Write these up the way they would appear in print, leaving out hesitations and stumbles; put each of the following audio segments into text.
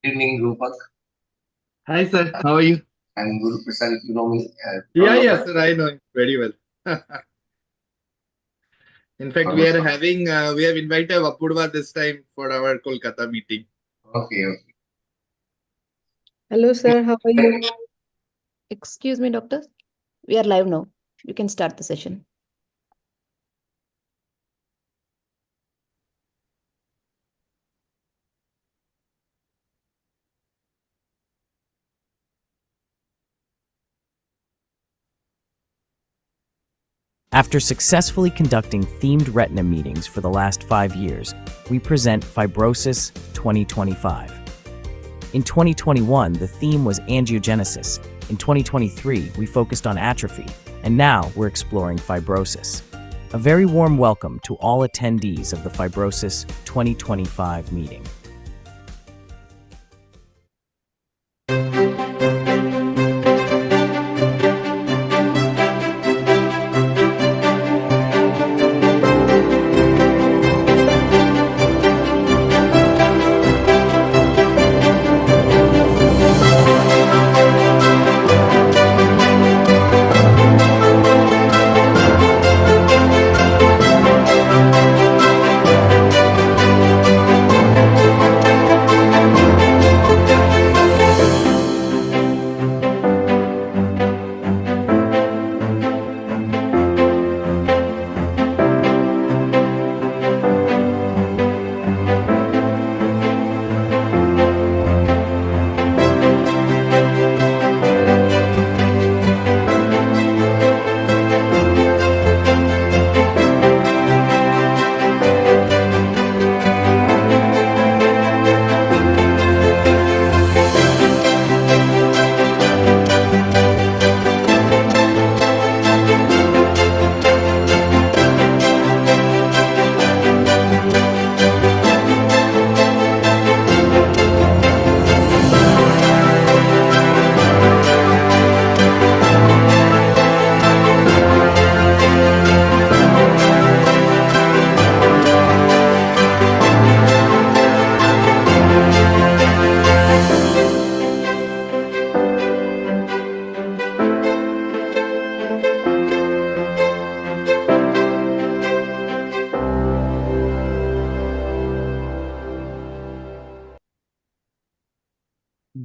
Good evening, Rupak. Hi, sir. How are you? I'm Guru Prasad. You know me. Yeah, sir. I know him very well. In fact, we have invited Vapudva this time for our Kolkata meeting. Okay, okay. Hello, sir. How are you? Excuse me, doctor. We are live now. You can start the session. After successfully conducting themed retina meetings for the last 5 years, we present Fibrosis 2025. In 2021, the theme was angiogenesis. In 2023, we focused on atrophy, and now we're exploring fibrosis. A very warm welcome to all attendees of the Fibrosis 2025 meeting.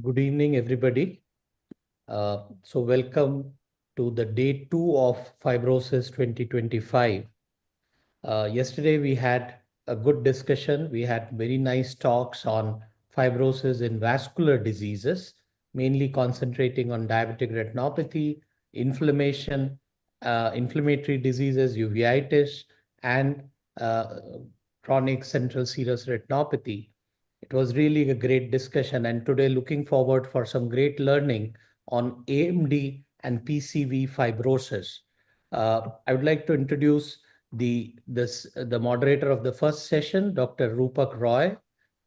Good evening, everybody. So welcome to the day 2 of Fibrosis 2025. Yesterday we had a good discussion. We had very nice talks on fibrosis in vascular diseases, mainly concentrating on diabetic retinopathy, inflammation, inflammatory diseases, uveitis, and uh, chronic central serous retinopathy. It was really a great discussion, and today looking forward for some great learning on AMD and PCV fibrosis. I would like to introduce the moderator of the first session, Dr. Rupak Roy,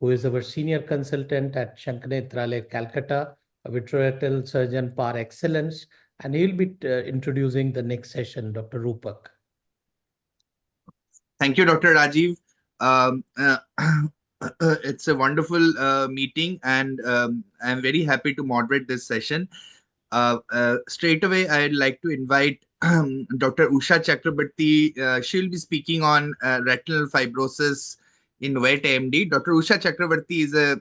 who is our senior consultant at Sankara, Nethalaya, Calcutta, a vitreoretinal surgeon par excellence, and he'll be introducing the next session, Dr. Rupak. Thank you, Dr. Rajiv. Um, uh, it's a wonderful meeting, and I'm very happy to moderate this session. Straight away, I'd like to invite Dr. Usha Chakrabarti. She'll be speaking on retinal fibrosis in wet AMD. Dr. Usha Chakrabarti is a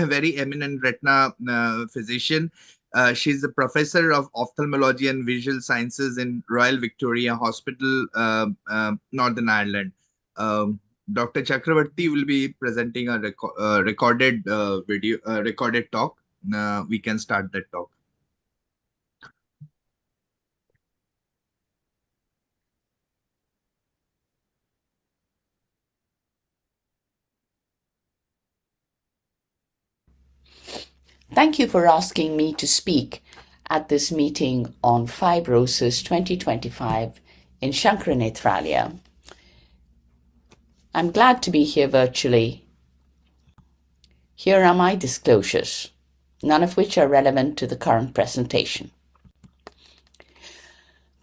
very eminent retina physician. She's a professor of ophthalmology and visual sciences in Royal Victoria Hospital, Northern Ireland. Dr. Chakrabarti will be presenting a recorded recorded talk. We can start that talk. Thank you for asking me to speak at this meeting on Fibrosis 2025 in Sankara, Nethalaya. I'm glad to be here virtually. Here are my disclosures, none of which are relevant to the current presentation.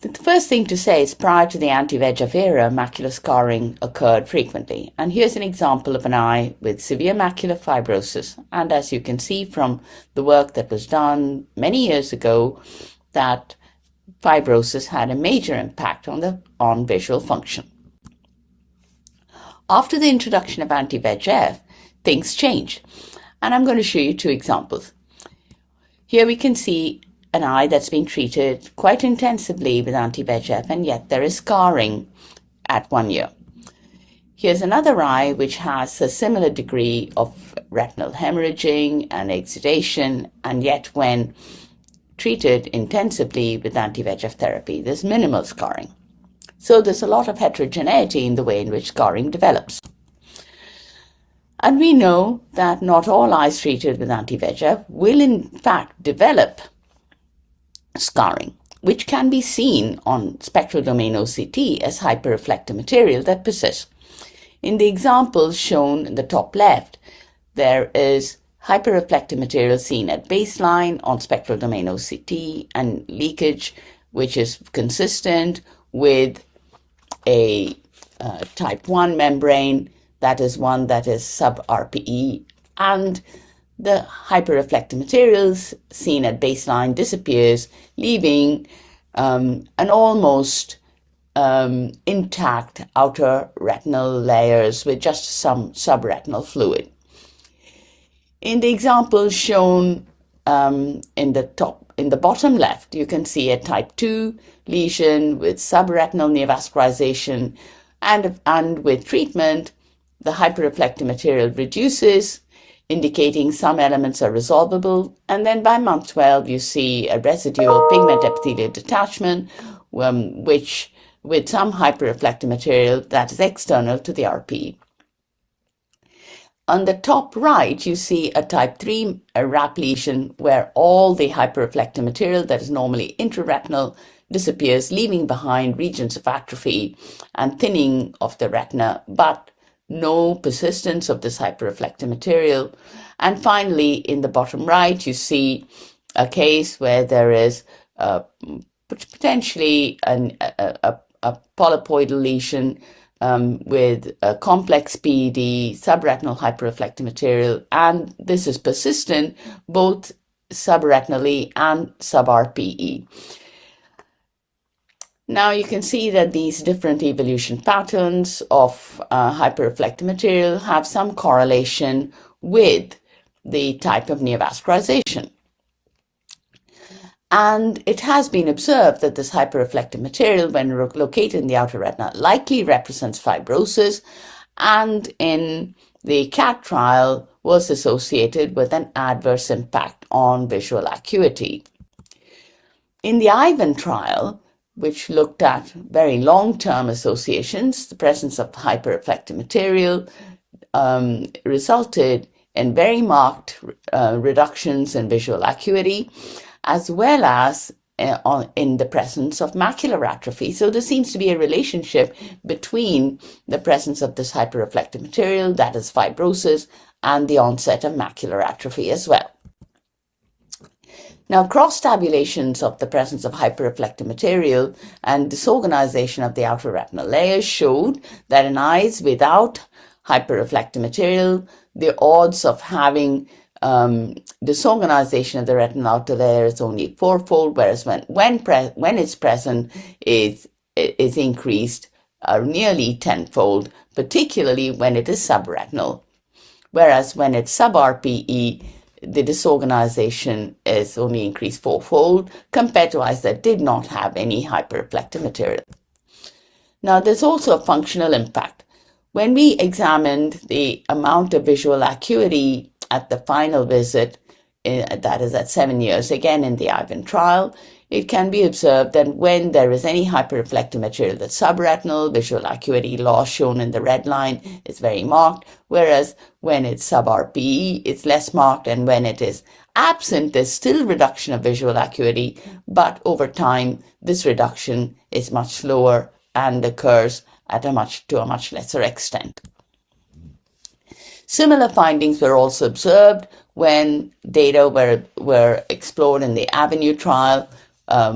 The first thing to say is prior to the anti-VEGF era, macular scarring occurred frequently. And here's an example of an eye with severe macular fibrosis. And as you can see from the work that was done many years ago, that fibrosis had a major impact on visual function. After the introduction of anti-VEGF, things changed. And I'm going to show you two examples. Here we can see an eye that's been treated quite intensively with anti-VEGF, and yet there is scarring at 1 year. Here's another eye which has a similar degree of retinal hemorrhaging and exudation, and yet when treated intensively with anti-VEGF therapy, there's minimal scarring. So there's a lot of heterogeneity in the way in which scarring develops. And we know that not all eyes treated with anti-VEGF will in fact develop scarring, which can be seen on spectral domain OCT as hyperreflective material that persists. In the examples shown in the top left, there is hyperreflective material seen at baseline on spectral domain OCT and leakage, which is consistent with a type 1 membrane, that is one that is sub-RPE, and the hyperreflective materials seen at baseline disappears, leaving an almost intact outer retinal layers with just some subretinal fluid. In the example shown in the bottom left, you can see a type 2 lesion with subretinal neovascularization, and with treatment, the hyperreflective material reduces, indicating some elements are resolvable, and then by month 12 you see a residual pigment epithelial detachment, which with some hyperreflective material that is external to the RPE. On the top right, you see a type 3 RAP lesion where all the hyperreflective material that is normally intraretinal disappears, leaving behind regions of atrophy and thinning of the retina, but no persistence of this hyperreflective material. And finally, in the bottom right, you see a case where there is potentially a polypoidal lesion with a complex PED, subretinal hyperreflective material, and this is persistent both subretinally and sub-RPE. Now you can see that these different evolution patterns of hyperreflective material have some correlation with the type of neovascularization. And it has been observed that this hyperreflective material, when located in the outer retina, likely represents fibrosis, and in the CAT trial was associated with an adverse impact on visual acuity. In the IVAN trial, which looked at very long-term associations, the presence of hyperreflective material resulted in very marked reductions in visual acuity, as well as in the presence of macular atrophy. So there seems to be a relationship between the presence of this hyperreflective material, that is fibrosis, and the onset of macular atrophy as well. Now, cross-tabulations of the presence of hyperreflective material and disorganization of the outer retinal layers showed that in eyes without hyperreflective material, the odds of having disorganization of the retinal outer layer is only fourfold, whereas when it's present, is increased nearly tenfold, particularly when it is subretinal. Whereas when it's sub-RPE, the disorganization is only increased fourfold compared to eyes that did not have any hyperreflective material. Now, there's also a functional impact. When we examined the amount of visual acuity at the final visit, that is at 7 years, again in the IVAN trial, it can be observed that when there is any hyperreflective material that's subretinal, visual acuity loss shown in the red line is very marked, whereas when it's sub-RPE, it's less marked, and when it is absent, there's still reduction of visual acuity, but over time, this reduction is much slower and occurs at to a much lesser extent. Similar findings were also observed when data were explored in the AVENUE trial,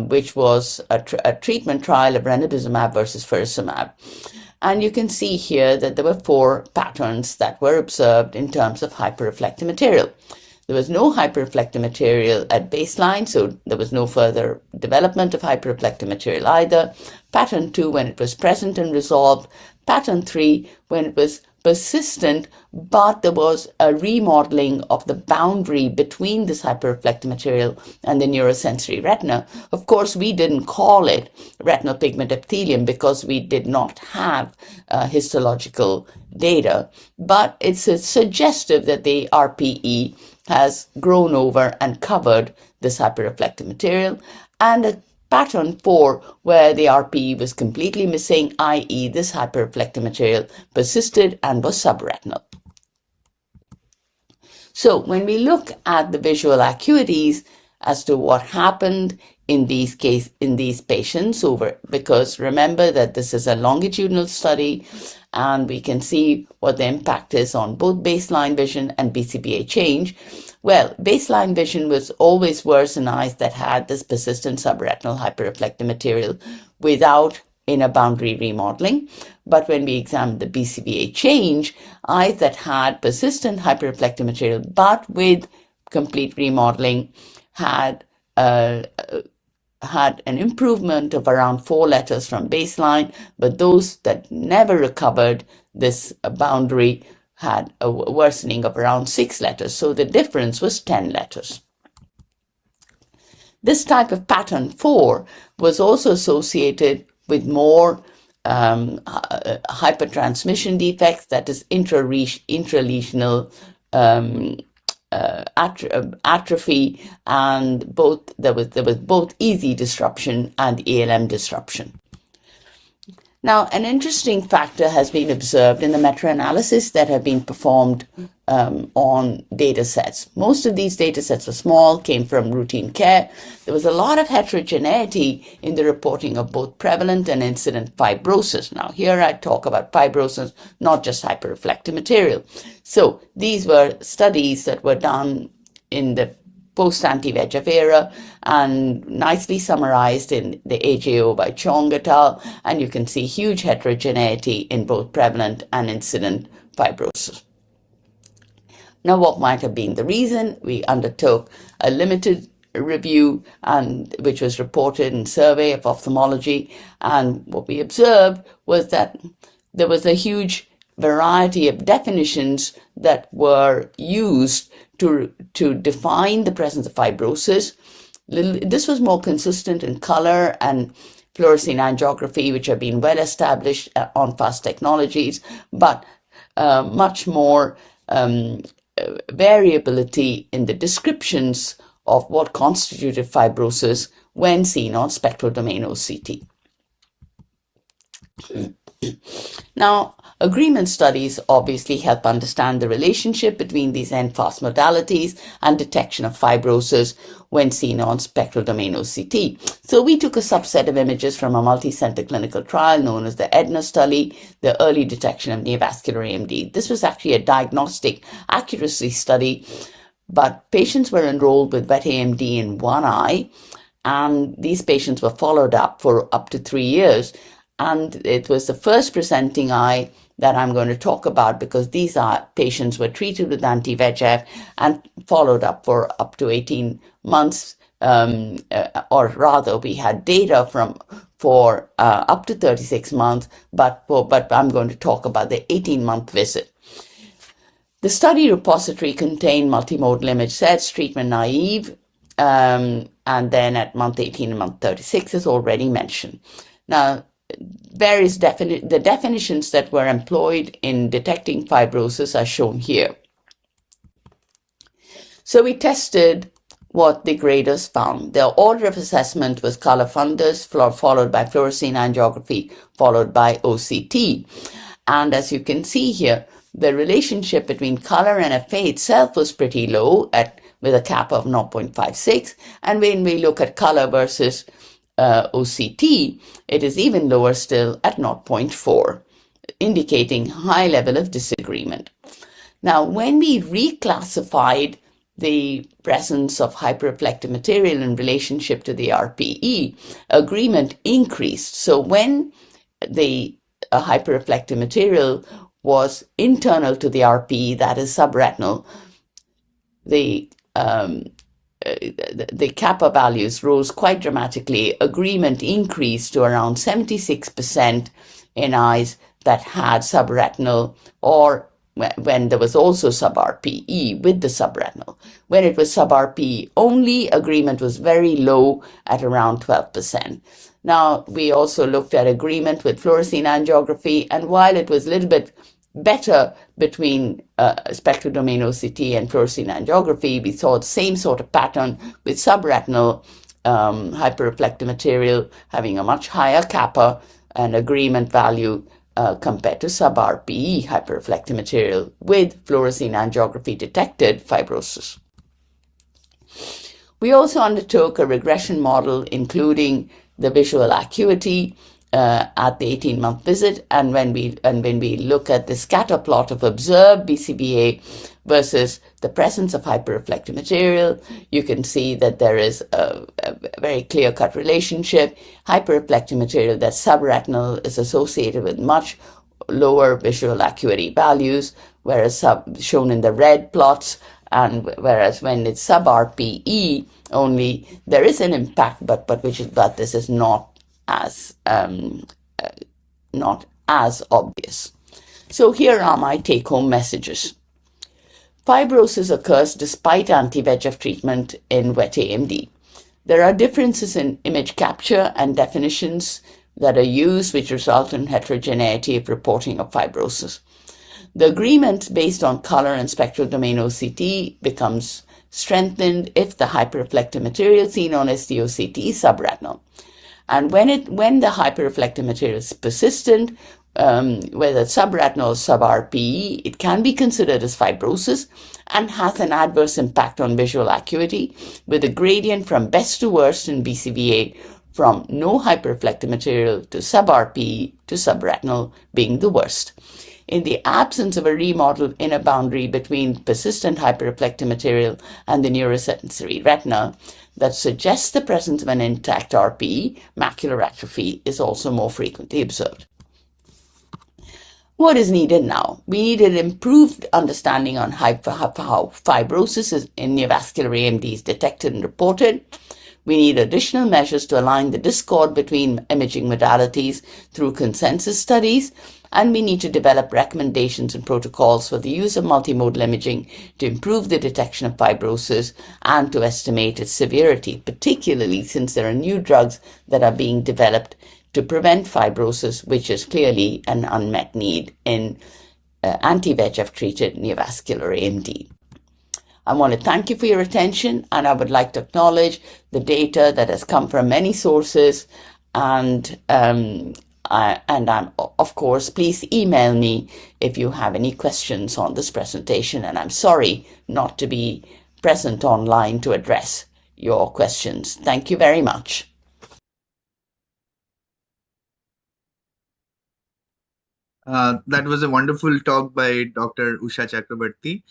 which was a treatment trial of ranibizumab versus faricimab. And you can see here that there were 4 patterns that were observed in terms of hyperreflective material. There was no hyperreflective material at baseline, so there was no further development of hyperreflective material either. Pattern 2, when it was present and resolved. Pattern 3, when it was persistent, but there was a remodeling of the boundary between this hyperreflective material and the neurosensory retina. Of course, we didn't call it retinal pigment epithelium because we did not have histological data, but it's suggestive that the RPE has grown over and covered this hyperreflective material, and a pattern 4 where the RPE was completely missing, i.e. this hyperreflective material persisted and was subretinal. So when we look at the visual acuities as to what happened in these patients because remember that this is a longitudinal study, and we can see what the impact is on both baseline vision and BCVA change. Well, baseline vision was always worse in eyes that had this persistent subretinal hyperreflective material without inner boundary remodeling. But when we examined the BCVA change, eyes that had persistent hyperreflective material but with complete remodeling had an improvement of around 4 letters from baseline, but those that never recovered this boundary had a worsening of around 6 letters. So the difference was 10 letters. This type of pattern 4 was also associated with more hypertransmission defects, that is intralesional atrophy, and there was both EZ disruption and ALM disruption. Now, an interesting factor has been observed in the meta-analysis that have been performed on data sets. Most of these data sets were small, came from routine care. There was a lot of heterogeneity in the reporting of both prevalent and incident fibrosis. Now, here I talk about fibrosis, not just hyperreflective material. So these were studies that were done in the post-anti-VEGF era and nicely summarized in the AJO by Chong et al. And you can see huge heterogeneity in both prevalent and incident fibrosis. Now, what might have been the reason? We undertook a limited review which was reported in Survey of Ophthalmology, and what we observed was that there was a huge variety of definitions that were used to define the presence of fibrosis. This was more consistent in color and fluorescein angiography, which have been well established on fast technologies, but much more variability in the descriptions of what constituted fibrosis when seen on spectral domain OCT. Now, agreement studies obviously help understand the relationship between these end-fast modalities and detection of fibrosis when seen on spectral domain OCT. So we took a subset of images from a multi-center clinical trial known as the EDNA study, the early detection of neovascular AMD. This was actually a diagnostic accuracy study, but patients were enrolled with wet AMD in one eye, and these patients were followed up for up to 3 years. And it was the first presenting eye that I'm going to talk about because these patients were treated with anti-VEGF and followed up for up to 18 months, or rather we had data for up to 36 months, but I'm going to talk about the 18-month visit. The study repository contained multimodal image sets, treatment naive, and then at month 18 and month 36 as already mentioned. Now, the definitions that were employed in detecting fibrosis are shown here. So we tested what the graders found. The order of assessment was color fundus, followed by fluorescein angiography, followed by OCT. And as you can see here, the relationship between color and FA itself was pretty low with a cap of 0.56. And when we look at color versus OCT, it is even lower still at 0.4, indicating high level of disagreement. Now, when we reclassified the presence of hyperreflective material in relationship to the RPE, agreement increased. So when the hyperreflective material was internal to the RPE, that is subretinal, the kappa values rose quite dramatically. Agreement increased to around 76% in eyes that had subretinal, or when there was also sub-RPE with the subretinal. When it was sub-RPE only, agreement was very low at around 12%. Now, we also looked at agreement with fluorescein angiography, and while it was a little bit better between spectral domain OCT and fluorescein angiography, we saw the same sort of pattern with subretinal hyperreflective material having a much higher kappa and agreement value compared to sub-RPE hyperreflective material with fluorescein angiography detected fibrosis. We also undertook a regression model including the visual acuity at the 18-month visit, and when we look at the scatter plot of observed BCVA versus the presence of hyperreflective material, you can see that there is a very clear-cut relationship. Hyperreflective material that's subretinal is associated with much lower visual acuity values, whereas shown in the red plots, and whereas when it's sub-RPE only, there is an impact, but this is not as obvious. So here are my take-home messages. Fibrosis occurs despite anti-VEGF treatment in wet AMD. There are differences in image capture and definitions that are used which result in heterogeneity of reporting of fibrosis. The agreement based on color and spectral domain OCT becomes strengthened if the hyperreflective material seen on SD-OCT is subretinal. And when the hyperreflective material is persistent, whether subretinal or sub-RPE, it can be considered as fibrosis and has an adverse impact on visual acuity, with a gradient from best to worst in BCVA from no hyperreflective material to sub-RPE to subretinal being the worst. In the absence of a remodeled inner boundary between persistent hyperreflective material and the neurosensory retina that suggests the presence of an intact RPE, macular atrophy is also more frequently observed. What is needed now? We need an improved understanding on how fibrosis in neovascular AMD is detected and reported. We need additional measures to align the discord between imaging modalities through consensus studies, and we need to develop recommendations and protocols for the use of multimodal imaging to improve the detection of fibrosis and to estimate its severity, particularly since there are new drugs that are being developed to prevent fibrosis, which is clearly an unmet need in anti-VEGF treated neovascular AMD. I want to thank you for your attention, and I would like to acknowledge the data that has come from many sources, and of course, please email me if you have any questions on this presentation, and I'm sorry not to be present online to address your questions. Thank you very much. That was a wonderful talk by Dr. Usha Chakrabarty.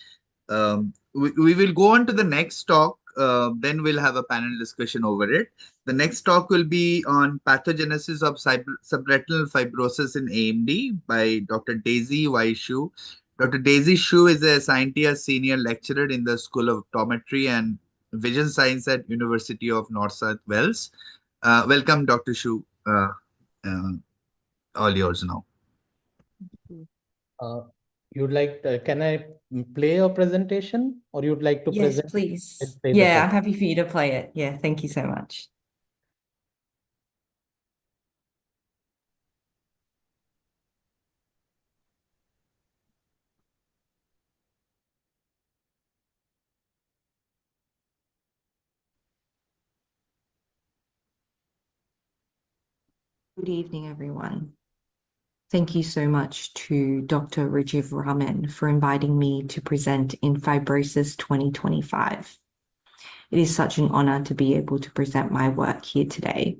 We will go on to the next talk, then we'll have a panel discussion over it. The next talk will be on pathogenesis of subretinal fibrosis in AMD by Dr. Daisy Y. Shu. Dr. Daisy Shu is a scientist senior lecturer in the School of Optometry and Vision Science at University of North South Wales. Welcome, Dr. Shu. All yours now. You'd like can I play your presentation, or you'd like to Yes, present? please. Play the Yeah, I'm presentation. happy for you to play it. Yeah, thank you so much. Good evening, everyone. Thank you so much to Dr. Rajiv Raman for inviting me to present in Fibrosis 2025. It is such an honor to be able to present my work here today.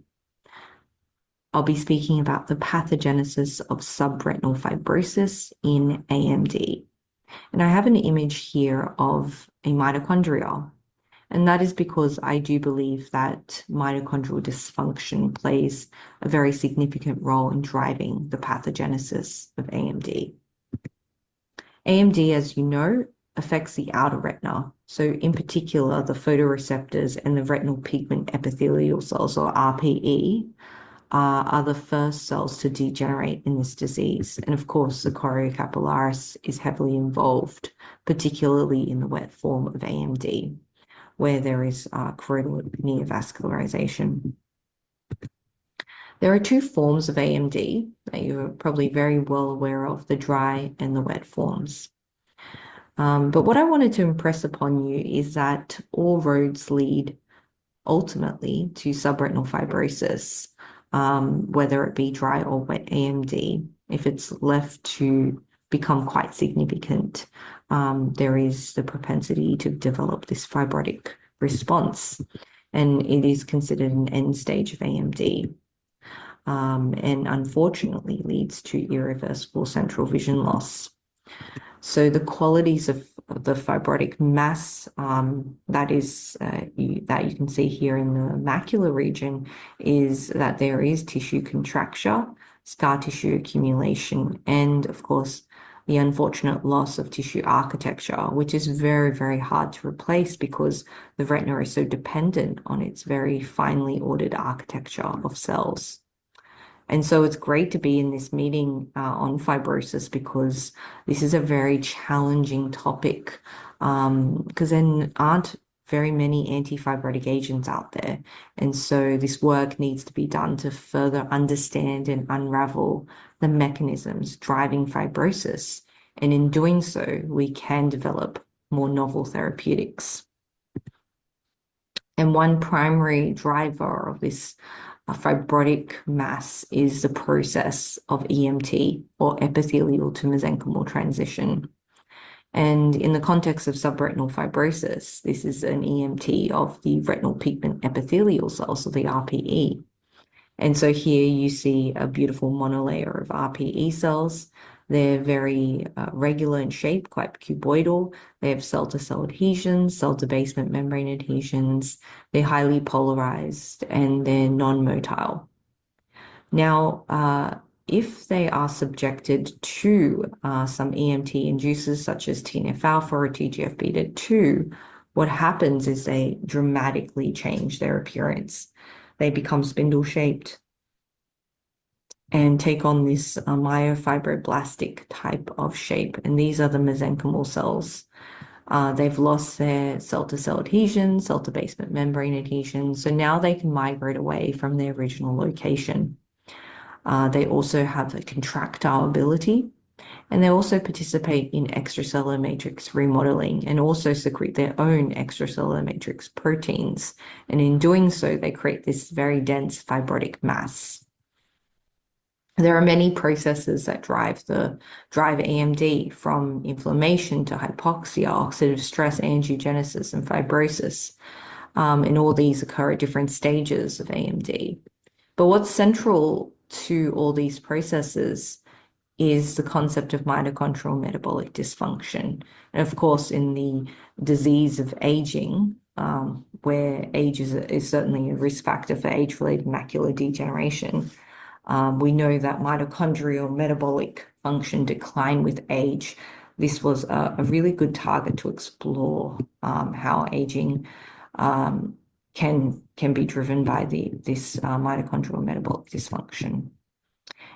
I'll be speaking about the pathogenesis of subretinal fibrosis in AMD. And I have an image here of a mitochondria. And that is because I do believe that mitochondrial dysfunction plays a very significant role in driving the pathogenesis of AMD. AMD, as you know, affects the outer retina. So in particular, the photoreceptors and the retinal pigment epithelial cells, or RPE, are the first cells to degenerate in this disease. And of course, the choriocapillaris is heavily involved, particularly in the wet form of AMD, where there is choroidal neovascularization. There are two forms of AMD that you're probably very well aware of, the dry and the wet forms. But what I wanted to impress upon you is that all roads lead ultimately to subretinal fibrosis, whether it be dry or wet AMD. If it's left to become quite significant, there is the propensity to develop this fibrotic response, and it is considered an end stage of AMD. And unfortunately leads to irreversible central vision loss. So the qualities of the fibrotic mass that you can see here in the macular region is that there is tissue contracture, scar tissue accumulation, and of course the unfortunate loss of tissue architecture, which is very, very hard to replace because the retina is so dependent on its very finely ordered architecture of cells. And so it's great to be in this meeting on fibrosis because this is a very challenging topic because there aren't very many anti-fibrotic agents out there. And so this work needs to be done to further understand and unravel the mechanisms driving fibrosis. And in doing so, we can develop more novel therapeutics. And one primary driver of this fibrotic mass is the process of EMT, or epithelial to mesenchymal transition. And in the context of subretinal fibrosis, this is an EMT of the retinal pigment epithelial cells, or the RPE. And so here you see a beautiful monolayer of RPE cells. They're very regular in shape, quite cuboidal. They have cell-to-cell adhesions, cell-to-basement membrane adhesions. They're highly polarized and they're non-motile. Now, if they are subjected to some EMT inducers such as TNF-alpha or TGF-beta-2, what happens is they dramatically change their appearance. They become spindle-shaped and take on this myofibroblastic type of shape. And these are the mesenchymal cells. They've lost their cell-to-cell adhesions, cell-to-basement membrane adhesions. So now they can migrate away from their original location. They also have a contractile ability, and they also participate in extracellular matrix remodeling and also secrete their own extracellular matrix proteins. And in doing so, they create this very dense fibrotic mass. There are many processes that drive AMD, from inflammation to hypoxia, oxidative stress, angiogenesis, and fibrosis. And all these occur at different stages of AMD. But what's central to all these processes is the concept of mitochondrial metabolic dysfunction. And of course, in the disease of aging, where age is certainly a risk factor for age-related macular degeneration, we know that mitochondrial metabolic function decline with age. This was a really good target to explore how aging can be driven by this mitochondrial metabolic dysfunction.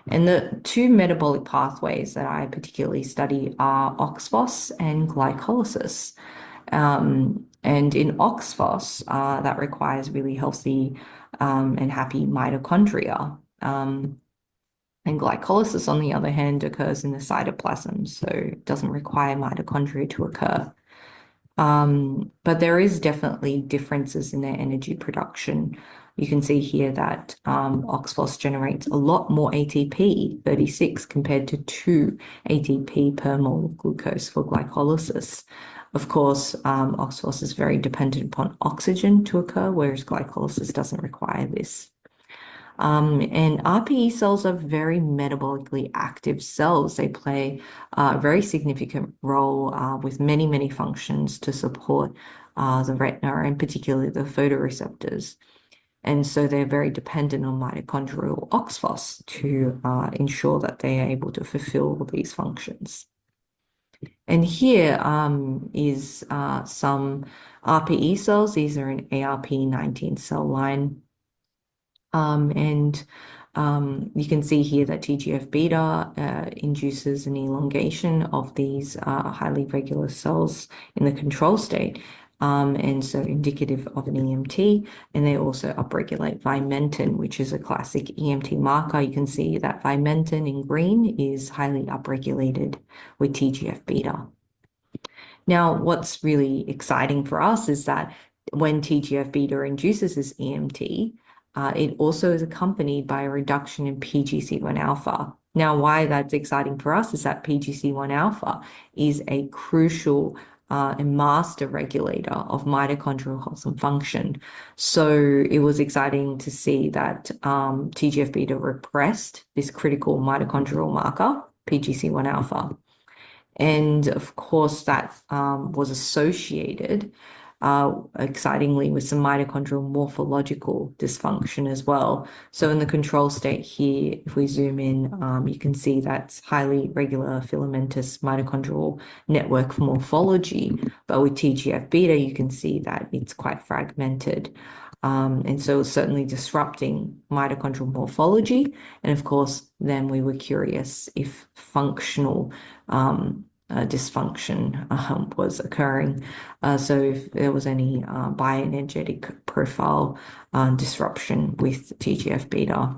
And the two metabolic pathways that I particularly study are OXPHOS and glycolysis. And in OXPHOS, that requires really healthy and happy mitochondria. And glycolysis, on the other hand, occurs in the cytoplasm, so it doesn't require mitochondria to occur. But there is definitely differences in their energy production. You can see here that OXPHOS generates a lot more ATP, 36, compared to 2 ATP per mole of glucose for glycolysis. Of course, OXPHOS is very dependent upon oxygen to occur, whereas glycolysis doesn't require this. And RPE cells are very metabolically active cells. They play a very significant role with many, many functions to support the retina and particularly the photoreceptors. And so they're very dependent on mitochondrial oxphos to ensure that they are able to fulfill these functions. And here is some RPE cells. These are an ARP19 cell line. You can see here that TGF-beta induces an elongation of these highly regular cells in the control state, and so indicative of an EMT. And they also upregulate vimentin, which is a classic EMT marker. You can see that vimentin in green is highly upregulated with TGF-beta. Now, what's really exciting for us is that when TGF-beta induces this EMT, it also is accompanied by a reduction in PGC1 alpha. Now, why that's exciting for us is that PGC1 alpha is a crucial and master regulator of mitochondrial health and function. So it was exciting to see that TGF-beta repressed this critical mitochondrial marker, PGC1 alpha. And of course, that was associated, excitingly, with some mitochondrial morphological dysfunction as well. So in the control state here, if we zoom in, you can see that's highly regular filamentous mitochondrial network morphology. But with TGF-beta, you can see that it's quite fragmented. And so it's certainly disrupting mitochondrial morphology. And of course, then we were curious if functional dysfunction was occurring. So if there was any bioenergetic profile disruption with TGF-beta.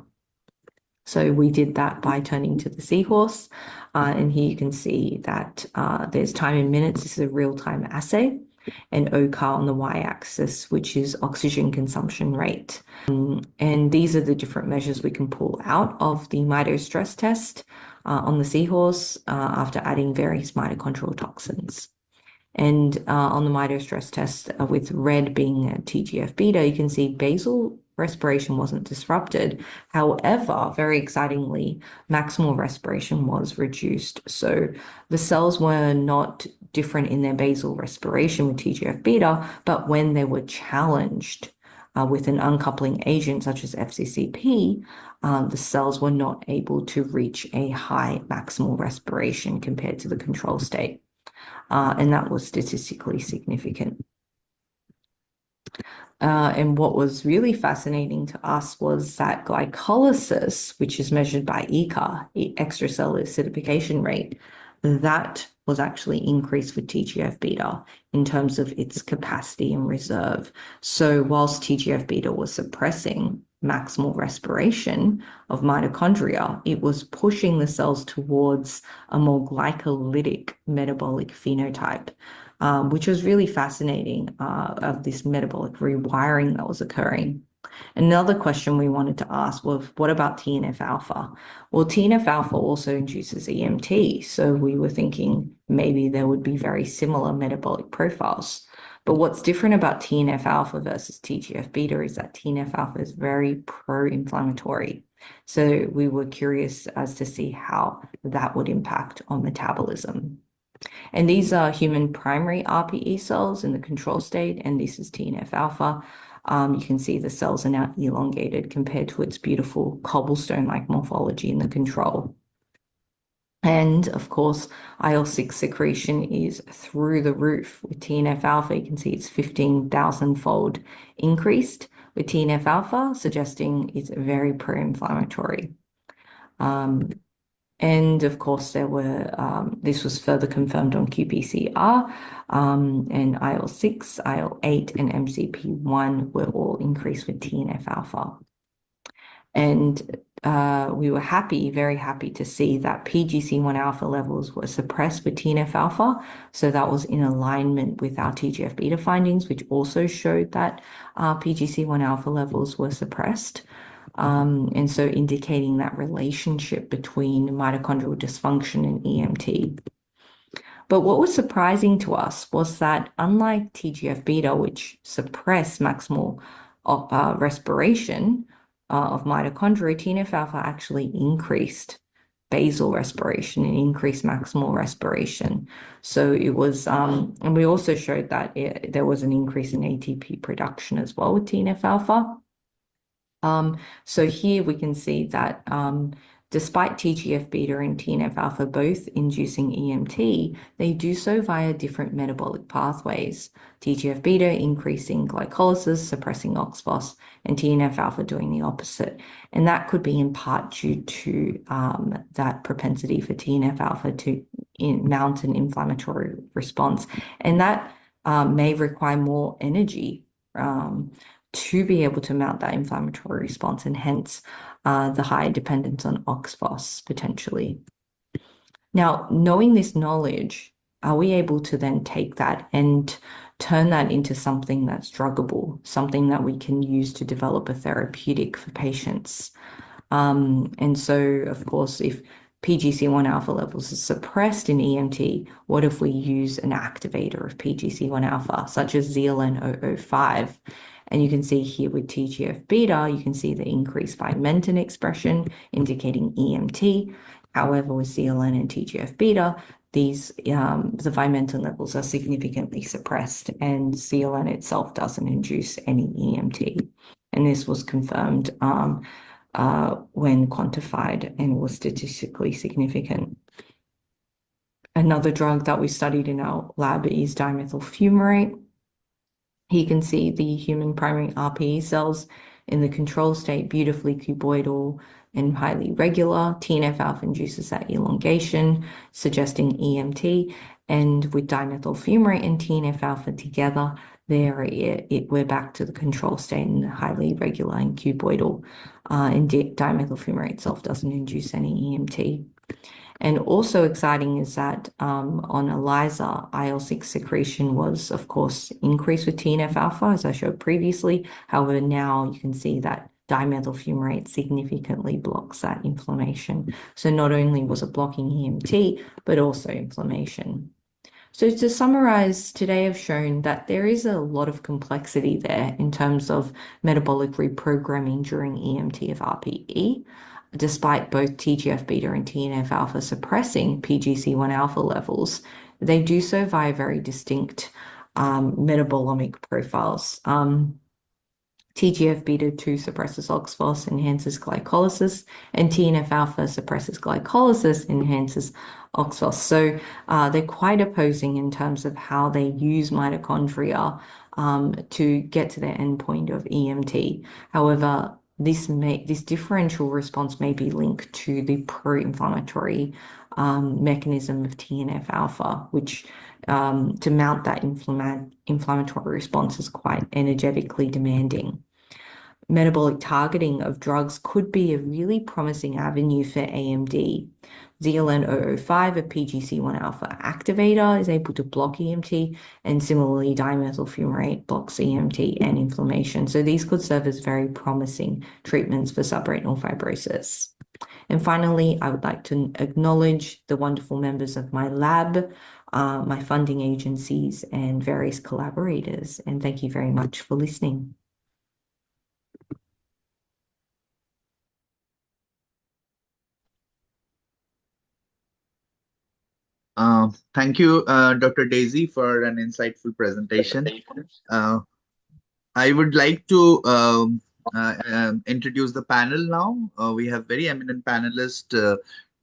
So we did that by turning to the seahorse. And here you can see that there's time in minutes. This is a real-time assay. And OCAR on the y-axis, which is oxygen consumption rate. And these are the different measures we can pull out of the mito stress test on the seahorse after adding various mitochondrial toxins. And on the mito stress test, with red being TGF-beta, you can see basal respiration wasn't disrupted. However, very excitingly, maximal respiration was reduced. So the cells were not different in their basal respiration with TGF-beta, but when they were challenged with an uncoupling agent such as FCCP, the cells were not able to reach a high maximal respiration compared to the control state. And that was statistically significant. And what was really fascinating to us was that glycolysis, which is measured by ECA, extracellular acidification rate, that was actually increased with TGF-beta in terms of its capacity and reserve. So whilst TGF-beta was suppressing maximal respiration of mitochondria, it was pushing the cells towards a more glycolytic metabolic phenotype, which was really fascinating of this metabolic rewiring that was occurring. Another question we wanted to ask was, what about TNF-alpha? Well, TNF-alpha also induces EMT, so we were thinking maybe there would be very similar metabolic profiles. But what's different about TNF-alpha versus TGF-beta is that TNF-alpha is very pro-inflammatory. So we were curious as to see how that would impact on metabolism. And these are human primary RPE cells in the control state, and this is TNF-alpha. You can see the cells are now elongated compared to its beautiful cobblestone-like morphology in the control. And of course, IL-6 secretion is through the roof with TNF-alpha. You can see it's 15,000-fold increased with TNF-alpha, suggesting it's very pro-inflammatory. And of course, there were, this was further confirmed on qPCR, and IL-6, IL-8, and MCP-1 were all increased with TNF-alpha. And we were very happy to see that PGC1 alpha levels were suppressed with TNF-alpha. So that was in alignment with our TGF-beta findings, which also showed that PGC1 alpha levels were suppressed. And so indicating that relationship between mitochondrial dysfunction and EMT. But what was surprising to us was that unlike TGF-beta, which suppressed maximal respiration of mitochondria, TNF-alpha actually increased basal respiration and increased maximal respiration. So it was, and we also showed that there was an increase in ATP production as well with TNF-alpha. So here we can see that despite TGF-beta and TNF-alpha both inducing EMT, they do so via different metabolic pathways. TGF-beta increasing glycolysis, suppressing OXPHOS, and TNF-alpha doing the opposite. And that could be in part due to that propensity for TNF-alpha to mount an inflammatory response. And that may require more energy to be able to mount that inflammatory response, and hence the high dependence on OXPHOS potentially. Now, knowing this knowledge, are we able to then take that and turn that into something that's druggable, something that we can use to develop a therapeutic for patients? And so, of course, if PGC1 alpha levels are suppressed in EMT, what if we use an activator of PGC1 alpha, such as ZLN005? And you can see here with TGF-beta, you can see the increase by Vimentin expression, indicating EMT. However, with ZLN and TGF-beta, these the Vimentin levels are significantly suppressed, and ZLN itself doesn't induce any EMT. And this was confirmed when quantified and was statistically significant. Another drug that we studied in our lab is dimethyl fumarate. Here you can see the human primary RPE cells in the control state, beautifully cuboidal and highly regular. TNF-alpha induces that elongation, suggesting EMT. And with dimethyl fumarate and TNF-alpha together, we're back to the control state and highly regular and cuboidal. And dimethyl fumarate itself doesn't induce any EMT. And also exciting is that on ELISA, IL-6 secretion was, of course, increased with TNF-alpha, as I showed previously. However, now you can see that dimethyl fumarate significantly blocks that inflammation. So not only was it blocking EMT, but also inflammation. So to summarize, today I've shown that there is a lot of complexity there in terms of metabolic reprogramming during EMT of RPE. Despite both TGF-beta and TNF-alpha suppressing PGC1 alpha levels, they do so via very distinct metabolomic profiles. TGF-beta 2 suppresses OXPHOS, enhances glycolysis, and TNF-alpha suppresses glycolysis, enhances OXPHOS. So they're quite opposing in terms of how they use mitochondria to get to their endpoint of EMT. However, this differential response may be linked to the pro-inflammatory mechanism of TNF-alpha, which to mount that inflammatory response is quite energetically demanding. Metabolic targeting of drugs could be a really promising avenue for AMD. ZLN005, a PGC1 alpha activator, is able to block EMT, and similarly, dimethyl fumarate blocks EMT and inflammation. So these could serve as very promising treatments for subretinal fibrosis. And finally, I would like to acknowledge the wonderful members of my lab, my funding agencies, and various collaborators. And thank you very much for listening. Thank you, Dr. Daisy, for an insightful presentation. I would like to introduce the panel now. We have very eminent panelist,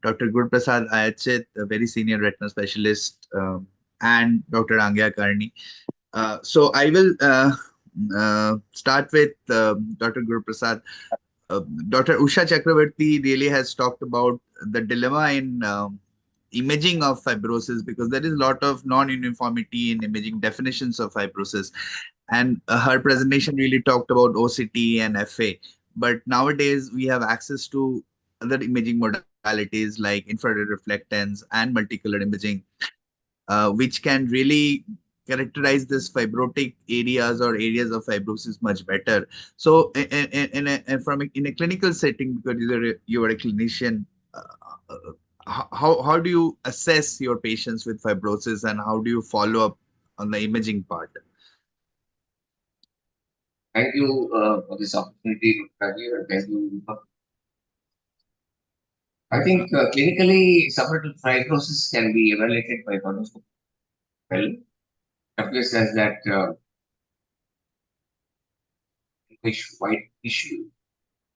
Dr. Guruprasad Ayachit, a very senior retina specialist, and Dr. Angya Karni. So I will start with Dr. Guruprasad. Dr. Usha Chakravarti really has talked about the dilemma in imaging of fibrosis, because there is a lot of non-uniformity in imaging definitions of fibrosis. And her presentation really talked about OCT and FA. But nowadays, we have access to other imaging modalities like infrared reflectance and multicolor imaging, which can really characterize this fibrotic areas or areas of fibrosis much better. So in a clinical setting, because you are a clinician, how do you assess your patients with fibrosis, and how do you follow up on the imaging part? Thank you for this opportunity, Dr. Rajiv, and thank you. I think clinically, subretinal fibrosis can be evaluated by colonoscopy. Well, appears as that white tissue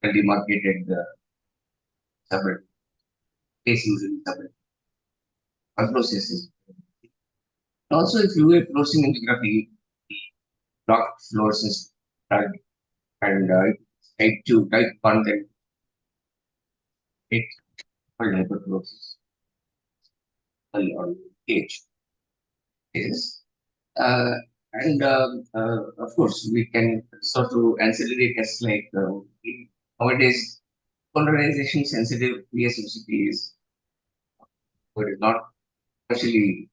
can demarcated the subretinal. Case usually subretinal fibrosis is. Also, if you do a fluorescein angiography, blocked fluorescence drug and type 2, type 1, then it called hyperfluorescence or age. Yes. Uh, and of course, we can sort of ancillary tests like nowadays, polarization sensitive PSOCT is but is not actually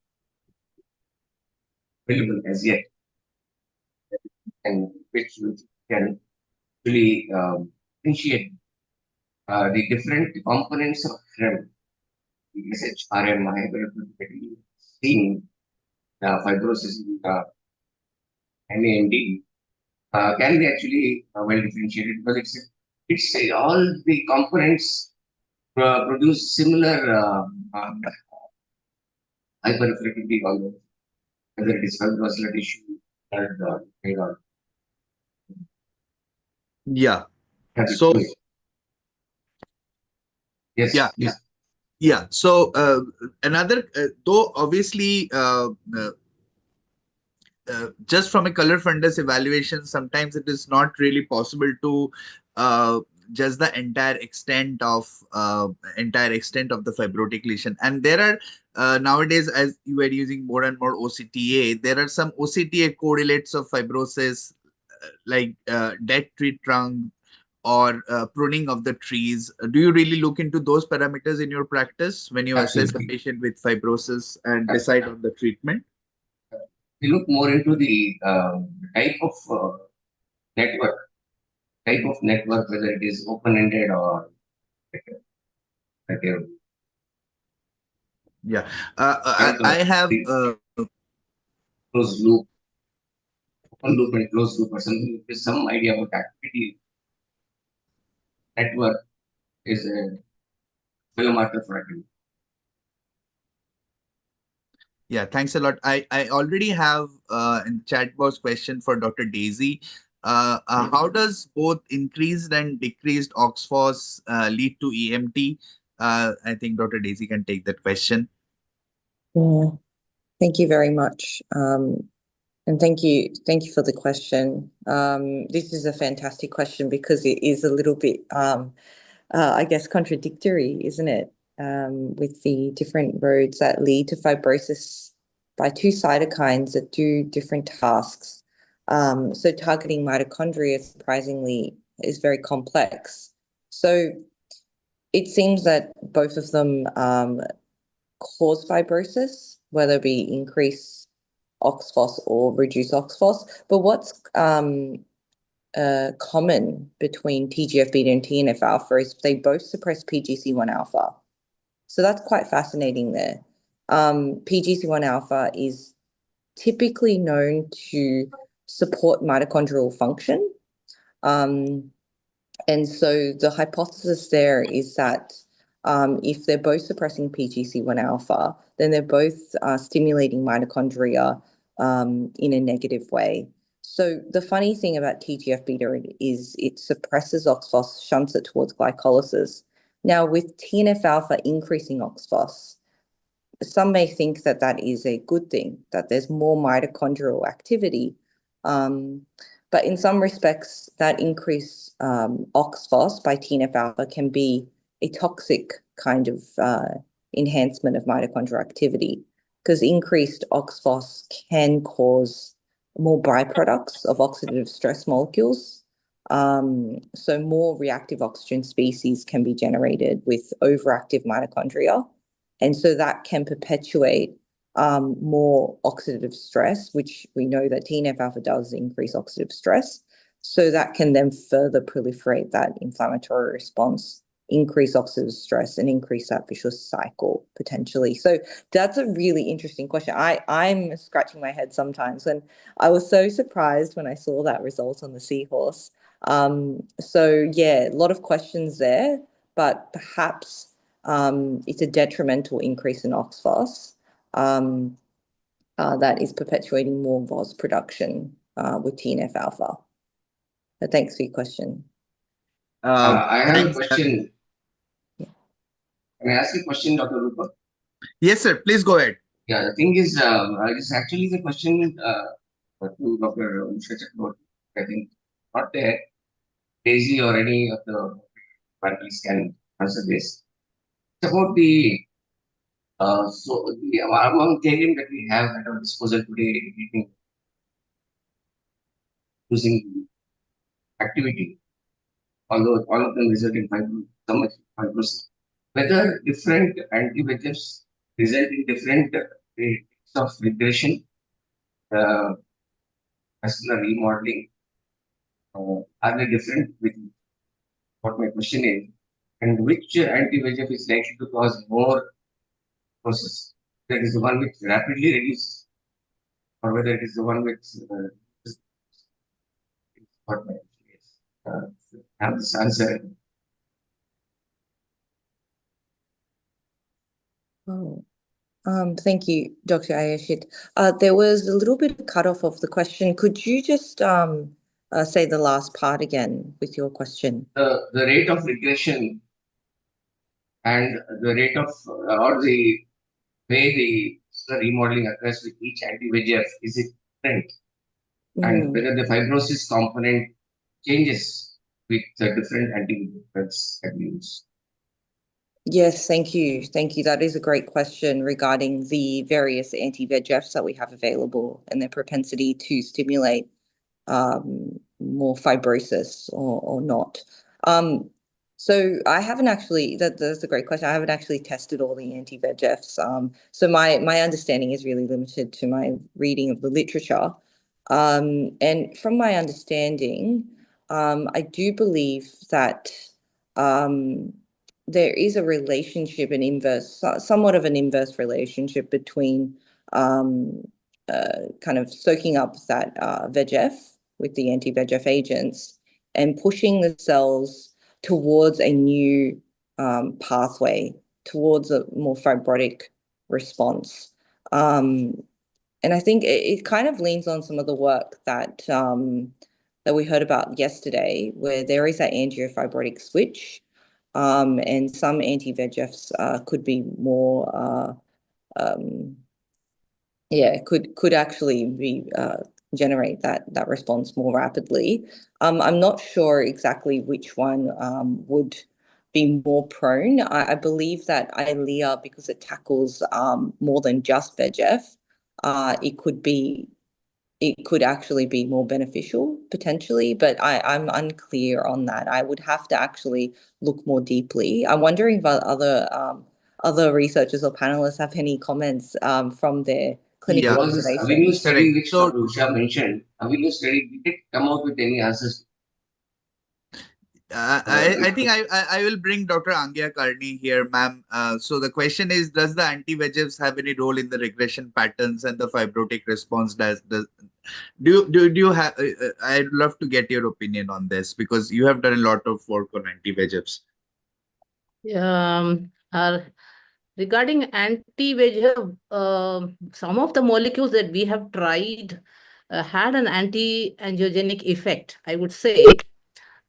available as yet, and which can really differentiate the different components of REM, the SHRM, hyperactivity, seen fibrosis in NAND can be actually well differentiated because it's all the components produce similar hyperreflectivity on whether it is fibrosing tissue or Yeah. happy So to- yes, yeah, yes. yeah. So another, though obviously, just from a color fundus evaluation, sometimes it is not really possible to judge the entire extent of the fibrotic lesion. And there are nowadays, as you are using more and more OCTA, there are some OCTA correlates of fibrosis, like dead tree trunk or pruning of the trees. Do you really look into those parameters in your practice when you assess a Absolutely. patient with fibrosis and decide on the treatment? We look more into the type of network, whether it is open-ended or like a Yeah, type of I have. closed loop, open loop and closed loop or something with some idea about activity network is a biomarker for activity. Yeah, thanks a lot. I already have in chat box question for Dr. Daisy. How does both increased and decreased OXPHOS lead to EMT? I think Dr. Daisy can take that question. Yeah, thank you very much. And thank you for the question. This is a fantastic question because it is a little bit, I guess, contradictory, isn't it? With the different roads that lead to fibrosis by two cytokines that do different tasks. So targeting mitochondria, surprisingly, is very complex. So it seems that both of them cause fibrosis, whether it be increase OXPHOS or reduce OXPHOS. But what's common between TGF-beta and TNF-alpha is they both suppress PGC1-alpha. So that's quite fascinating there. PGC1-alpha is typically known to support mitochondrial function. And so the hypothesis there is that if they're both suppressing PGC1-alpha, then they're both stimulating mitochondria in a negative way. So the funny thing about TGF-beta is it suppresses OXPHOS, shunts it towards glycolysis. Now, with TNF-alpha increasing OXPHOS, some may think that that is a good thing, that there's more mitochondrial activity. But in some respects, that increased OXPHOS by TNF-alpha can be a toxic kind of enhancement of mitochondrial activity, because increased OXPHOS can cause more byproducts of oxidative stress molecules. So more reactive oxygen species can be generated with overactive mitochondria. And so that can perpetuate more oxidative stress, which we know that TNF-alpha does increase oxidative stress. So that can then further proliferate that inflammatory response. increase oxidative stress and increase that vicious cycle potentially. So that's a really interesting question. I'm scratching my head sometimes, and I was so surprised when I saw that result on the seahorse. So yeah, a lot of questions there, but perhaps it's a detrimental increase in OXPHOS that is perpetuating more VOS production with TNF alpha. But thanks for your question. I have a Thanks. question. Can I ask you a question, Dr. Rupa? Yes, sir. Please go ahead. Yeah, the thing is, it's actually the question to Dr. Usha Chakraborty. I think not there. Daisy or any of the panelists can answer this. It's about the armamentarium that we have at our disposal today, using activity, although all of them result in some fibrosis. Whether different anti-VEGFs result in different rates of regression, vascular remodeling, are they different? With what my question is, and which anti-VEGF is likely to cause more process? That is the one which rapidly reduces, or whether it is the one which what my question is. Have this answer. Oh, thank you, Dr. Ayashit. There was a little bit of cutoff of the question. Could you just say the last part again with your question? The rate of regression and the rate of or the way the remodeling occurs with each anti-VEGF, is it different? And whether the fibrosis component changes with the different anti-VEGFs that we use. Yes, thank you. Thank you. That is a great question regarding the various anti-VEGFs that we have available and their propensity to stimulate more fibrosis or not. So I haven't actually, that's a great question. I haven't actually tested all the anti-VEGFs. So my understanding is really limited to my reading of the literature. And from my understanding, I do believe that there is a relationship, somewhat of an inverse relationship between kind of soaking up that VEGF with the anti-VEGF agents and pushing the cells towards a new pathway, towards a more fibrotic response. And I think it kind of leans on some of the work that we heard about yesterday, where there is that angiofibrotic switch, and some anti-VEGFs could be more, could actually be generate that response more rapidly. I'm not sure exactly which one would be more prone. I believe that Eylea, because it tackles more than just VEGF, it could actually be more beneficial potentially, but I'm unclear on that. I would have to actually look more deeply. I'm wondering if other researchers or panelists have any comments from their clinical There was this observations. Avenue study Correct. which So, Dr. Usha mentioned. Avenue study, did it come out with any answers? I think I will bring Dr. Angya Karni here, ma'am. So the question is, does the anti-VEGFs have any role in the regression patterns and the fibrotic response? Do you have? I'd love to get your opinion on this because you have done a lot of work on anti-VEGFs. Regarding anti-VEGF, some of the molecules that we have tried had an anti-angiogenic effect, I would say.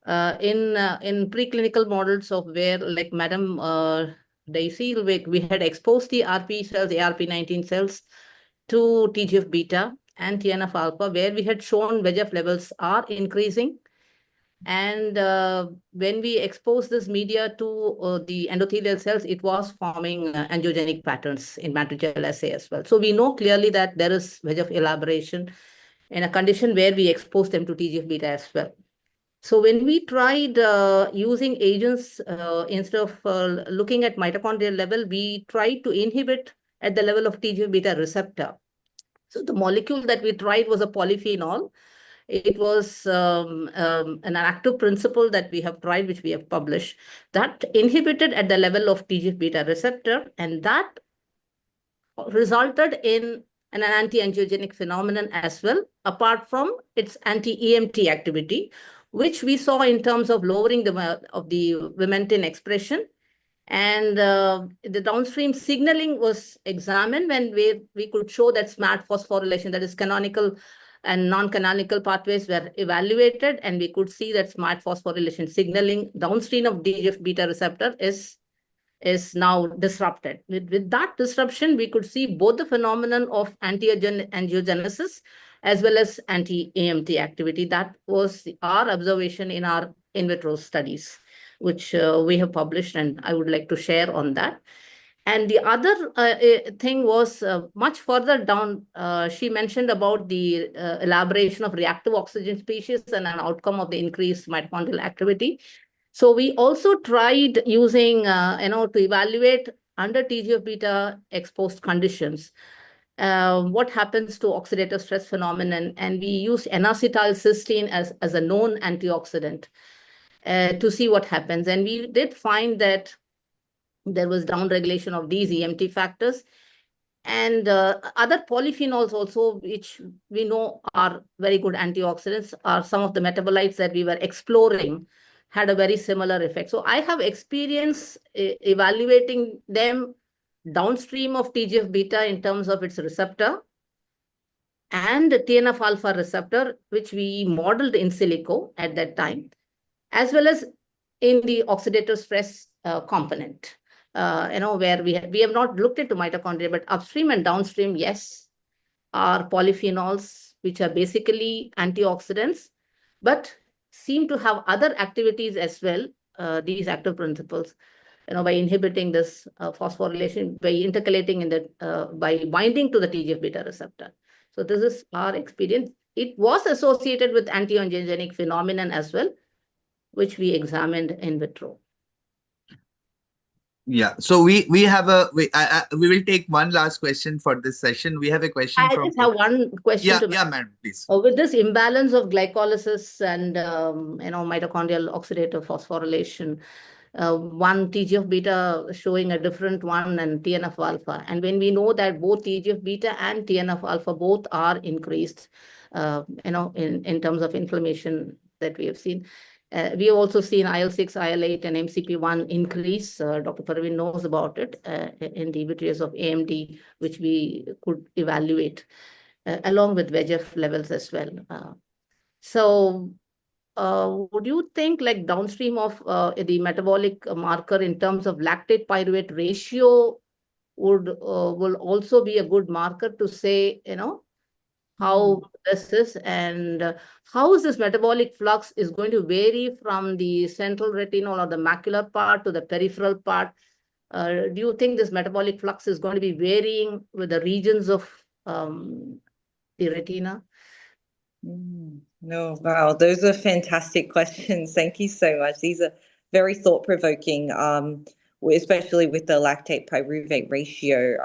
In preclinical models of where, like Madam Daisy, we had exposed the RP cells, the RP19 cells, to TGF-beta and TNF-alpha, where we had shown VEGF levels are increasing. And when we expose this media to the endothelial cells, it was forming angiogenic patterns in matricial assay as well. So we know clearly that there is VEGF elaboration in a condition where we expose them to TGF-beta as well. So when we tried using agents instead of looking at mitochondrial level, we tried to inhibit at the level of TGF-beta receptor. So the molecule that we tried was a polyphenol. it was an active principle that we have tried, which we have published, that inhibited at the level of TGF-beta receptor, and that resulted in an anti-angiogenic phenomenon as well, apart from its anti-EMT activity, which we saw in terms of lowering of the vimentin expression. And the downstream signaling was examined when we could show that SMART phosphorylation, that is canonical and non-canonical pathways, were evaluated, and we could see that SMART phosphorylation signaling downstream of TGF-beta receptor is now disrupted. With that disruption, we could see both the phenomenon of anti-angiogenesis as well as anti-AMT activity. That was our observation in our in vitro studies, which we have published, and I would like to share on that. And the other thing was much further down. She mentioned about the elaboration of reactive oxygen species and an outcome of the increased mitochondrial activity. So we also tried using, to evaluate under TGF-beta exposed conditions, what happens to oxidative stress phenomenon. And we used N-acetylcysteine as a known antioxidant to see what happens. And we did find that there was downregulation of these EMT factors. And other polyphenols also, which we know are very good antioxidants, are some of the metabolites that we were exploring, had a very similar effect. So I have experience evaluating them downstream of TGF-beta in terms of its receptor and TNF-alpha receptor, which we modeled in silico at that time, as well as in the oxidative stress component. Where we have not looked into mitochondria, but upstream and downstream, yes, are polyphenols, which are basically antioxidants, but seem to have other activities as well, these active principles, by inhibiting this phosphorylation, by intercalating by binding to the TGF-beta receptor. So this is our experience. It was associated with anti-angiogenic phenomenon as well, which we examined in vitro. Yeah, so we have we will take one last question for this session. We have a question I from just have one question to yeah, madam, please. With this imbalance of glycolysis and mitochondrial oxidative phosphorylation, one TGF-beta showing a different one and TNF-alpha. And when we know that both TGF-beta and TNF-alpha both are increased, in terms of inflammation that we have seen. We have also seen IL-6, IL-8, and MCP-1 increase. Dr. Parveen knows about it in the vitreous of AMD, which we could evaluate along with VEGF levels as well. Would you think like downstream of the metabolic marker in terms of lactate pyruvate ratio will also be a good marker to say, how this is, and how is this metabolic flux is going to vary from the central retinal or the macular part to the peripheral part? Do you think this metabolic flux is going to be varying with the regions of the retina? No, wow, those are fantastic questions. Thank you so much. These are very thought-provoking, especially with the lactate pyruvate ratio.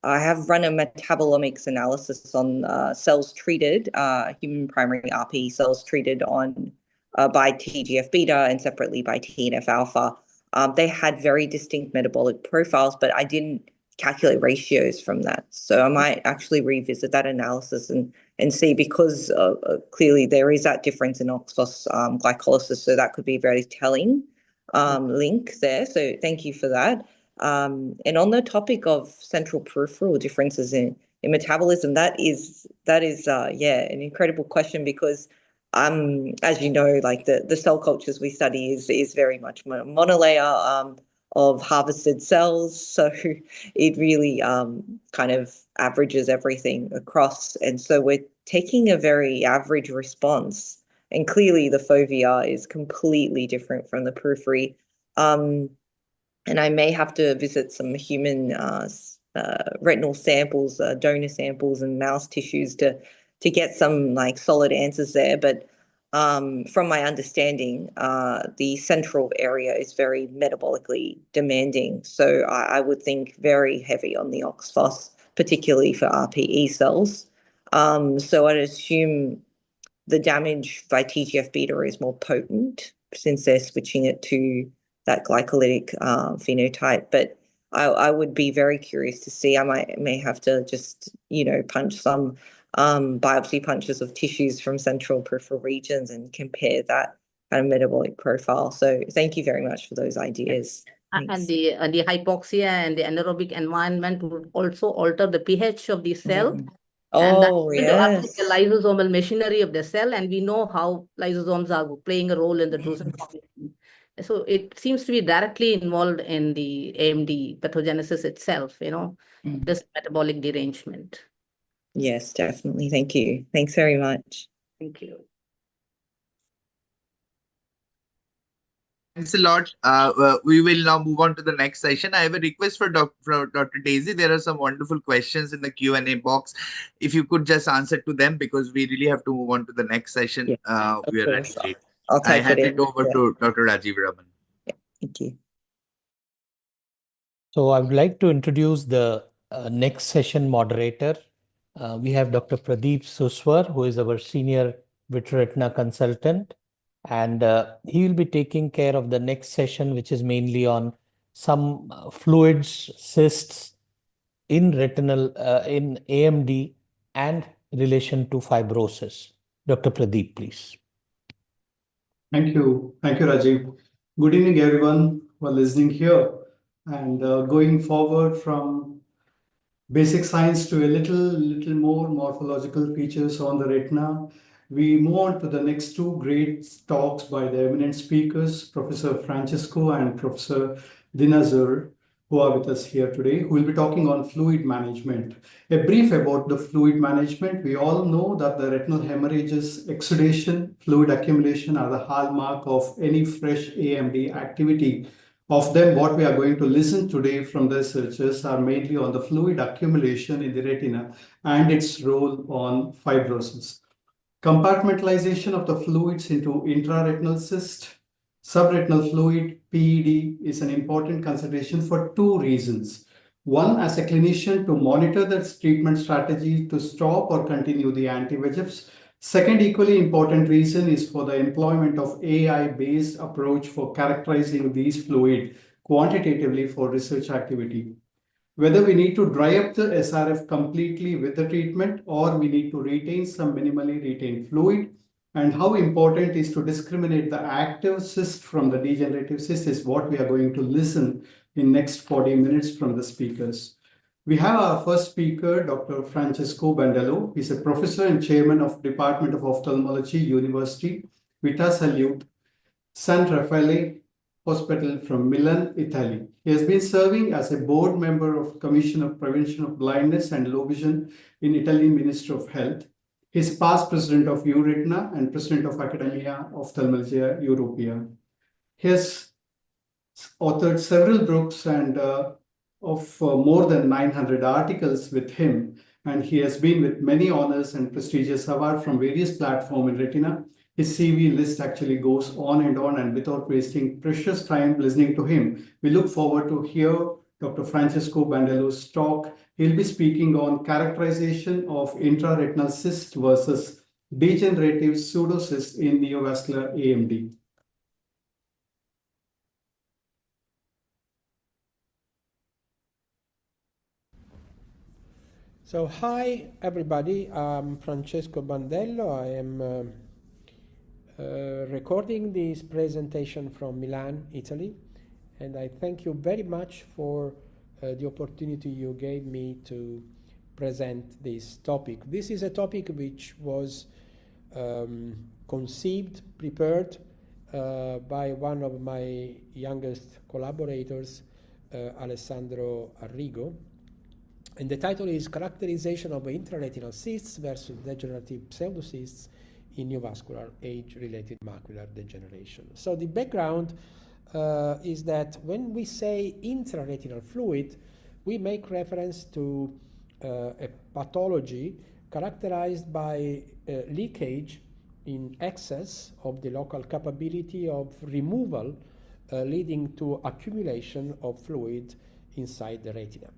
I have run a metabolomics analysis on cells treated, human primary RPE cells treated on by TGF-beta and separately by TNF-alpha. They had very distinct metabolic profiles, but I didn't calculate ratios from that. So I might actually revisit that analysis and see, because clearly there is that difference in OXPHOS glycolysis, so that could be a very telling link there. So thank you for that. And on the topic of central peripheral differences in metabolism, that is an incredible question, because as you know, like the cell cultures we study is very much monolayer of harvested cells, so it really kind of averages everything across, and so we're taking a very average response, and clearly the fovea is completely different from the periphery. And I may have to visit some human retinal samples, donor samples, and mouse tissues to get some like solid answers there. But from my understanding, the central area is very metabolically demanding. So I would think very heavy on the OXPHOS, particularly for RPE cells. So I'd assume the damage by TGF-beta is more potent since they're switching it to that glycolytic phenotype. But I would be very curious to see. I may have to just, punch some biopsy punches of tissues from central peripheral regions and compare that kind of metabolic profile. So thank you very much for those ideas. And the hypoxia and the anaerobic environment would also alter the pH of the cell. And that's going to upset the lysosomal machinery of the cell. And we know how lysosomes are playing a role in the dosage formation. So it seems to be directly involved in the AMD pathogenesis itself, this metabolic derangement. Yes, definitely. Thank you. Thanks very much. Thank you. Thanks a lot. We will now move on to the next session. I have a request for Dr. Daisy. There are some wonderful questions in the Q&A box. If you could just answer to them, because we really have to move on to the next session. We are running late. I'll type hand it over to Dr. Rajiv Raman. Thank you. So I would like to introduce the next session moderator. We have Dr. Pradeep Suswar, who is our senior vitreoretina consultant. And he will be taking care of the next session, which is mainly on some fluids, cysts in retinal, in AMD and relation to fibrosis. Dr. Pradeep, please. Thank you. Thank you, Rajiv. Good evening, everyone who are listening here. And going forward from basic science to a little more morphological features on the retina, we move on to the next two great talks by the eminent speakers, Professor Francesco and Professor Dinazur, who are with us here today, who will be talking on fluid management. A brief about the fluid management. We all know that the retinal hemorrhages, exudation, fluid accumulation are the hallmark of any fresh AMD activity. Of them, what we are going to listen today from the researchers are mainly on the fluid accumulation in the retina and its role on fibrosis. Compartmentalization of the fluids into intraretinal cyst, subretinal fluid, PED is an important consideration for two reasons. One, as a clinician, to monitor the treatment strategy to stop or continue the anti-VEGFs. Second, equally important reason is for the employment of AI-based approach for characterizing these fluid quantitatively for research activity. Whether we need to dry up the SRF completely with the treatment or we need to retain some minimally retained fluid, and how important is to discriminate the active cyst from the degenerative cyst is what we are going to listen in next 40 minutes from the speakers. We have our first speaker, Dr. Francesco Bandello. He's a professor and chairman of Department of Ophthalmology, University Vita Salute, San Raffaele Hospital from Milan, Italy. He has been serving as a board member of Commission of Prevention of Blindness and Low Vision in Italian Ministry of Health. He is past president of EURETINA and president of Academia Ophthalmologia Europea. He has authored several books and of more than 900 articles with him, and he has been with many honors and prestigious awards from various platforms in retina. His CV list actually goes on, and without wasting precious time listening to him, we look forward to hear Dr. Francesco Bandello's talk. He'll be speaking on characterization of intraretinal cyst versus degenerative pseudocyst in neovascular AMD. So hi everybody, I'm Francesco Bandello. I am recording this presentation from Milan, Italy, and I thank you very much for the opportunity you gave me to present this topic. This is a topic which was conceived, prepared by one of my youngest collaborators, Alessandro Arrigo. And the title is Characterization of Intraretinal Cysts versus Degenerative Pseudocysts in Neovascular Age-Related Macular Degeneration. So the background is that when we say intraretinal fluid, we make reference to a pathology characterized by leakage in excess of the local capability of removal, leading to accumulation of fluid inside the retina.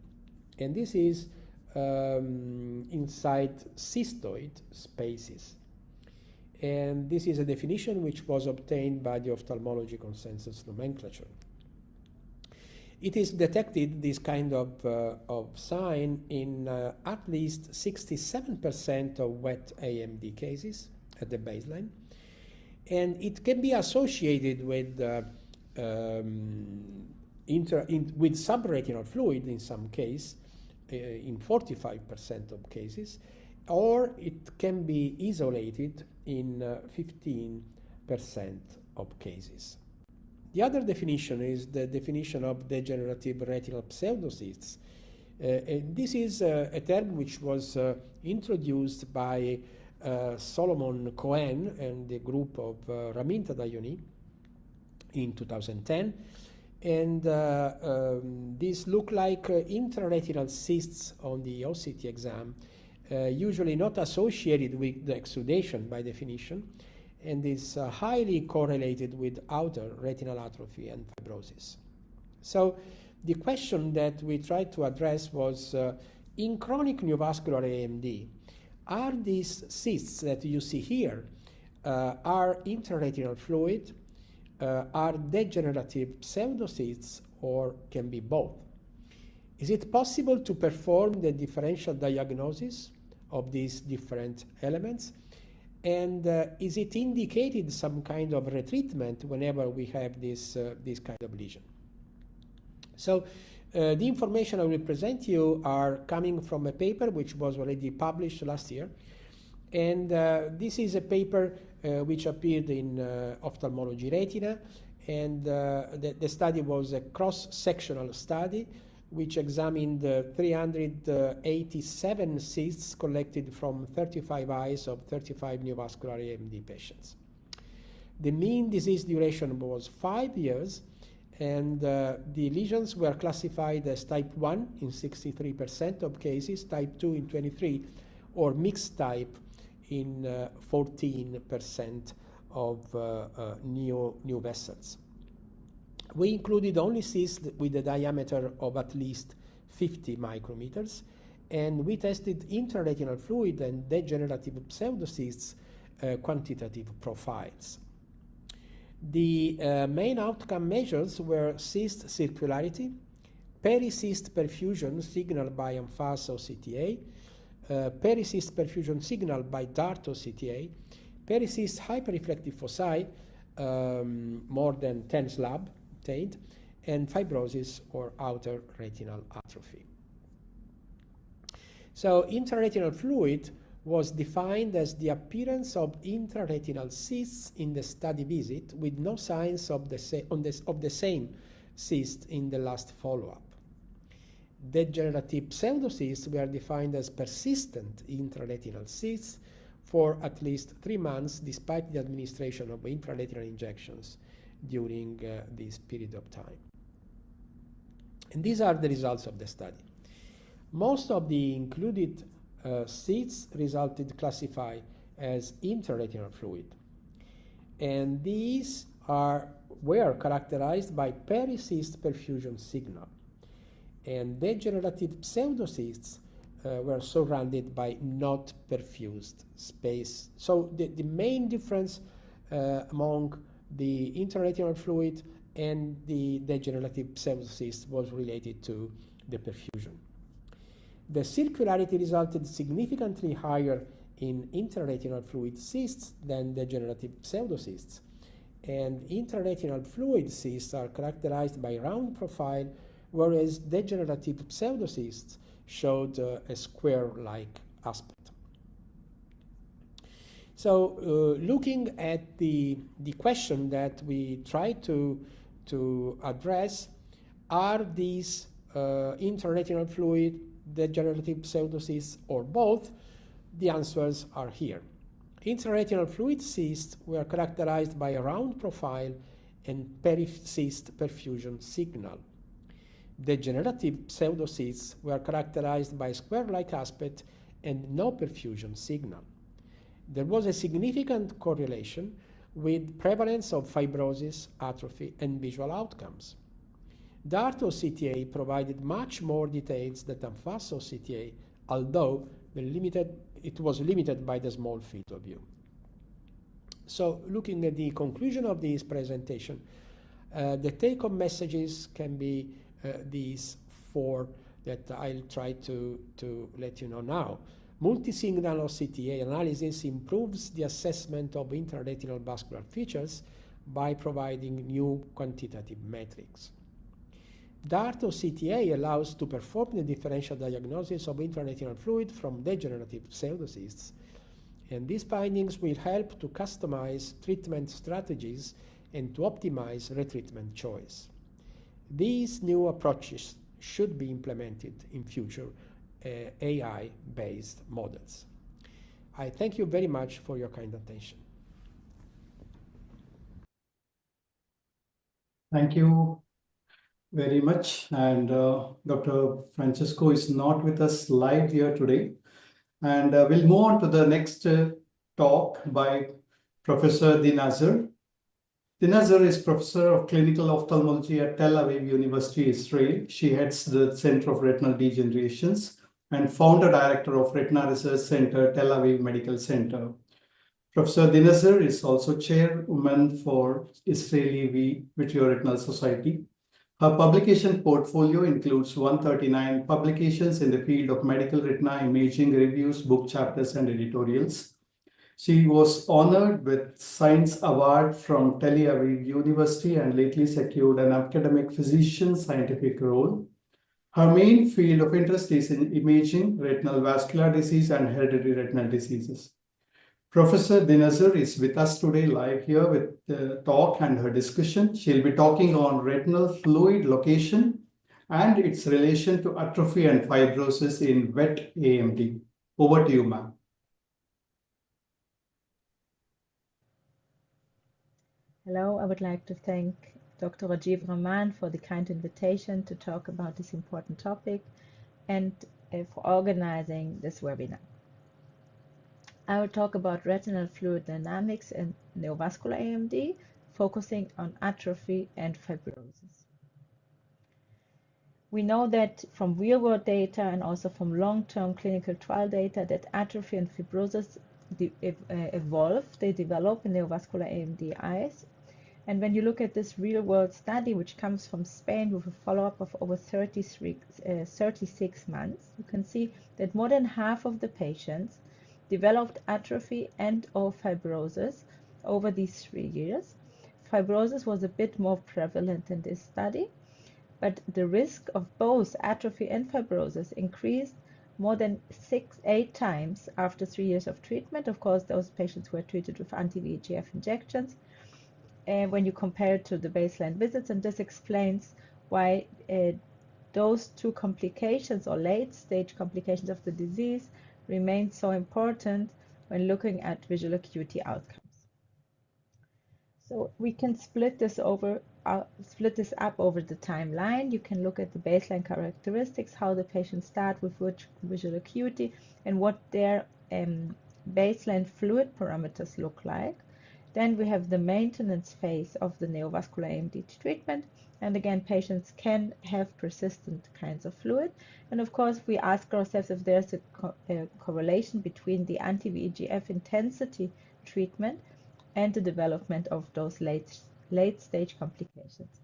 And this is inside cystoid spaces. And this is a definition which was obtained by the ophthalmology consensus nomenclature. It is detected, this kind of sign, in at least 67% of wet AMD cases at the baseline. And it can be associated with with subretinal fluid in some case, in 45% of cases, or it can be isolated in 15% of cases. The other definition is the definition of degenerative retinal pseudocysts. This is a term which was introduced by Solomon Cohen and the group of Ramin Tadayoni in 2010. And these look like intraretinal cysts on the OCT exam, usually not associated with the exudation by definition, and is highly correlated with outer retinal atrophy and fibrosis. So the question that we tried to address was, in chronic neovascular AMD, are these cysts that you see here are intraretinal fluid, are degenerative pseudocysts, or can be both? Is it possible to perform the differential diagnosis of these different elements? And is it indicated some kind of retreatment whenever we have this kind of lesion? So the information I will present you are coming from a paper which was already published last year. And this is a paper which appeared in Ophthalmology Retina. And the study was a cross-sectional study which examined 387 cysts collected from 35 eyes of 35 neovascular AMD patients. The mean disease duration was 5 years, and the lesions were classified as type 1 in 63% of cases, type 2 in 23%, or mixed type in 14% of new vessels. We included only cysts with a diameter of at least 50 micrometers, and we tested intraretinal fluid and degenerative pseudocysts quantitative profiles. The main outcome measures were cyst circularity, pericyst perfusion signaled by AMFAS-CTA, pericyst perfusion signaled by DART-CTA, pericyst hyperreflective foci, more than 10 slab, and fibrosis or outer retinal atrophy. So intraretinal fluid was defined as the appearance of intraretinal cysts in the study visit with no signs of the same cyst in the last follow-up. Degenerative pseudocysts were defined as persistent intraretinal cysts for at least 3 months despite the administration of intraretinal injections during this period of time. And these are the results of the study. Most of the included cysts classified as intraretinal fluid. And these were characterized by pericyst perfusion signal. And degenerative pseudocysts were surrounded by not perfused space. So the main difference among the intraretinal fluid and the degenerative pseudocysts was related to the perfusion. The circularity resulted significantly higher in intraretinal fluid cysts than degenerative pseudocysts. And intraretinal fluid cysts are characterized by round profile, whereas degenerative pseudocysts showed a square-like aspect. So looking at the question that we try to address, are these intraretinal fluid, degenerative pseudocysts, or both? The answers are here. Intraretinal fluid cysts were characterized by a round profile and pericyst perfusion signal. Degenerative pseudocysts were characterized by square-like aspect and no perfusion signal. There was a significant correlation with prevalence of fibrosis, atrophy, and visual outcomes. DART-CTA provided much more details than AMFAS-CTA, although it was limited by the small field of view. So looking at the conclusion of this presentation, the take-home messages can be these four that I'll try to let you know now. Multi-signal OCTA analysis improves the assessment of intraretinal vascular features by providing new quantitative metrics. DART OCTA allows to perform the differential diagnosis of intraretinal fluid from degenerative pseudocysts, and these findings will help to customize treatment strategies and to optimize retreatment choice. These new approaches should be implemented in future AI-based models. I thank you very much for your kind attention. Thank you very much. And Dr. Francesco is not with us live here today. And we'll move on to the next talk by Professor Dinazar. Dinazar is Professor of Clinical Ophthalmology at Tel Aviv University, Israel. She heads the Center of Retinal Degenerations and founder director of Retina Research Center, Tel Aviv Medical Center. Professor Dinazar is also chairwoman for Israeli Vitreoretinal Society. Her publication portfolio includes 139 publications in the field of medical retina imaging, reviews, book chapters, and editorials. She was honored with Science Award from Tel Aviv University and lately secured an academic physician scientific role. Her main field of interest is in imaging, retinal vascular disease, and hereditary retinal diseases. Professor Dinazar is with us today live here with the talk and her discussion. She'll be talking on retinal fluid location and its relation to atrophy and fibrosis in wet AMD. Over to you, ma'am. Hello, I would like to thank Dr. Rajiv Raman for the kind invitation to talk about this important topic and for organizing this webinar. I will talk about retinal fluid dynamics in neovascular AMD, focusing on atrophy and fibrosis. We know that from real-world data and also from long-term clinical trial data that atrophy and fibrosis evolve, they develop in neovascular AMD eyes. And when you look at this real-world study, which comes from Spain with a follow-up of over 36 months, you can see that more than half of the patients developed atrophy and or fibrosis over these 3 years. Fibrosis was a bit more prevalent in this study, but the risk of both atrophy and fibrosis increased more than 8 times after 3 years of treatment. Of course, those patients were treated with anti-VEGF injections, when you compare it to the baseline visits, and this explains why those two complications or late-stage complications of the disease remain so important when looking at visual acuity outcomes. So we can split this up over the timeline. You can look at the baseline characteristics, how the patients start with which visual acuity, and what their baseline fluid parameters look like. Then we have the maintenance phase of the neovascular AMD treatment. And again, patients can have persistent kinds of fluid. And of course, we ask ourselves if there's a correlation between the anti-VEGF intensity treatment and the development of those late-stage complications.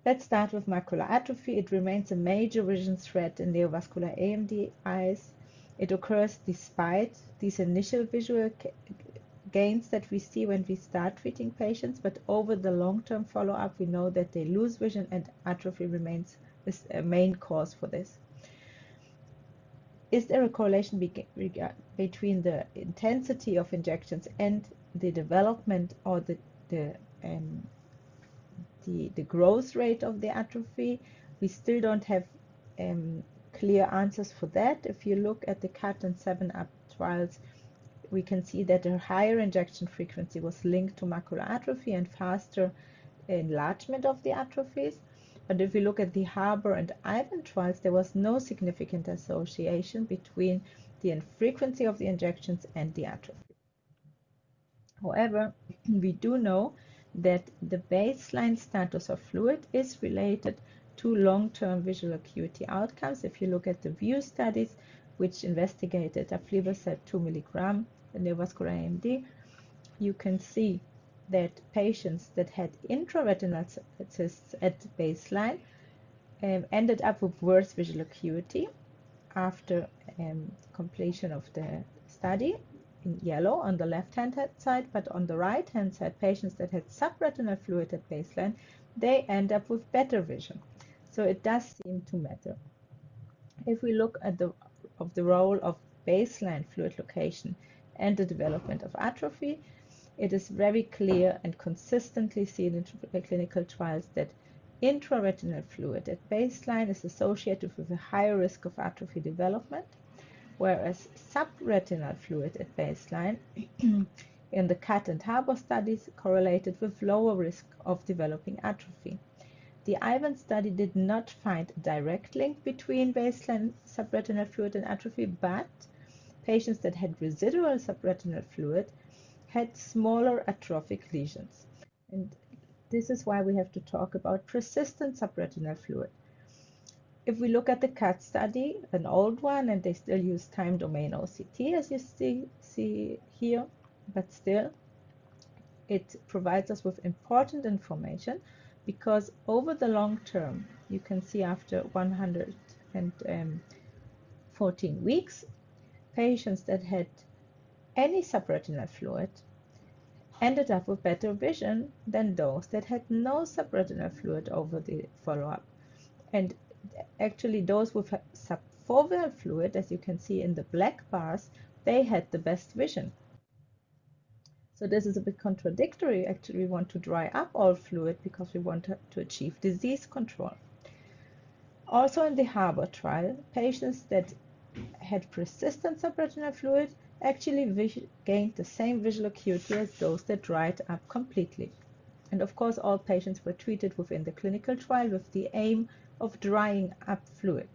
Let's start with macular atrophy. It remains a major vision threat in neovascular AMD eyes. It occurs despite these initial visual gains that we see when we start treating patients, but over the long-term follow-up, we know that they lose vision and atrophy remains a main cause for this. Is there a correlation between the intensity of injections and the development or the growth rate of the atrophy? We still don't have clear answers for that. If you look at the CAT and 7UP trials, we can see that a higher injection frequency was linked to macular atrophy and faster enlargement of the atrophies. But if we look at the Harbor and Ivan trials, there was no significant association between the frequency of the injections and the atrophy. However, we do know that the baseline status of fluid is related to long-term visual acuity outcomes. If you look at the VIEW studies, which investigated aflibercept 2 mg neovascular AMD, you can see that patients that had intraretinal cysts at baseline ended up with worse visual acuity after completion of the study in yellow on the left-hand side, but on the right-hand side, patients that had subretinal fluid at baseline, they end up with better vision. So it does seem to matter. If we look at the role of baseline fluid location and the development of atrophy, it is very clear and consistently seen in clinical trials that intraretinal fluid at baseline is associated with a higher risk of atrophy development, whereas subretinal fluid at baseline in the CAT and HARBOR studies correlated with lower risk of developing atrophy. The IVAN study did not find a direct link between baseline subretinal fluid and atrophy, but patients that had residual subretinal fluid had smaller atrophic lesions. And this is why we have to talk about persistent subretinal fluid. If we look at the CAT study, an old one, and they still use time domain OCT, as you see here, but still, it provides us with important information because over the long term, you can see after 114 weeks, patients that had any subretinal fluid ended up with better vision than those that had no subretinal fluid over the follow-up. And actually those with subfoveal fluid, as you can see in the black bars, they had the best vision. So this is a bit contradictory. Actually, we want to dry up all fluid because we want to achieve disease control. Also in the HARBOR trial, patients that had persistent subretinal fluid actually gained the same visual acuity as those that dried up completely. And of course, all patients were treated within the clinical trial with the aim of drying up fluid.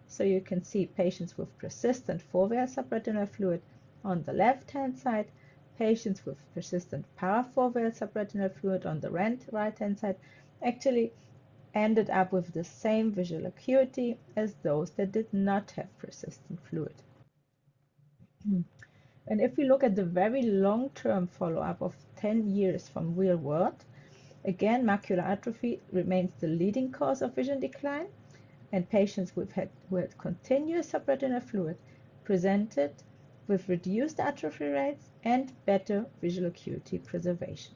So you can see patients with persistent foveal subretinal fluid on the left-hand side, patients with persistent parafoveal subretinal fluid on the right-hand side actually ended up with the same visual acuity as those that did not have persistent fluid. And if we look at the very long-term follow-up of 10 years from real world, again, macular atrophy remains the leading cause of vision decline, and patients who had continuous subretinal fluid presented with reduced atrophy rates and better visual acuity preservation.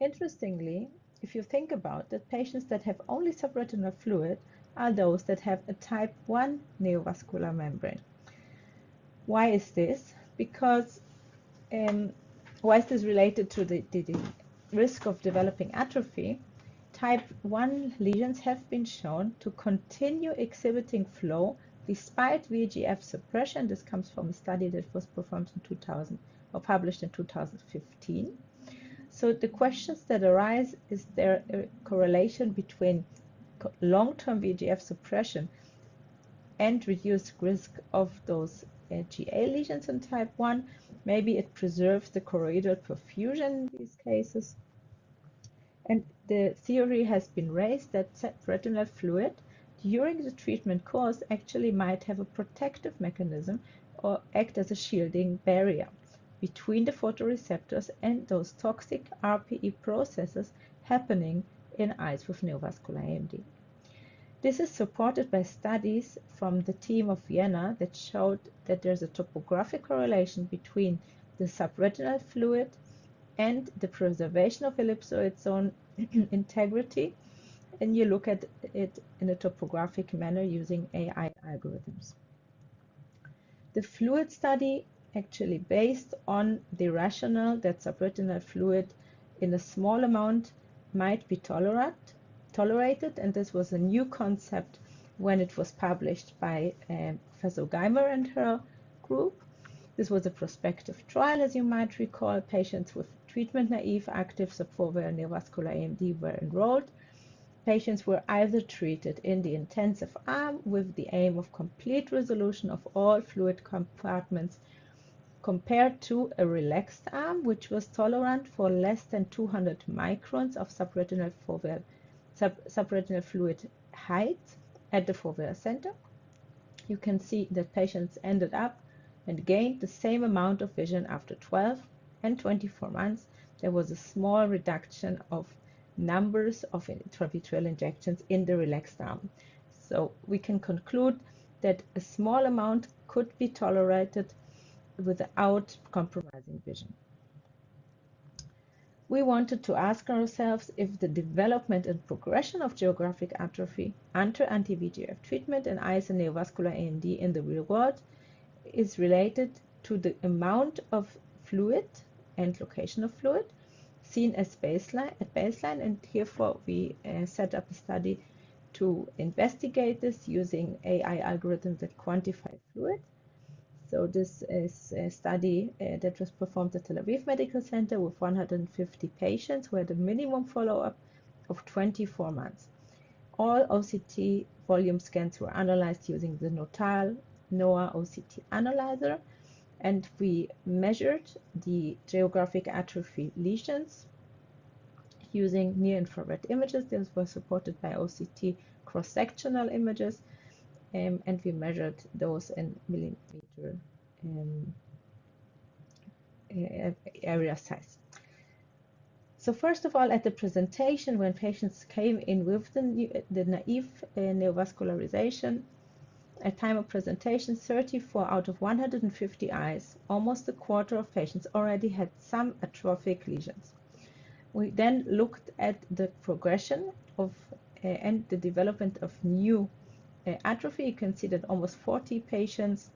Interestingly, if you think about it, patients that have only subretinal fluid are those that have a type 1 neovascular membrane. Why is this? Because why is this related to the risk of developing atrophy? Type 1 lesions have been shown to continue exhibiting flow despite VEGF suppression. This comes from a study that was performed in 2000 or published in 2015. So the questions that arise, is there a correlation between long-term VEGF suppression and reduced risk of those GA lesions in type 1? Maybe it preserves the choroidal perfusion in these cases. And the theory has been raised that retinal fluid during the treatment course actually might have a protective mechanism or act as a shielding barrier between the photoreceptors and those toxic RPE processes happening in eyes with neovascular AMD. This is supported by studies from the team of Vienna that showed that there's a topographic correlation between the subretinal fluid and the preservation of ellipsoid zone integrity, and you look at it in a topographic manner using AI algorithms. The fluid study actually based on the rationale that subretinal fluid in a small amount might be tolerated, and this was a new concept when it was published by Professor Geimer and her group. This was a prospective trial, as you might recall. Patients with treatment-naive active subfoveal neovascular AMD were enrolled. Patients were either treated in the intensive arm with the aim of complete resolution of all fluid compartments compared to a relaxed arm, which was tolerant for less than 200 microns of subretinal fluid height at the foveal center. You can see that patients ended up and gained the same amount of vision after 12 and 24 months. There was a small reduction of numbers of intravitreal injections in the relaxed arm. So we can conclude that a small amount could be tolerated without compromising vision. We wanted to ask ourselves if the development and progression of geographic atrophy under anti-VEGF treatment in eyes and neovascular AMD in the real world is related to the amount of fluid and location of fluid seen as baseline, and therefore we set up a study to investigate this using AI algorithms that quantify fluid. So this is a study that was performed at Tel Aviv Medical Center with 150 patients who had a minimum follow-up of 24 months. All OCT volume scans were analyzed using the Nethalaya NOAA OCT analyzer, and we measured the geographic atrophy lesions using near-infrared images. This was supported by OCT cross-sectional images, and we measured those in millimeter area size. So first of all, at the presentation, when patients came in with the naive neovascularization, at time of presentation, 34 out of 150 eyes, almost a quarter of patients, already had some atrophic lesions. We then looked at the progression of and the development of new atrophy. You can see that almost 40 patients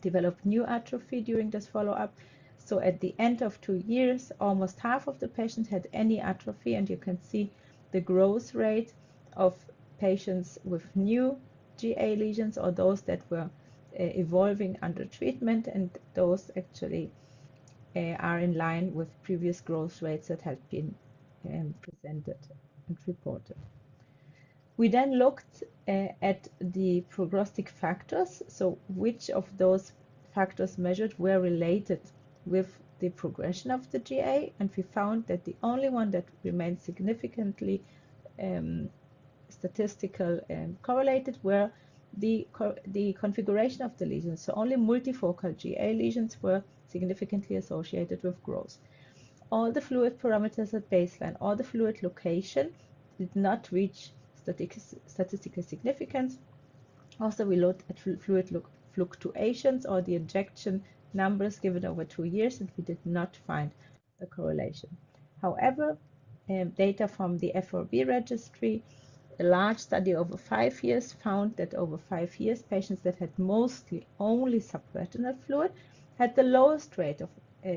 developed new atrophy during this follow-up. So at the end of 2 years, almost half of the patients had any atrophy, and you can see the growth rate of patients with new GA lesions or those that were evolving under treatment, and those actually are in line with previous growth rates that had been presented and reported. We then looked at the prognostic factors, so which of those factors measured were related with the progression of the GA, and we found that the only one that remained significantly statistical correlated were the configuration of the lesions. So only multifocal GA lesions were significantly associated with growth. All the fluid parameters at baseline, all the fluid location did not reach statistical significance. Also, we looked at fluid fluctuations or the injection numbers given over 2 years, and we did not find a correlation. However, data from the FRB registry, a large study over 5 years, found that over 5 years, patients that had mostly only subretinal fluid had the lowest rate of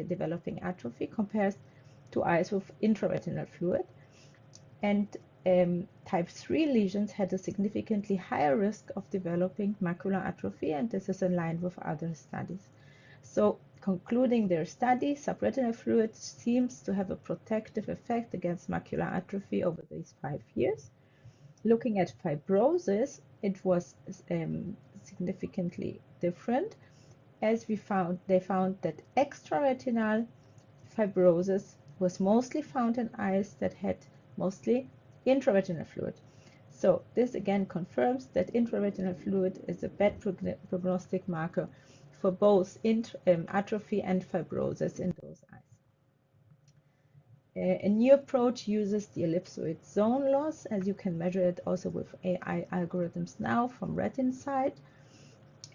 developing atrophy compared to eyes with intraretinal fluid. And type 3 lesions had a significantly higher risk of developing macular atrophy, and this is in line with other studies. So, concluding their study, subretinal fluid seems to have a protective effect against macular atrophy over these 5 years. Looking at fibrosis, it was significantly different, as they found that extraretinal fibrosis was mostly found in eyes that had mostly intraretinal fluid. So this again confirms that intraretinal fluid is a bad prognostic marker for both atrophy and fibrosis in those eyes. A new approach uses the ellipsoid zone loss, as you can measure it also with AI algorithms now from RetinsSight.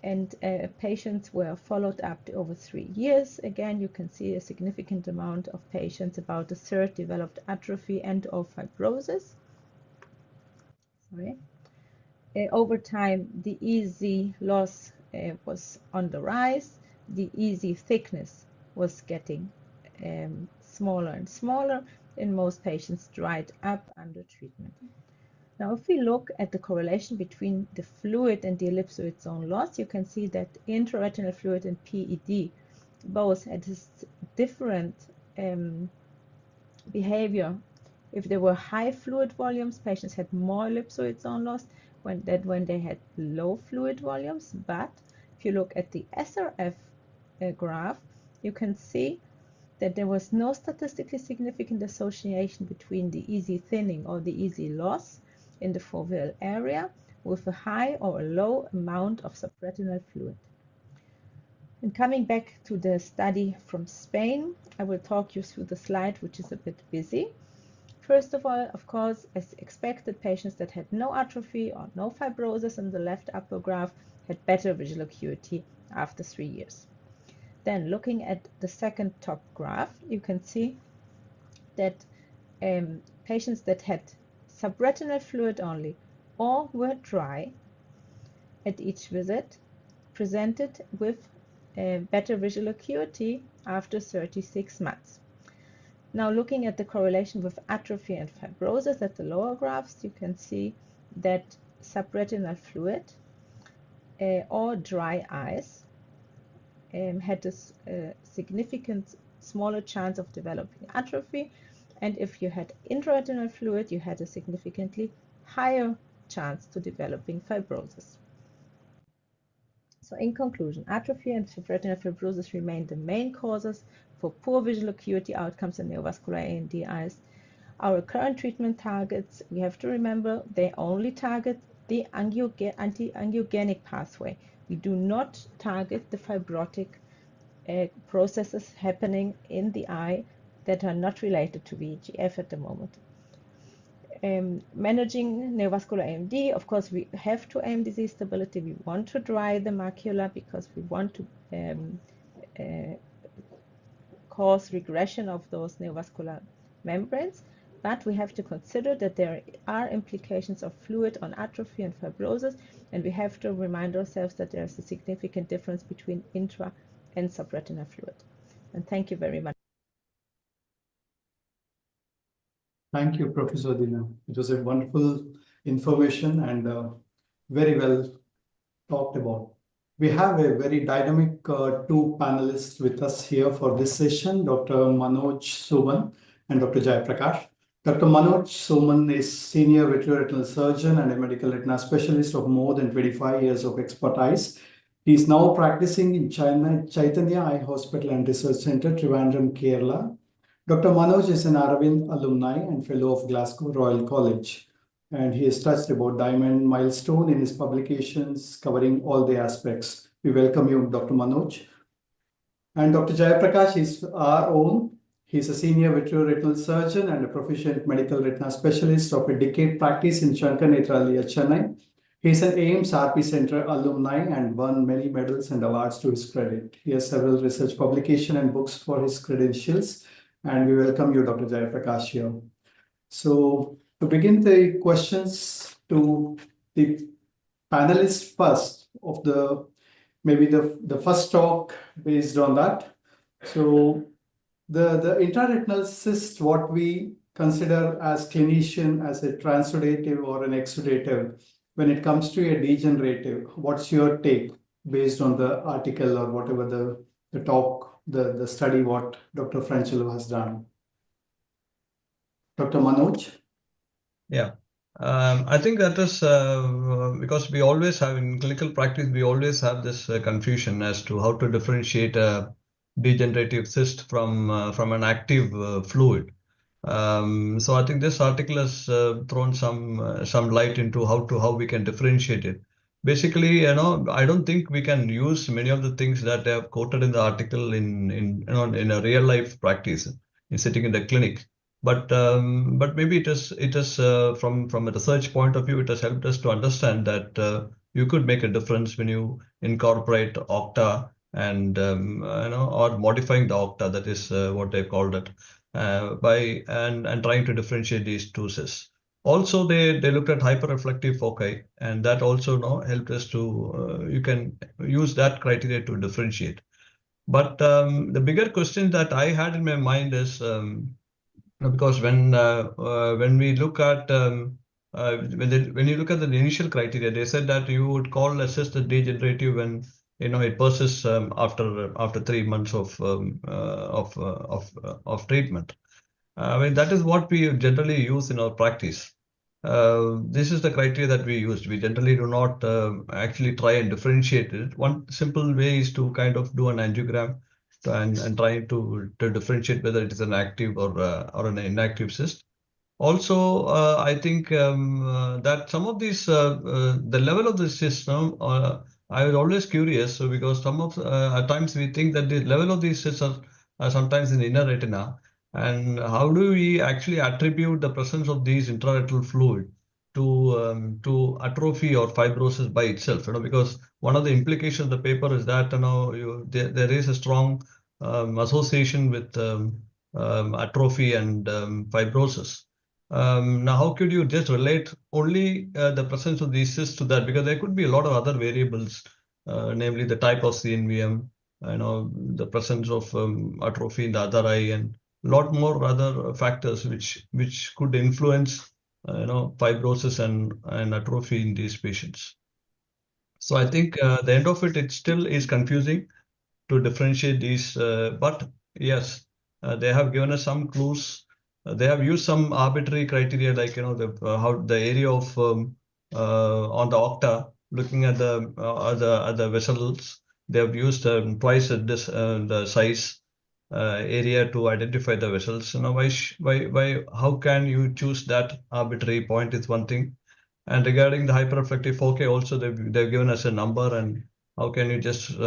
And patients were followed up over 3 years. Again, you can see a significant amount of patients, about a third, developed atrophy and or fibrosis. Over time, the EZ loss was on the rise. The EZ thickness was getting smaller and smaller, and most patients dried up under treatment. Now, if we look at the correlation between the fluid and the ellipsoid zone loss, you can see that intraretinal fluid and PED both had different behavior. If there were high fluid volumes, patients had more ellipsoid zone loss than when they had low fluid volumes. But if you look at the SRF graph, you can see that there was no statistically significant association between the EZ thinning or the EZ loss in the foveal area with a high or a low amount of subretinal fluid. And coming back to the study from Spain, I will talk you through the slide, which is a bit busy. First of all, of course, as expected, patients that had no atrophy or no fibrosis in the left upper graph had better visual acuity after 3 years. Then looking at the second top graph, you can see that patients that had subretinal fluid only or were dry at each visit presented with better visual acuity after 36 months. Now looking at the correlation with atrophy and fibrosis at the lower graphs, you can see that subretinal fluid or dry eyes had a significant smaller chance of developing atrophy, and if you had intraretinal fluid, you had a significantly higher chance to developing fibrosis. So in conclusion, atrophy and subretinal fibrosis remain the main causes for poor visual acuity outcomes in neovascular AMD eyes. Our current treatment targets, we have to remember, they only target the anti-angiogenic pathway. We do not target the fibrotic processes happening in the eye that are not related to VEGF at the moment. Managing neovascular AMD, of course, we have to aim disease stability. We want to dry the macula because we want to cause regression of those neovascular membranes, but we have to consider that there are implications of fluid on atrophy and fibrosis, and we have to remind ourselves that there is a significant difference between intra and subretinal fluid. And thank you very much. Thank you, Professor Dina. It was a wonderful information and very well talked about. We have a very dynamic two panelists with us here for this session, Dr. Manoj Suman and Dr. Jai Prakash. Dr. Manoj Suman is Senior Vitreoretinal Surgeon and a medical retina specialist of more than 25 years of expertise. He is now practicing in Chaitanya Eye Hospital and Research Center, Trivandrum, Kerala. Dr. Manoj is an Aravind alumni and fellow of Glasgow Royal College, and he has touched about diamond milestone in his publications covering all the aspects. We welcome you, Dr. Manoj. And Dr. Jayaprakash is our own. He's a senior vitreoretinal surgeon and a proficient medical retina specialist of a decade practice in Shankara Nethalaya, Chennai. He's an AIMS RP Center alumni and won many medals and awards to his credit. He has several research publications and books for his credentials. And we welcome you, Dr. Jayaprakash, here. So to begin the questions to the panelists first of maybe the first talk based on that. So the intraretinal cyst, what we consider as clinician as a transudative or an exudative, when it comes to a degenerative, what's your take based on the article or whatever the talk, the study what Dr. Francello has done? Dr. Manoj? Yeah, I think that is because we always have in clinical practice, we always have this confusion as to how to differentiate a degenerative cyst from an active fluid. So I think this article has thrown some light into how we can differentiate it. Basically, I don't think we can use many of the things that they have quoted in the article in a real life practice in sitting in the clinic. But maybe it is from a research point of view, it has helped us to understand that you could make a difference when you incorporate octa and or modifying the octa, that is what they called it, by and trying to differentiate these two cysts. Also, they looked at hyperreflective foci, and that also helped us to you can use that criteria to differentiate. But the bigger question that I had in my mind is because when we look at when you look at the initial criteria, they said that you would call a cyst a degenerative when it persists after 3 months of treatment. I mean, that is what we generally use in our practice. This is the criteria that we used. We generally do not actually try and differentiate it. One simple way is to kind of do an angiogram and try to differentiate whether it is an active or an inactive cyst. Also, I think that some of these, the level of the cyst I was always curious because at times we think that the level of these cysts are sometimes in the inner retina, and how do we actually attribute the presence of these intraretinal fluid to atrophy or fibrosis by itself? Because one of the implications of the paper is that there is a strong association with atrophy and fibrosis. Now, how could you just relate only the presence of these cysts to that? Because there could be a lot of other variables, namely the type of CNVM, the presence of atrophy in the other eye, and a lot more other factors which could influence, fibrosis and atrophy in these patients. So I think the end of it still is confusing to differentiate these. But yes, they have given us some clues. They have used some arbitrary criteria, like how the area of on the octa, looking at the vessels. They have used twice this the size area to identify the vessels. Why? How can you choose that arbitrary point? Is one thing. And regarding the hyperreflective 4K, also they've given us a number, and how can you just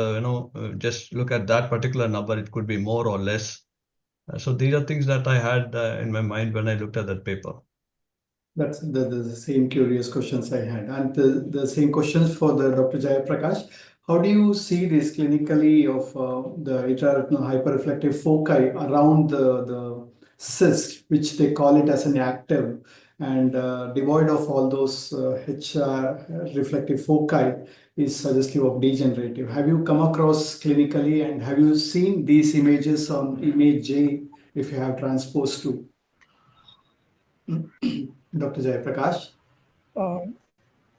just look at that particular number? It could be more or less. So these are things that I had in my mind when I looked at that paper. That's the same curious questions I had, and the same questions for the Dr. Jayaprakash. How do you see this clinically of the intraretinal hyperreflective foci around the cyst, which they call it as an active, and devoid of all those HR reflective foci is suggestive of degenerative? Have you come across clinically, and have you seen these images on image J if you have transposed to? Dr. Jayaprakash?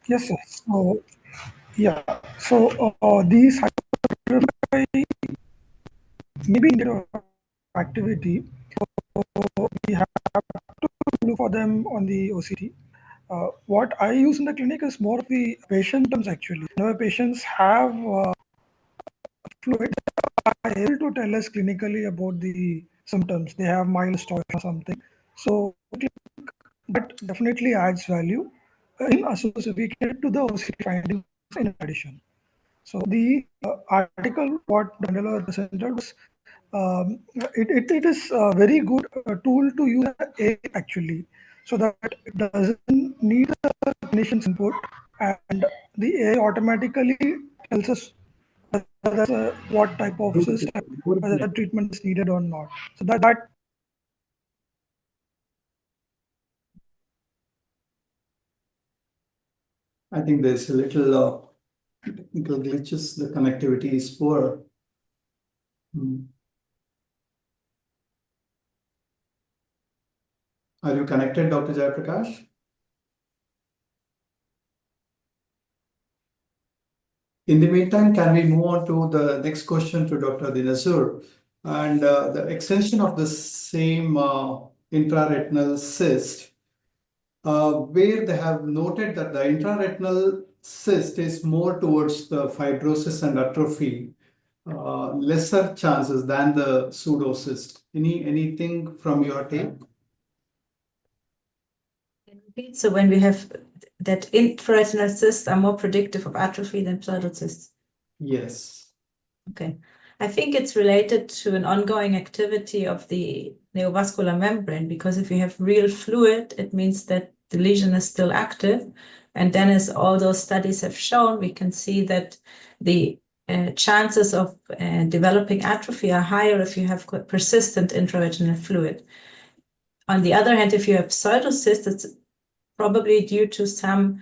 Yes, sir. So, yeah. So, these maybe in activity, so we have to look for them on the OCT. What I use in the clinic is more of the patient terms actually. Whenever patients have fluid, they are able to tell us clinically about the symptoms. They have mild or something. So that definitely adds value in associated to the OCT findings in addition. So the article what Dandela presented was it is a very good tool to use A actually, so that it doesn't need the clinician's input, and the A automatically tells us whether what type of system, whether treatment is needed or not. So that I think there's a little technical glitches. The connectivity is poor. Are you connected, Dr. Jayaprakash? In the meantime, can we move on to the next question to Dr. Dinasur? And the extension of the same intraretinal cyst, where they have noted that the intraretinal cyst is more towards the fibrosis and atrophy, lesser chances than the pseudocyst. Anything from your take? So when we have that intraretinal cysts are more predictive of atrophy than pseudocysts. Yes. Okay. I think it's related to an ongoing activity of the neovascular membrane, because if you have real fluid, it means that the lesion is still active. And then, as all those studies have shown, we can see that the chances of developing atrophy are higher if you have persistent intraretinal fluid. On the other hand, if you have pseudocysts, it's probably due to some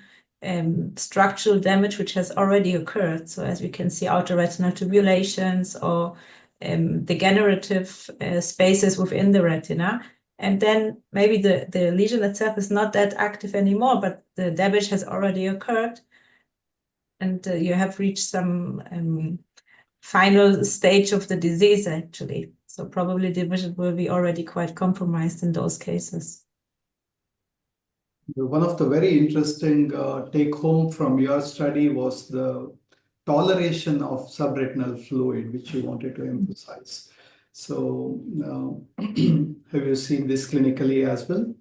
structural damage which has already occurred. So as we can see, outer retinal tubulations or degenerative spaces within the retina. And then maybe the lesion itself is not that active anymore, but the damage has already occurred. And you have reached some final stage of the disease, actually. So probably the vision will be already quite compromised in those cases. One of the very interesting take home from your study was the toleration of subretinal fluid, which you wanted to emphasize. So have you seen this clinically as well?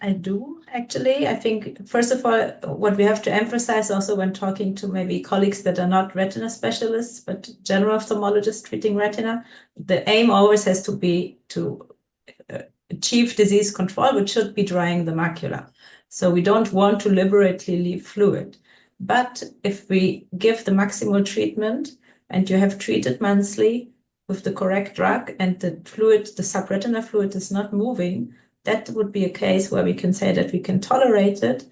I do actually. I think, first of all, what we have to emphasize also when talking to maybe colleagues that are not retina specialists, but general ophthalmologists treating retina, the aim always has to be to achieve disease control, which should be drying the macula. So we don't want to liberately leave fluid. But if we give the maximal treatment and you have treated monthly with the correct drug and the fluid, the subretinal fluid is not moving, that would be a case where we can say that we can tolerate it.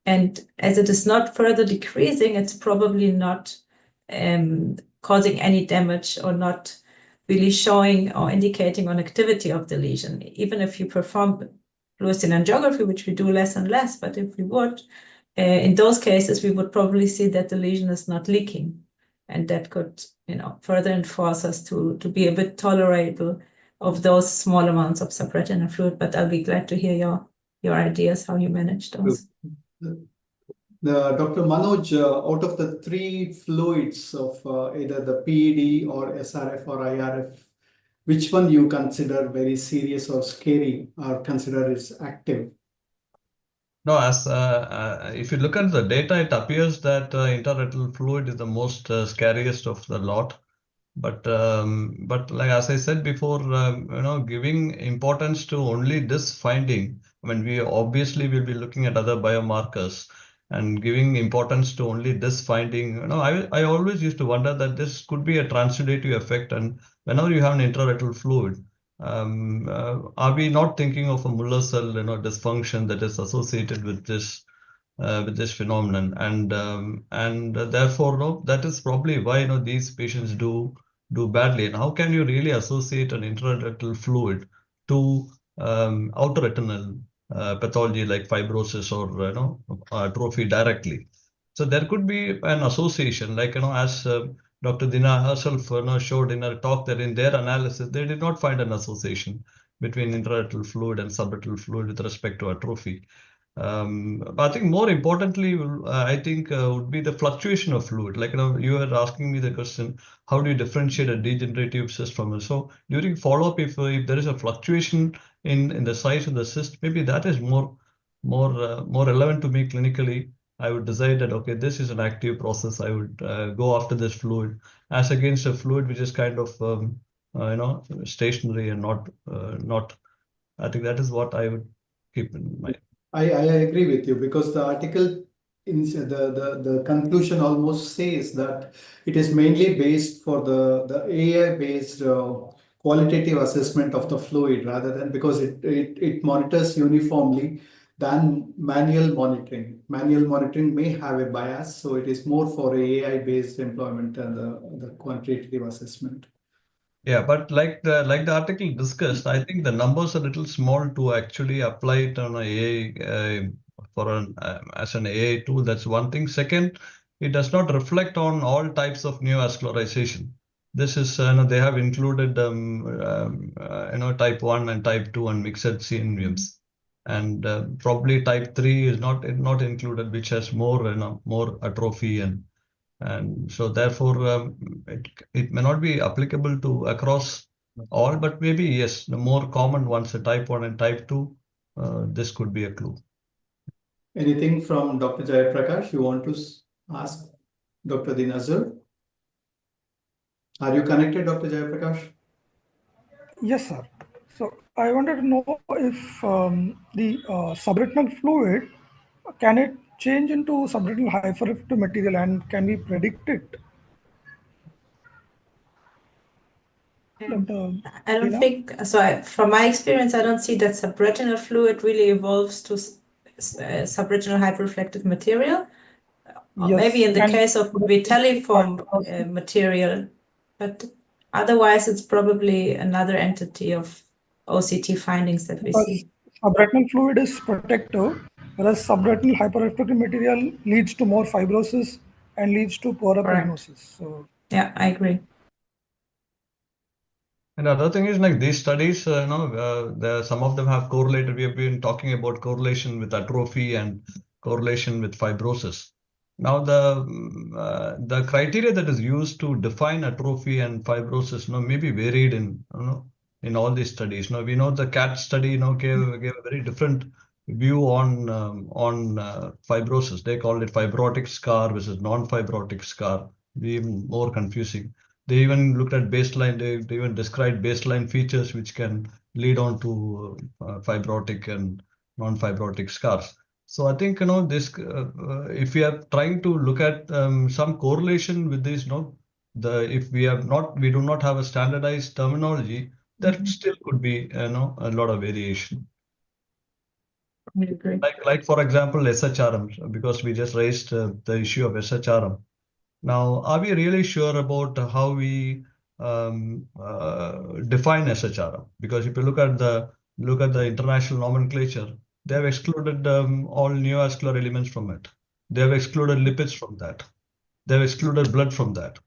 And as it is not further decreasing, it's probably not causing any damage or not really showing or indicating on activity of the lesion. Even if you perform fluorescein angiography, which we do less and less, but if we would, in those cases, we would probably see that the lesion is not leaking. And that could, further enforce us to be a bit tolerable of those small amounts of subretinal fluid. But I'll be glad to hear your ideas, how you manage those. Dr. Manoj, out of the three fluids of either the PED or SRF or IRF, which one you consider very serious or scary or consider is active? No, as if you look at the data, it appears that intraretinal fluid is the most scariest of the lot. But like as I said before, giving importance to only this finding, I mean, we obviously will be looking at other biomarkers and giving importance to only this finding. I always used to wonder that this could be a transitive effect, and whenever you have an intraretinal fluid, are we not thinking of a Muller cell, dysfunction that is associated with this phenomenon, and therefore, no, that is probably why these patients do badly. And how can you really associate an intraretinal fluid to outer retinal pathology like fibrosis or atrophy directly? So there could be an association, like as Dr. Dina herself showed in her talk, that in their analysis they did not find an association between intraretinal fluid and subretinal fluid with respect to atrophy. But I think more importantly, I think would be the fluctuation of fluid. Like you were asking me the question, how do you differentiate a degenerative cyst from it? So during follow-up, if there is a fluctuation in the size of the cyst, maybe that is more relevant to me clinically. I would decide that okay, this is an active process. I would go after this fluid, as against a fluid which is kind of stationary and not. I think that is what I would keep in mind. I agree with you, because the article in the conclusion almost says that it is mainly based for the AI based qualitative assessment of the fluid, rather than, because it monitors uniformly than manual monitoring. Manual monitoring may have a bias, so it is more for AI based employment than the quantitative assessment. Yeah, but like the article discussed, I think the numbers are a little small to actually apply it on a AI as an AI tool. That's one thing. Second, it does not reflect on all types of neovascularization. This is they have included type 1 and type 2 and mixed CNVMs, and probably type 3 is not included, which has more atrophy and so therefore it may not be applicable to across all, but maybe yes, the more common ones, the type 1 and type 2, this could be a clue. Anything from Dr. Jayaprakash you want to ask Dr. Dinazar? Are you connected, Dr. Jayaprakash? Yes, sir. So I wanted to know if the subretinal fluid, can it change into subretinal hyperactive material, and can we predict it? I don't think so. From my experience, I don't see that subretinal fluid really evolves to subretinal hyperreflective material. Yes, maybe in the case of vitelliform material, but otherwise it's probably another entity of OCT findings that we see. Subretinal fluid is protective, whereas subretinal hyperreflective material leads to more fibrosis and leads to poorer prognosis. So yeah, I agree. And the other thing is, like these studies, some of them have correlated. We have been talking about correlation with atrophy and correlation with fibrosis. Now, the criteria that is used to define atrophy and fibrosis, may be varied in all these studies. Now, we know the CAT study, gave a very different view on fibrosis. They called it fibrotic scar versus non-fibrotic scar. Even more confusing. They even looked at baseline. They even described baseline features which can lead on to fibrotic and non-fibrotic scars. So I think this. If we are trying to look at some correlation with this, if we do not have a standardized terminology, there still could be a lot of variation. Like for example, SHRM, because we just raised the issue of SHRM. Now, are we really sure about how we define SHRM? Because if you look at the international nomenclature, they have excluded all neovascular elements from it. They have excluded lipids from that. They have excluded blood from that.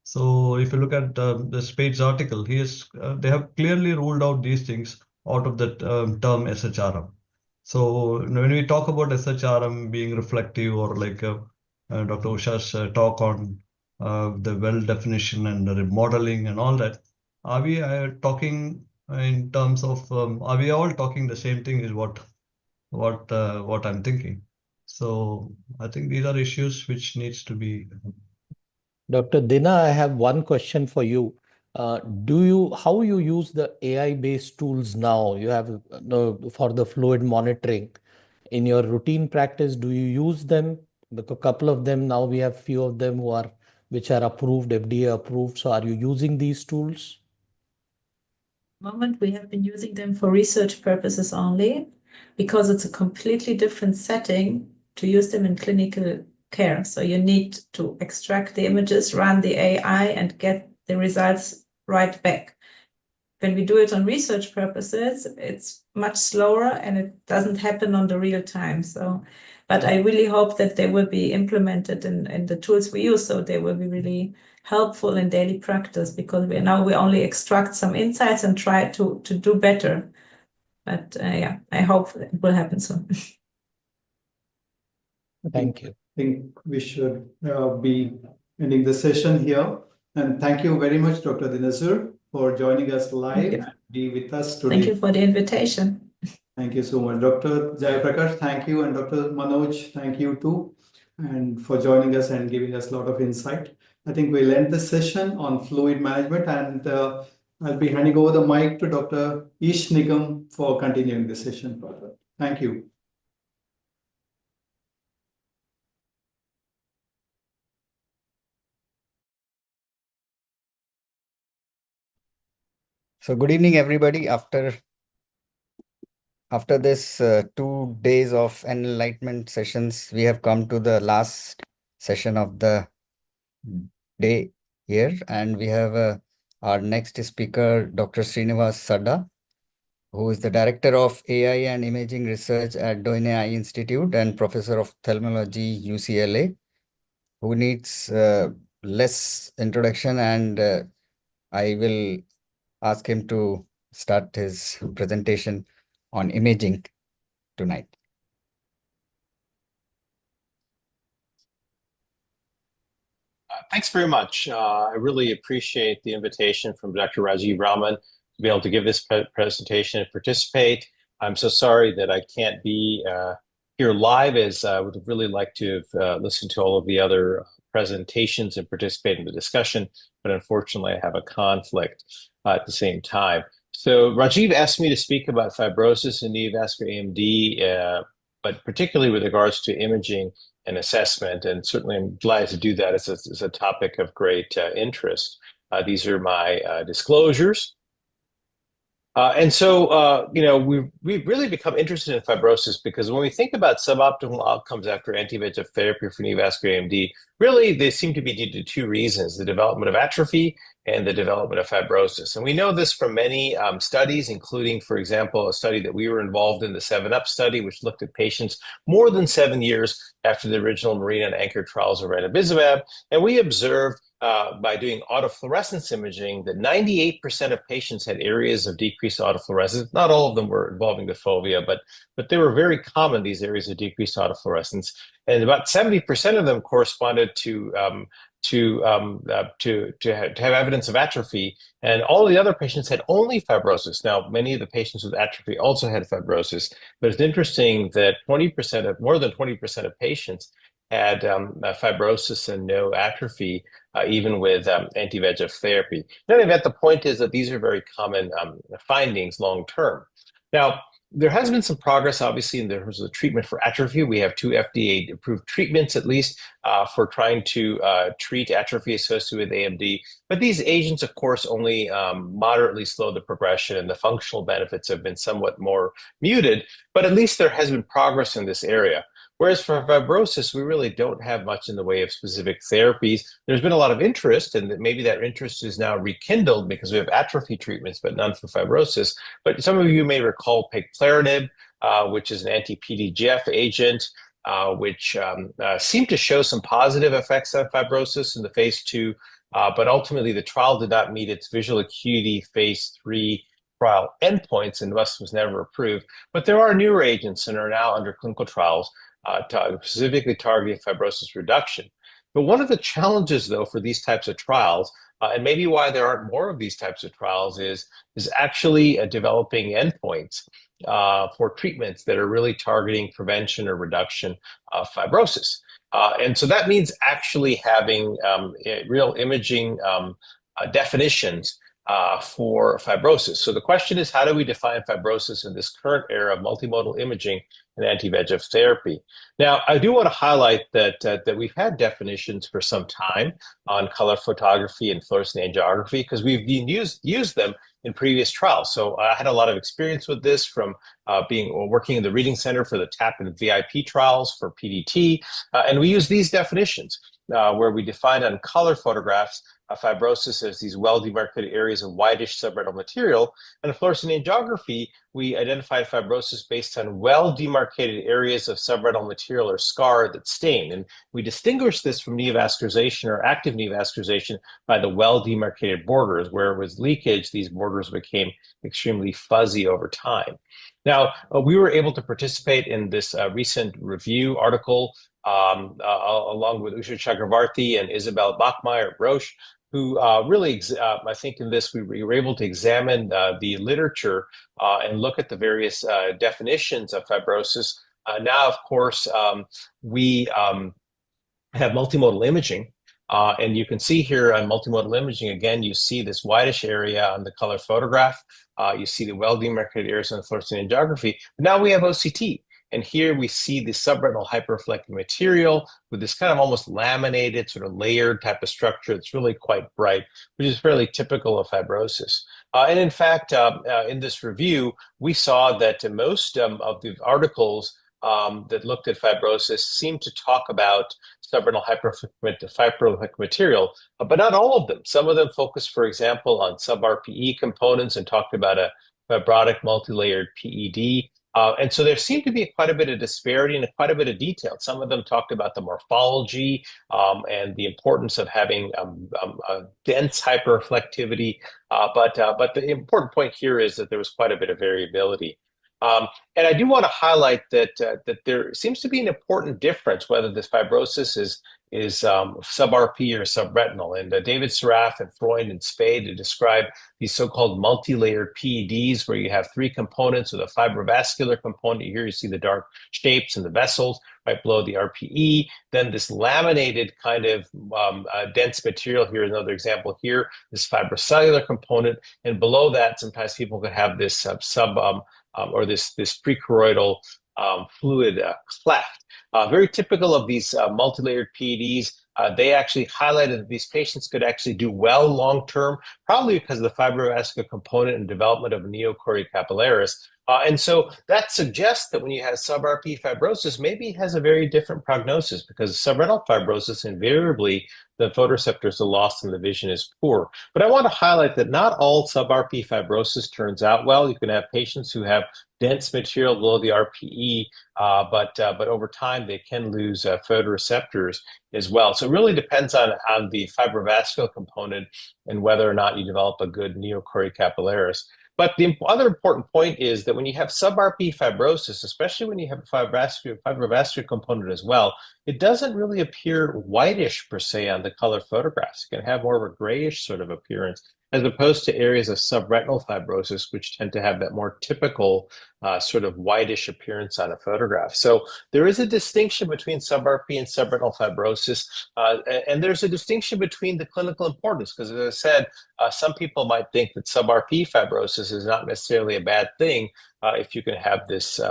So if you look at the Spade's article, they have clearly ruled out these things out of the term SHRM. So when we talk about SHRM being reflective, or like Dr. Usha's talk on the well definition and the remodeling and all that, are we talking in terms of, are we all talking the same thing is what I'm thinking. So I think these are issues which needs to be. Dr. Dina, I have one question for you. How you use the AI-based tools now? You have for the fluid monitoring in your routine practice. Do you use them? Because a couple of them now, we have few of them which are approved, FDA approved. So are you using these tools? Moment we have been using them for research purposes only, because it's a completely different setting to use them in clinical care. So you need to extract the images, run the AI, and get the results right back. When we do it on research purposes, it's much slower and it doesn't happen on the real time. So, but I really hope that they will be implemented in the tools we use, so they will be really helpful in daily practice, because we only extract some insights and try to do better. But yeah, I hope it will happen soon. Thank you. I think we should be ending the session here. And thank you very much, Dr. Dinasur, for joining us live and be with us today. Thank you for the invitation. Thank you so much. Dr. Jayaprakash, thank you. And Dr. Manoj, thank you too, and for joining us and giving us a lot of insight. I think we'll end the session on fluid management, and I'll be handing over the mic to Dr. Ish Nigam for continuing the session further. Thank you. So good evening, everybody. After this 2 days of enlightenment sessions, we have come to the last session of the day here, and we have our next speaker, Dr. Srinivas Sadda, who is the Director of AI and Imaging Research at Doine Eye Institute and Professor of Ophthalmology, UCLA, who needs less introduction, and I will ask him to start his presentation on imaging tonight. Thanks very much. I really appreciate the invitation from Dr. Rajiv Raman to be able to give this presentation and participate. I'm so sorry that I can't be here live, as I would really like to have listened to all of the other presentations and participate in the discussion, but unfortunately I have a conflict at the same time. So Rajiv asked me to speak about fibrosis and neovascular AMD, but particularly with regards to imaging and assessment, and certainly I'm glad to do that as a topic of great interest. These are my disclosures. And so, we've really become interested in fibrosis because when we think about suboptimal outcomes after anti-VEGF therapy for neovascular AMD, really they seem to be due to two reasons: the development of atrophy and the development of fibrosis. And we know this from many studies, including, for example, a study that we were involved in, the 7UP study, which looked at patients more than 7 years after the original MARINA and ANCHOR trials of ranibizumab. And we observed by doing autofluorescence imaging that 98% of patients had areas of decreased autofluorescence. Not all of them were involving the fovea, but they were very common, these areas of decreased autofluorescence. And about 70% of them corresponded to to have evidence of atrophy, and all the other patients had only fibrosis. Now, many of the patients with atrophy also had fibrosis, but it's interesting that more than 20% of patients had fibrosis and no atrophy, even with anti-VEGF therapy. In any event, the point is that these are very common findings long term. Now, there has been some progress, obviously, in terms of the treatment for atrophy. We have 2 FDA-approved treatments, at least, for trying to treat atrophy associated with AMD. But these agents, of course, only moderately slow the progression, and the functional benefits have been somewhat more muted. But at least there has been progress in this area. Whereas for fibrosis, we really don't have much in the way of specific therapies. There's been a lot of interest, and maybe that interest is now rekindled because we have atrophy treatments, but none for fibrosis. But some of you may recall pegclarinib, which is an anti-PDGF agent, which seemed to show some positive effects on fibrosis in the phase 2, but ultimately the trial did not meet its visual acuity phase 3 trial endpoints and thus was never approved. But there are newer agents and are now under clinical trials specifically targeting fibrosis reduction. But one of the challenges, though, for these types of trials, and maybe why there aren't more of these types of trials, is actually developing endpoints for treatments that are really targeting prevention or reduction of fibrosis. And so that means actually having real imaging definitions for fibrosis. So the question is, how do we define fibrosis in this current era of multimodal imaging and anti-VEGF therapy? Now, I do want to highlight that we've had definitions for some time on color photography and fluorescein angiography because we've used them in previous trials. So I had a lot of experience with this from working in the reading center for the TAP and VIP trials for PDT, and we use these definitions where we define on color photographs fibrosis as these well-demarcated areas of whitish subretinal material. And in fluorescein angiography, we identified fibrosis based on well-demarcated areas of subretinal material or scar that's stained. And we distinguish this from neovascularization or active neovascularization by the well-demarcated borders, where with leakage, these borders became extremely fuzzy over time. Now, we were able to participate in this recent review article along with Usha Chakravarti and Isabel Bachmeier at Roche, who really, I think in this, we were able to examine the literature and look at the various definitions of fibrosis. Now, of course, we have multimodal imaging. And you can see here on multimodal imaging, again, you see this whitish area on the color photograph. You see the well-demarcated areas on the fluorescein angiography. But now we have OCT. And here we see the subretinal hyperreflective material with this kind of almost laminated, sort of layered type of structure that's really quite bright, which is fairly typical of fibrosis. And in fact, in this review, we saw that most of the articles that looked at fibrosis seemed to talk about subretinal hyperreflective material, but not all of them. Some of them focused, for example, on sub-RPE components and talked about a fibrotic multilayered PED. And so there seemed to be quite a bit of disparity and quite a bit of detail. Some of them talked about the morphology and the importance of having dense hyperreflectivity. But the important point here is that there was quite a bit of variability. And I do want to highlight that there seems to be an important difference whether this fibrosis is sub-RP or subretinal. And David Seraf and Freund and Spade describe these so-called multi-layered PEDs where you have 3 components with a fibrovascular component. Here you see the dark shapes and the vessels right below the RPE. Then this laminated kind of dense material. Here's another example here, this fibrocellular component. And below that, sometimes people could have this or this prechoroidal fluid cleft. Very typical of these multilayered PEDs. They actually highlighted that these patients could actually do well long-term, probably because of the fibrovascular component and development of neochordae capillaris. And so that suggests that when you have sub-RP fibrosis, maybe it has a very different prognosis because subretinal fibrosis, invariably, the photoreceptors are lost and the vision is poor. But I want to highlight that not all sub-RP fibrosis turns out well. You can have patients who have dense material below the RPE, but over time they can lose photoreceptors as well. So it really depends on the fibrovascular component and whether or not you develop a good neochordae capillaris. But the other important point is that when you have sub-RP fibrosis, especially when you have a fibrovascular component as well, it doesn't really appear whitish per se on the color photographs. It can have more of a grayish sort of appearance, as opposed to areas of subretinal fibrosis, which tend to have that more typical sort of whitish appearance on a photograph. So there is a distinction between sub-RP and subretinal fibrosis, and there's a distinction between the clinical importance, because as I said, some people might think that sub-RP fibrosis is not necessarily a bad thing if you can have this this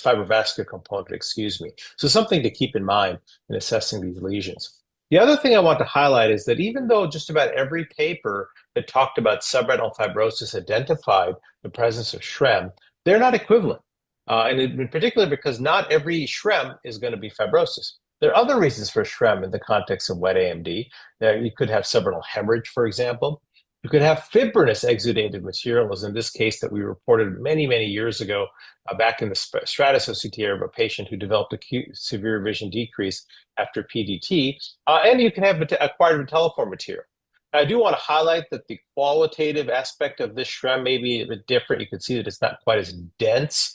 fibrovascular component, excuse me. So something to keep in mind in assessing these lesions. The other thing I want to highlight is that even though just about every paper that talked about subretinal fibrosis identified the presence of SHREM, they're not equivalent. And in particular, because not every SHREM is going to be fibrosis. There are other reasons for SHREM in the context of wet AMD. You could have subretinal hemorrhage, for example. You could have fibrinous exudative material, as in this case that we reported many, many years ago back in the Stratus OCT era of a patient who developed acute severe vision decrease after PDT. And you can have acquired vitelliform material. I do want to highlight that the qualitative aspect of this SHREM may be a bit different. You can see that it's not quite as dense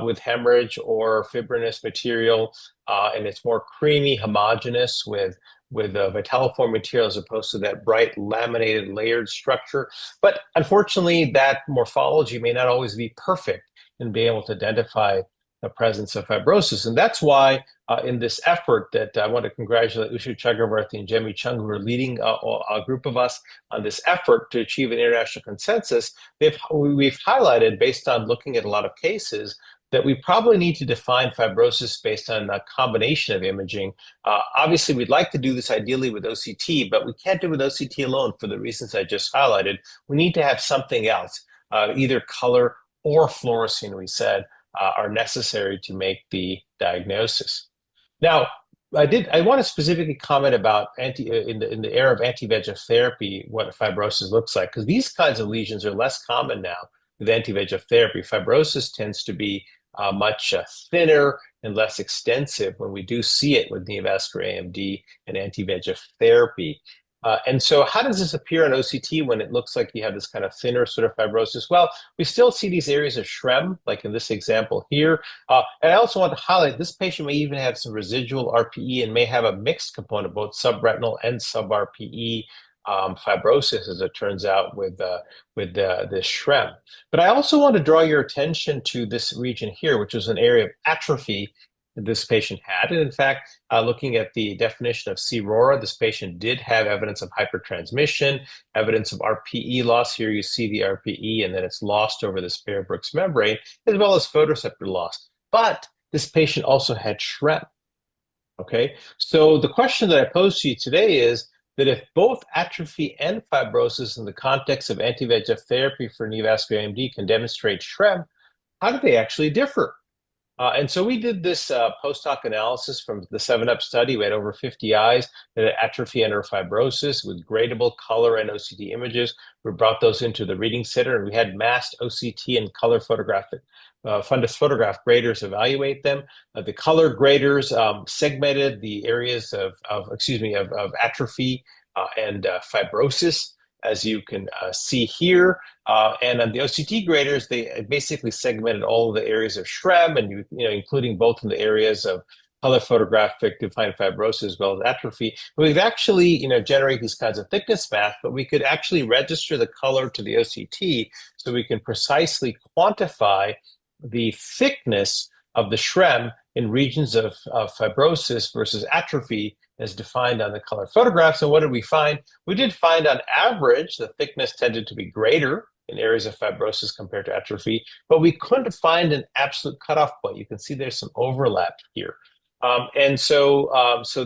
with hemorrhage or fibrinous material, and it's more creamy, homogeneous with vitelliform material as opposed to that bright laminated layered structure. But unfortunately, that morphology may not always be perfect in being able to identify the presence of fibrosis. And that's why in this effort that I want to congratulate Usha Chakravarti and Jemmy Chung, who are leading a group of us on this effort to achieve an international consensus, we've highlighted, based on looking at a lot of cases, that we probably need to define fibrosis based on a combination of imaging. Obviously, we'd like to do this ideally with OCT, but we can't do it with OCT alone for the reasons I just highlighted. We need to have something else, either color or fluorescein, we said, are necessary to make the diagnosis. Now, I want to specifically comment about in the era of anti-VEGF therapy, what fibrosis looks like, because these kinds of lesions are less common now with anti-VEGF therapy. Fibrosis tends to be much thinner and less extensive when we do see it with neovascular AMD and anti-VEGF therapy. And so how does this appear on OCT when it looks like you have this kind of thinner sort of fibrosis? Well, we still see these areas of SHREM, like in this example here. And I also want to highlight this patient may even have some residual RPE and may have a mixed component, both subretinal and sub-RPE fibrosis, as it turns out, with this SHREM. But I also want to draw your attention to this region here, which is an area of atrophy this patient had. And in fact, looking at the definition of C-RORA, this patient did have evidence of hypertransmission, evidence of RPE loss. Here you see the RPE, and then it's lost over the Sparer-Brooks membrane, as well as photoreceptor loss. But this patient also had SHREM. Okay, so the question that I pose to you today is that if both atrophy and fibrosis in the context of anti-VEGF therapy for neovascular AMD can demonstrate SHREM, how do they actually differ? And so we did this post-hoc analysis from the 7UP study. We had over 50 eyes that had atrophy and or fibrosis with gradable color and OCT images. We brought those into the reading center, and we had masked OCT and color photographic fundus photograph graders evaluate them. The color graders segmented the areas of atrophy and fibrosis, as you can see here. And on the OCT graders, they basically segmented all of the areas of SHREM, and including both in the areas of color photographic defined fibrosis as well as atrophy. We could actually generate these kinds of thickness maps, but we could actually register the color to the OCT so we can precisely quantify the thickness of the SHREM in regions of fibrosis versus atrophy as defined on the color photographs. And what did we find? We did find on average the thickness tended to be greater in areas of fibrosis compared to atrophy, but we couldn't find an absolute cutoff point. You can see there's some overlap here. And so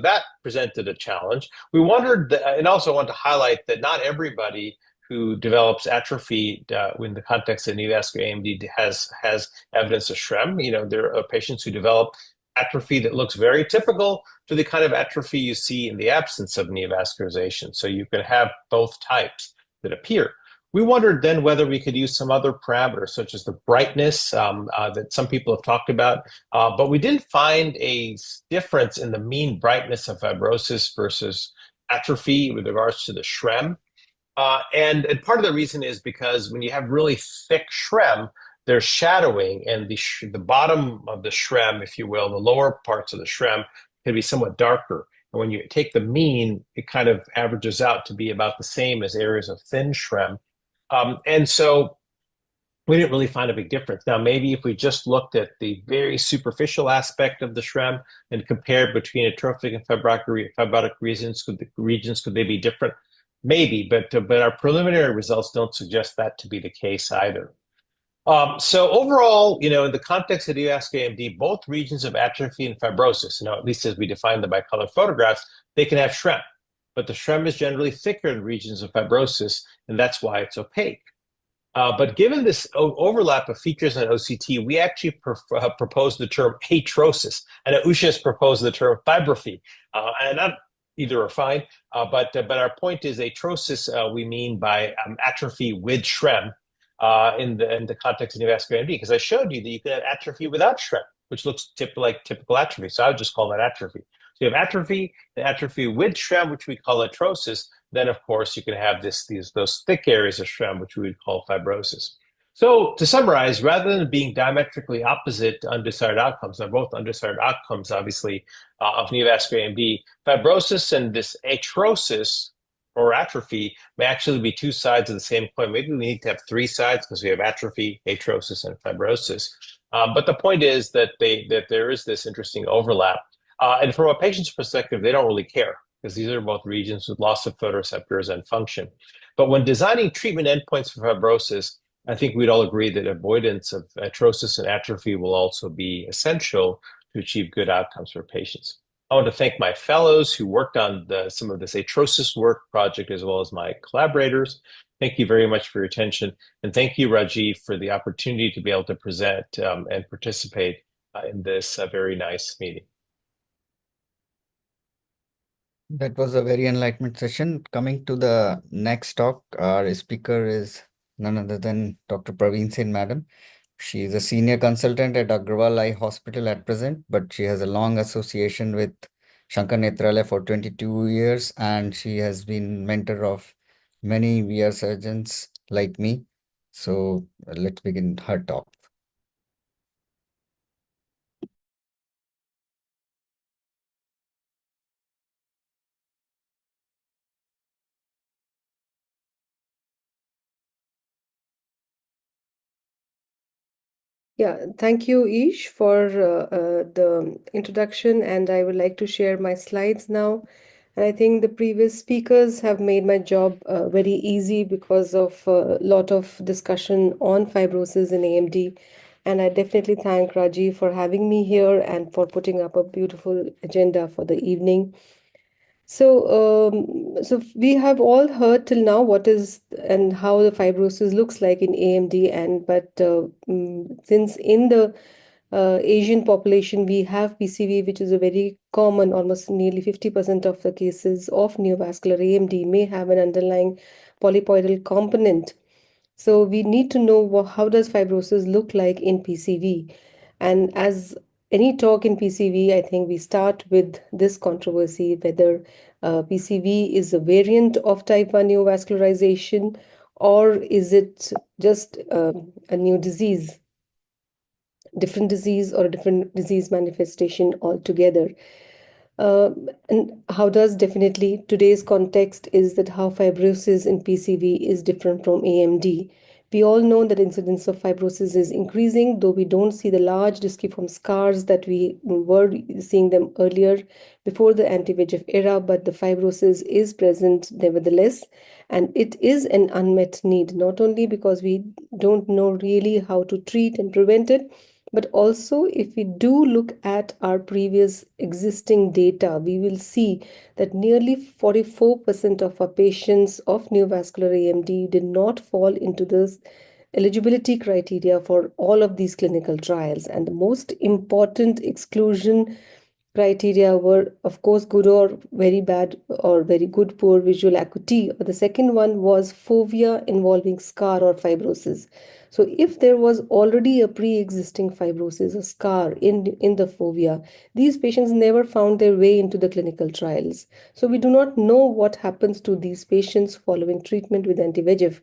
that presented a challenge. We wondered, and also want to highlight that not everybody who develops atrophy in the context of neovascular AMD has evidence of SHREM. There are patients who develop atrophy that looks very typical to the kind of atrophy you see in the absence of neovascularization. So you can have both types that appear. We wondered then whether we could use some other parameters, such as the brightness that some people have talked about, but we didn't find a difference in the mean brightness of fibrosis versus atrophy with regards to the SHREM. And part of the reason is because when you have really thick SHREM, there's shadowing, and the bottom of the SHREM, if you will, the lower parts of the SHREM, can be somewhat darker. And when you take the mean, it kind of averages out to be about the same as areas of thin SHREM. And so we didn't really find a big difference. Now, maybe if we just looked at the very superficial aspect of the SHREM and compared between atrophic and fibrotic regions, could they be different? Maybe, but our preliminary results don't suggest that to be the case either. So overall, in the context of neovascular AMD, both regions of atrophy and fibrosis, at least as we define them by color photographs, they can have SHREM, but the SHREM is generally thicker in regions of fibrosis, and that's why it's opaque. But given this overlap of features in OCT, we actually proposed the term atrosis, and Usha has proposed the term fibrophy, and not either are fine. But our point is atrosis. We mean by atrophy with SHREM in the context of neovascular AMD, because I showed you that you can have atrophy without SHREM, which looks like typical atrophy. So I would just call that atrophy. So you have atrophy, the atrophy with SHREM, which we call atrosis. Then, of course, you can have those thick areas of SHREM, which we would call fibrosis. So to summarize, rather than being diametrically opposite to undesired outcomes, they're both undesired outcomes, obviously, of neovascular AMD, fibrosis and this atrosis or atrophy may actually be two sides of the same coin. Maybe we need to have three sides because we have atrophy, atrosis, and fibrosis. But the point is that there is this interesting overlap. And from a patient's perspective, they don't really care, because these are both regions with loss of photoreceptors and function. But when designing treatment endpoints for fibrosis, I think we'd all agree that avoidance of atrosis and atrophy will also be essential to achieve good outcomes for patients. I want to thank my fellows who worked on some of this atrosis work project, as well as my collaborators. Thank you very much for your attention. And thank you, Rajiv, for the opportunity to be able to present and participate in this very nice meeting. That was a very enlightenment session. Coming to the next talk, our speaker is none other than Dr. Praveen Sen, madam. She is a senior consultant at Agrawal Eye Hospital at present, but she has a long association with Sankara Nethalaya for 22 years, and she has been mentor of many VR surgeons like me. So let's begin her talk. Yeah, thank you, Ish, for the introduction, and I would like to share my slides now. And I think the previous speakers have made my job very easy because of a lot of discussion on fibrosis in AMD. And I definitely thank Rajiv for having me here and for putting up a beautiful agenda for the evening. So we have all heard till now what is and how the fibrosis looks like in AMD, since in the Asian population we have PCV, which is a very common, almost nearly 50% of the cases of neovascular AMD may have an underlying polypoidal component. So we need to know how does fibrosis look like in PCV, and as any talk in PCV, I think we start with this controversy whether PCV is a variant of type 1 neovascularization, or is it just a new disease, different disease, or a different disease manifestation altogether. And how does definitely today's context is that how fibrosis in PCV is different from AMD. We all know that incidence of fibrosis is increasing, though we don't see the large disciform scars that we were seeing them earlier before the anti-VEGF era, but the fibrosis is present nevertheless, and it is an unmet need, not only because we don't know really how to treat and prevent it, but also if we do look at our previous existing data, we will see that nearly 44% of our patients of neovascular AMD did not fall into this eligibility criteria for all of these clinical trials. And the most important exclusion criteria were, of course, good or very bad, or very good, poor visual acuity. Or the second one was fovea involving scar or fibrosis. So if there was already a pre-existing fibrosis or scar in the fovea, these patients never found their way into the clinical trials. So we do not know what happens to these patients following treatment with anti-VEGF.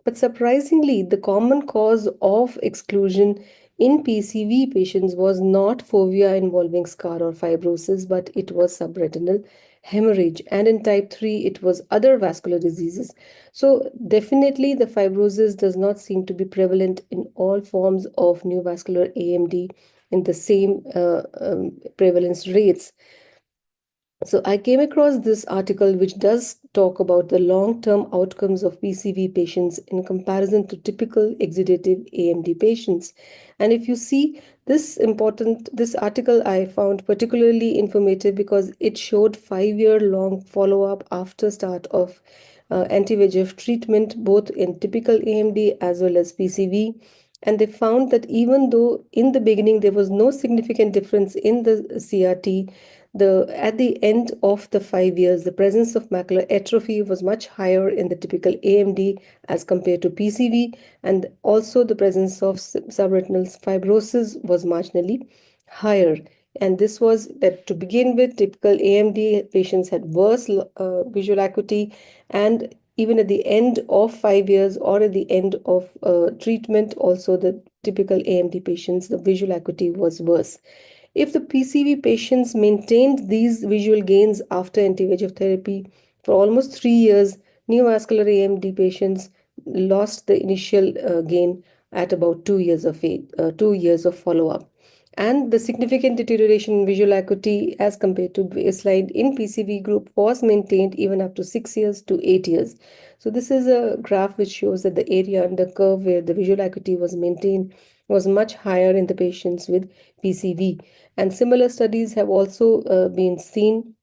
But surprisingly, the common cause of exclusion in PCV patients was not fovea involving scar or fibrosis, but it was subretinal hemorrhage. And in type 3, it was other vascular diseases. So definitely the fibrosis does not seem to be prevalent in all forms of neovascular AMD in the same prevalence rates. So I came across this article which does talk about the long-term outcomes of PCV patients in comparison to typical exudative AMD patients. And if you see this article I found particularly informative because it showed 5-year long follow-up after start of anti-VEGF treatment, both in typical AMD as well as PCV. And they found that even though in the beginning there was no significant difference in the CRT, at the end of the 5 years, the presence of macular atrophy was much higher in the typical AMD as compared to PCV, and also the presence of subretinal fibrosis was marginally higher. And this was that to begin with, typical AMD patients had worse visual acuity, and even at the end of 5 years or at the end of treatment, also the typical AMD patients, the visual acuity was worse. If the PCV patients maintained these visual gains after anti-VEGF therapy for almost 3 years, neovascular AMD patients lost the initial gain at about 2 years of 2 years of follow-up. And the significant deterioration in visual acuity as compared to baseline in PCV group was maintained even up to 6 years to 8 years. So this is a graph which shows that the area under curve where the visual acuity was maintained was much higher in the patients with PCV. And similar studies have also been seen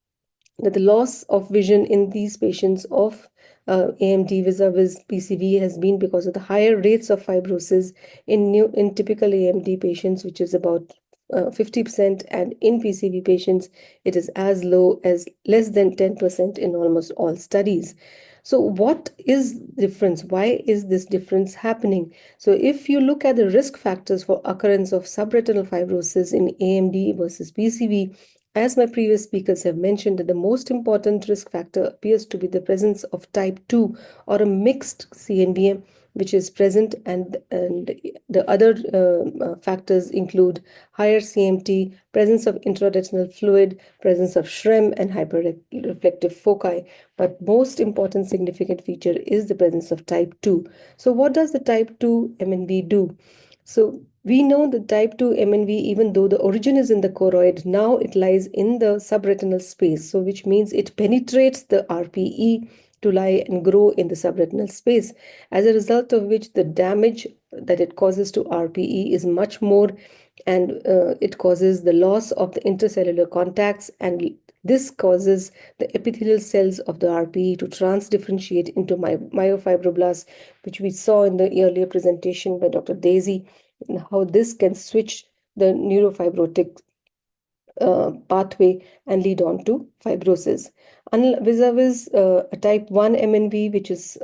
that the loss of vision in these patients of AMD vis-a-vis PCV has been because of the higher rates of fibrosis in typical AMD patients, which is about 50%, and in PCV patients, it is as low as less than 10% in almost all studies. So what is the difference? Why is this difference happening? So if you look at the risk factors for occurrence of subretinal fibrosis in AMD versus PCV, as my previous speakers have mentioned, that the most important risk factor appears to be the presence of type 2 or a mixed CNVM, which is present, and the other factors include higher CMT, presence of intraretinal fluid, presence of SHREM, and hyperreflective foci. But most important significant feature is the presence of type 2. So what does the type 2 MNV do? So we know the type 2 MNV, even though the origin is in the choroid, now it lies in the subretinal space, so which means it penetrates the RPE to lie and grow in the subretinal space, as a result of which the damage that it causes to RPE is much more, and it causes the loss of the intercellular contacts, and this causes the epithelial cells of the RPE to transdifferentiate into myofibroblasts, which we saw in the earlier presentation by Dr. Daisy, and how this can switch the neurofibrotic pathway and lead on to fibrosis. Vis-a-vis a type 1 MNV, which is,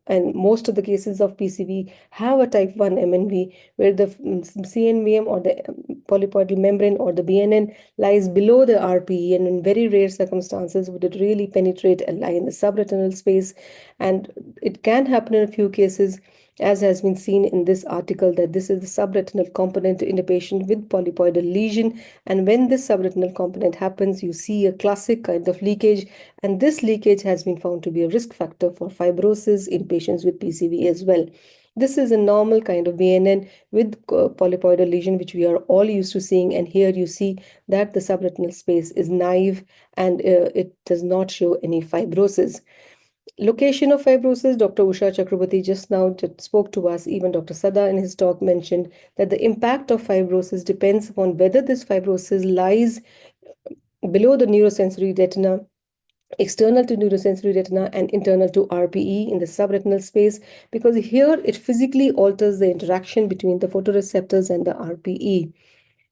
and most of the cases of PCV have a type 1 MNV, where the CNVM or the polypoidal membrane or the BNN lies below the RPE, and in very rare circumstances would it really penetrate and lie in the subretinal space. And it can happen in a few cases, as has been seen in this article, that this is the subretinal component in a patient with polypoidal lesion. And when this subretinal component happens, you see a classic kind of leakage, and this leakage has been found to be a risk factor for fibrosis in patients with PCV as well. This is a normal kind of BNN with polypoidal lesion, which we are all used to seeing. And here you see that the subretinal space is naive and it does not show any fibrosis. Location of fibrosis, Dr. Usha Chakraborty just now spoke to us. Even Dr. Sada in his talk mentioned that the impact of fibrosis depends upon whether this fibrosis lies below the neurosensory retina, external to neurosensory retina, and internal to RPE in the subretinal space, because here it physically alters the interaction between the photoreceptors and the RPE.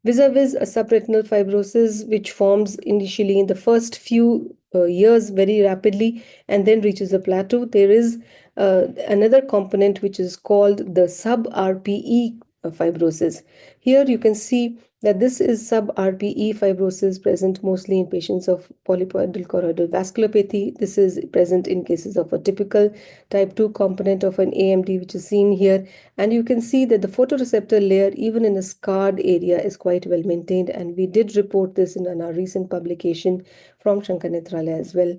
vis-a-vis a subretinal fibrosis, which forms initially in the first few years very rapidly and then reaches a plateau. There is another component which is called the sub-RPE fibrosis. Here you can see that this is sub-RPE fibrosis present mostly in patients of polypoidal choroidal vasculopathy. This is present in cases of a typical type 2 component of an AMD, which is seen here. And you can see that the photoreceptor layer, even in a scarred area, is quite well maintained. And we did report this in our recent publication from Shankar Nethalaya as well,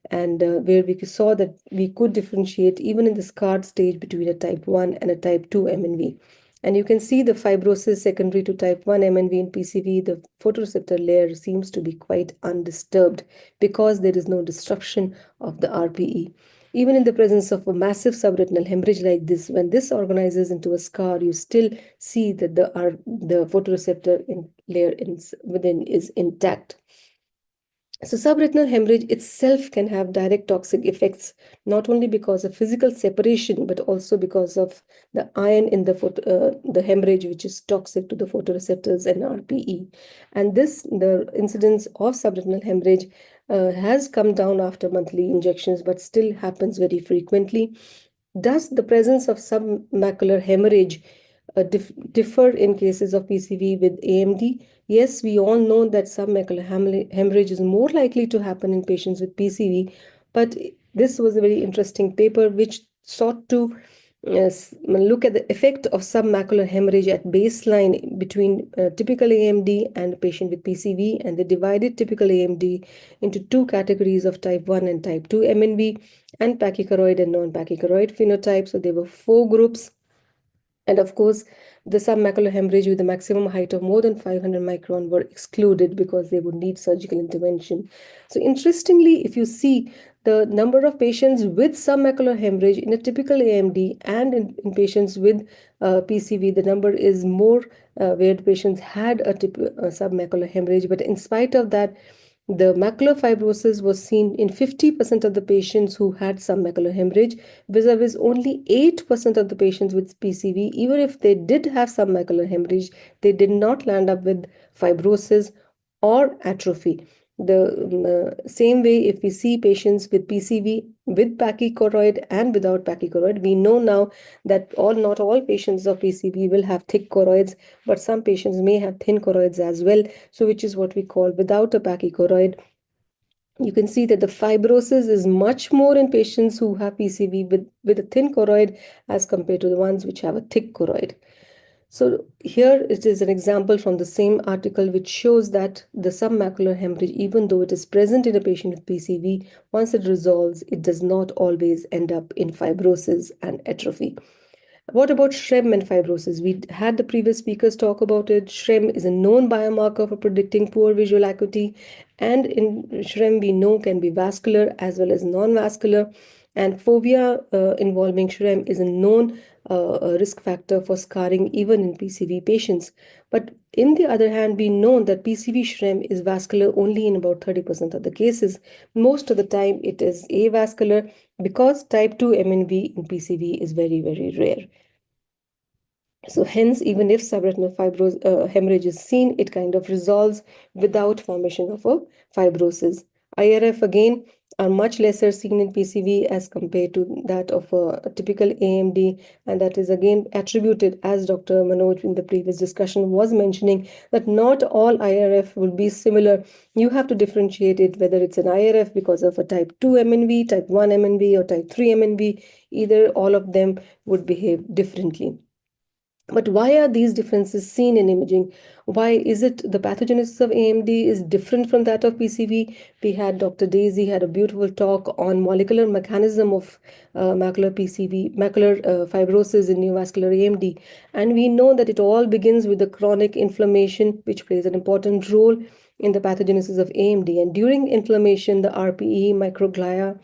and where we saw that we could differentiate even in the scarred stage between a type 1 and a type 2 MNV. And you can see the fibrosis secondary to type 1 MNV in PCV, the photoreceptor layer seems to be quite undisturbed because there is no disruption of the RPE. Even in the presence of a massive subretinal hemorrhage like this, when this organizes into a scar, you still see that the photoreceptor layer within is intact. So subretinal hemorrhage itself can have direct toxic effects, not only because of physical separation, but also because of the iron in the hemorrhage, which is toxic to the photoreceptors and RPE. And the incidence of subretinal hemorrhage has come down after monthly injections, but still happens very frequently. Does the presence of submacular hemorrhage differ in cases of PCV with AMD? Yes, we all know that submacular hemorrhage is more likely to happen in patients with PCV, but this was a very interesting paper which sought to look at the effect of submacular hemorrhage at baseline between typical AMD and a patient with PCV, and they divided typical AMD into two categories of type 1 and type 2 MNV and pachychoroid and non-pachychoroid phenotype. So there were 4 groups. And of course, the submacular hemorrhage with a maximum height of more than 500 micron were excluded because they would need surgical intervention. So interestingly, if you see the number of patients with submacular hemorrhage in a typical AMD and in patients with PCV, the number is more where the patients had a submacular hemorrhage. But in spite of that, the macular fibrosis was seen in 50% of the patients who had submacular hemorrhage, vis-a-vis only 8% of the patients with PCV. Even if they did have submacular hemorrhage, they did not land up with fibrosis or atrophy. The same way, if we see patients with PCV with pachychoroid and without pachychoroid, we know now that not all patients of PCV will have thick choroids, but some patients may have thin choroids as well. So which is what we call without a pachychoroid. You can see that the fibrosis is much more in patients who have PCV with a thin choroid as compared to the ones which have a thick choroid. So here it is an example from the same article which shows that the submacular hemorrhage, even though it is present in a patient with PCV, once it resolves, it does not always end up in fibrosis and atrophy. What about SHREM and fibrosis? We had the previous speakers talk about it. SHREM is a known biomarker for predicting poor visual acuity, and in SHREM we know can be vascular as well as non-vascular, and fovea involving SHREM is a known risk factor for scarring even in PCV patients. But in the other hand, we know that PCV SHREM is vascular only in about 30% of the cases. Most of the time it is avascular because type 2 MNV in PCV is very, very rare. So hence, even if subretinal hemorrhage is seen, it kind of resolves without formation of a fibrosis. IRF again are much lesser seen in PCV as compared to that of a typical AMD, and that is again attributed, as Dr. Manoj in the previous discussion was mentioning, that not all IRF will be similar. You have to differentiate it whether it's an IRF because of a type 2 MNV, type 1 MNV, or type 3 MNV. Either all of them would behave differently. But why are these differences seen in imaging? Why is it the pathogenesis of AMD is different from that of PCV? We had Dr. Daisy had a beautiful talk on molecular mechanism of macular fibrosis in neovascular AMD. And we know that it all begins with the chronic inflammation, which plays an important role in the pathogenesis of AMD. And during inflammation, the RPE, microglia,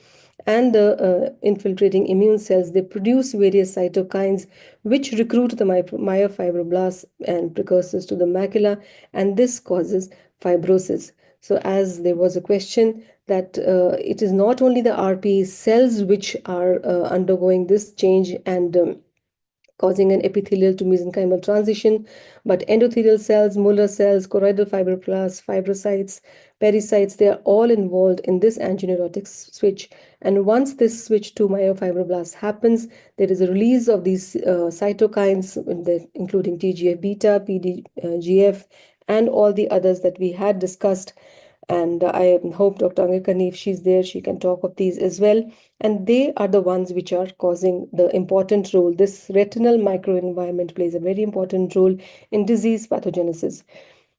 and the infiltrating immune cells, they produce various cytokines which recruit the myofibroblasts and precursors to the macula, and this causes fibrosis. So as there was a question that it is not only the RPE cells which are undergoing this change and causing an epithelial to mesenchymal transition. But endothelial cells, molar cells, choroidal fibroblasts, fibrocytes, pericytes, they are all involved in this angineurotic switch. And once this switch to myofibroblasts happens, there is a release of these cytokines, including TGF-beta, PDGF, and all the others that we had discussed. And I hope Dr. Angikani, if she's there, she can talk of these as well. And they are the ones which are causing the important role. This retinal microenvironment plays a very important role in disease pathogenesis.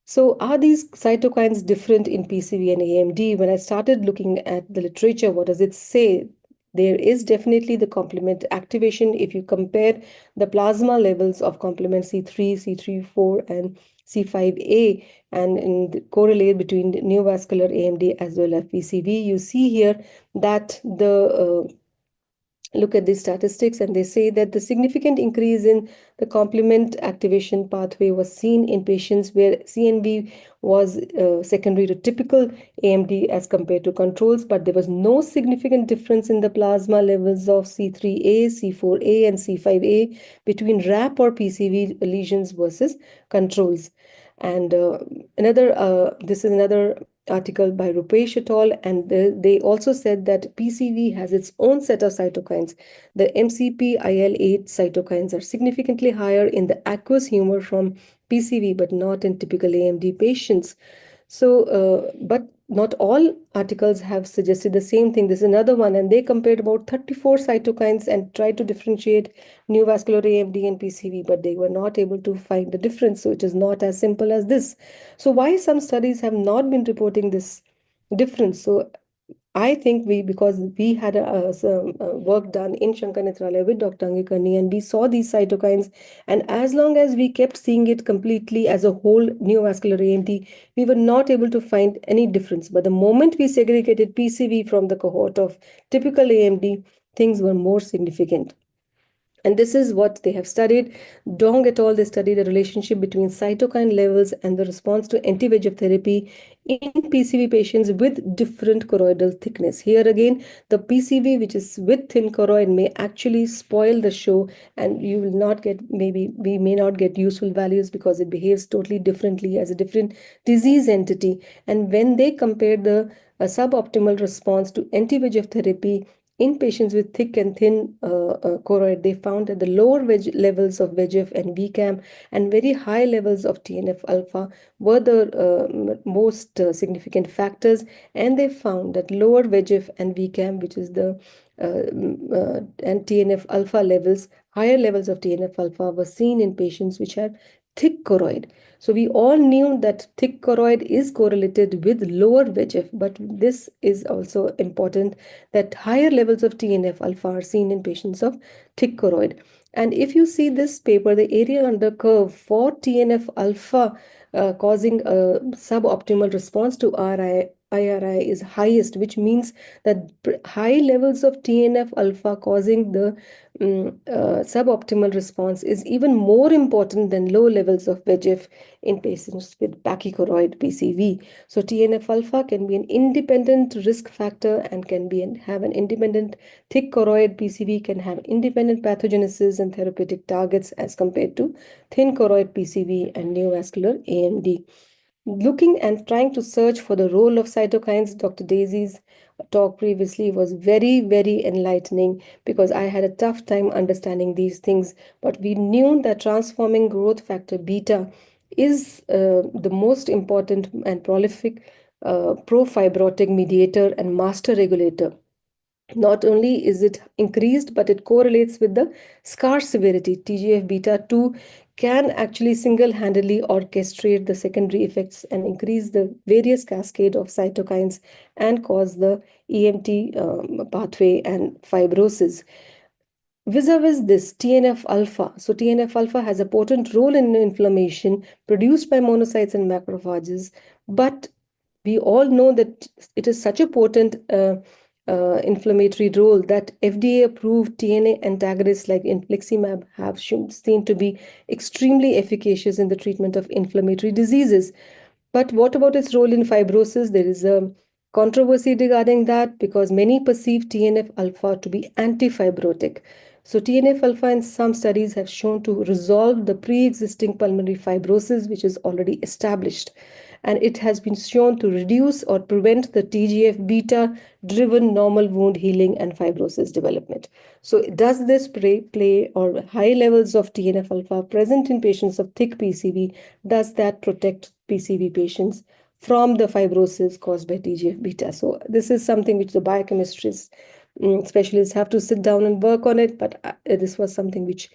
So are these cytokines different in PCV and AMD? When I started looking at the literature, what does it say? There is definitely the complement activation. If you compare the plasma levels of complement C3, C3-4, and C5a, and correlate between neovascular AMD as well as PCV, you see here that the look at these statistics, and they say that the significant increase in the complement activation pathway was seen in patients where CNV was secondary to typical AMD as compared to controls, but there was no significant difference in the plasma levels of C3a, C4a, and C5a between RAP or PCV lesions versus controls. And this is another article by Rupesh et al. And they also said that PCV has its own set of cytokines. The MCP IL-8 cytokines are significantly higher in the aqueous humor from PCV, but not in typical AMD patients. So, but not all articles have suggested the same thing. This is another one, and they compared about 34 cytokines and tried to differentiate neovascular AMD and PCV, but they were not able to find the difference. So it is not as simple as this. So why some studies have not been reporting this difference? So I think because we had some work done in Shankar Nethalaya with Dr. Angikani, and we saw these cytokines, and as long as we kept seeing it completely as a whole neovascular AMD, we were not able to find any difference. But the moment we segregated PCV from the cohort of typical AMD, things were more significant. And this is what they have studied. Dong et al. They studied the relationship between cytokine levels and the response to anti-VEGF therapy in PCV patients with different choroidal thickness. Here again, the PCV, which is with thin choroid, may actually spoil the show, and you will not get, maybe we may not get useful values because it behaves totally differently as a different disease entity. And when they compare the suboptimal response to anti-VEGF therapy in patients with thick and thin choroid, they found that the lower levels of VEGF and VCAM and very high levels of TNF-alpha were the most significant factors. And they found that lower VEGF and VCAM, which is the and TNF-alpha levels, higher levels of TNF-alpha were seen in patients which had thick choroid. So we all knew that thick choroid is correlated with lower VEGF, but this is also important that higher levels of TNF-alpha are seen in patients of thick choroid. And if you see this paper, the area under curve for TNF-alpha causing a suboptimal response to IRI is highest, which means that high levels of TNF-alpha causing the suboptimal response is even more important than low levels of VEGF in patients with pachychoroid PCV. So TNF-alpha can be an independent risk factor and can have an independent thick choroid PCV can have independent pathogenesis and therapeutic targets as compared to thin choroid PCV and neovascular AMD. Looking and trying to search for the role of cytokines, Dr. Daisy's talk previously was very, very enlightening because I had a tough time understanding these things. But we knew that transforming growth factor beta is the most important and prolific pro-fibrotic mediator and master regulator. Not only is it increased, but it correlates with the scar severity. TGF-beta 2 can actually single-handedly orchestrate the secondary effects and increase the various cascade of cytokines and cause the EMT pathway and fibrosis. Vis-a-vis this, TNF-alpha. So TNF-alpha has a potent role in inflammation produced by monocytes and macrophages, but we all know that it is such a potent inflammatory role that FDA-approved TNA antagonists like infliximab have seen to be extremely efficacious in the treatment of inflammatory diseases. But what about its role in fibrosis? There is a controversy regarding that because many perceive TNF alpha to be antifibrotic. So TNF alpha in some studies have shown to resolve the pre-existing pulmonary fibrosis which is already established, and it has been shown to reduce or prevent the TGF beta driven normal wound healing and fibrosis development. So does this play or high levels of TNF alpha present in patients of thick PCV, does that protect PCV patients from the fibrosis caused by TGF beta? So this is something which the biochemistries specialists have to sit down and work on it, but this was something which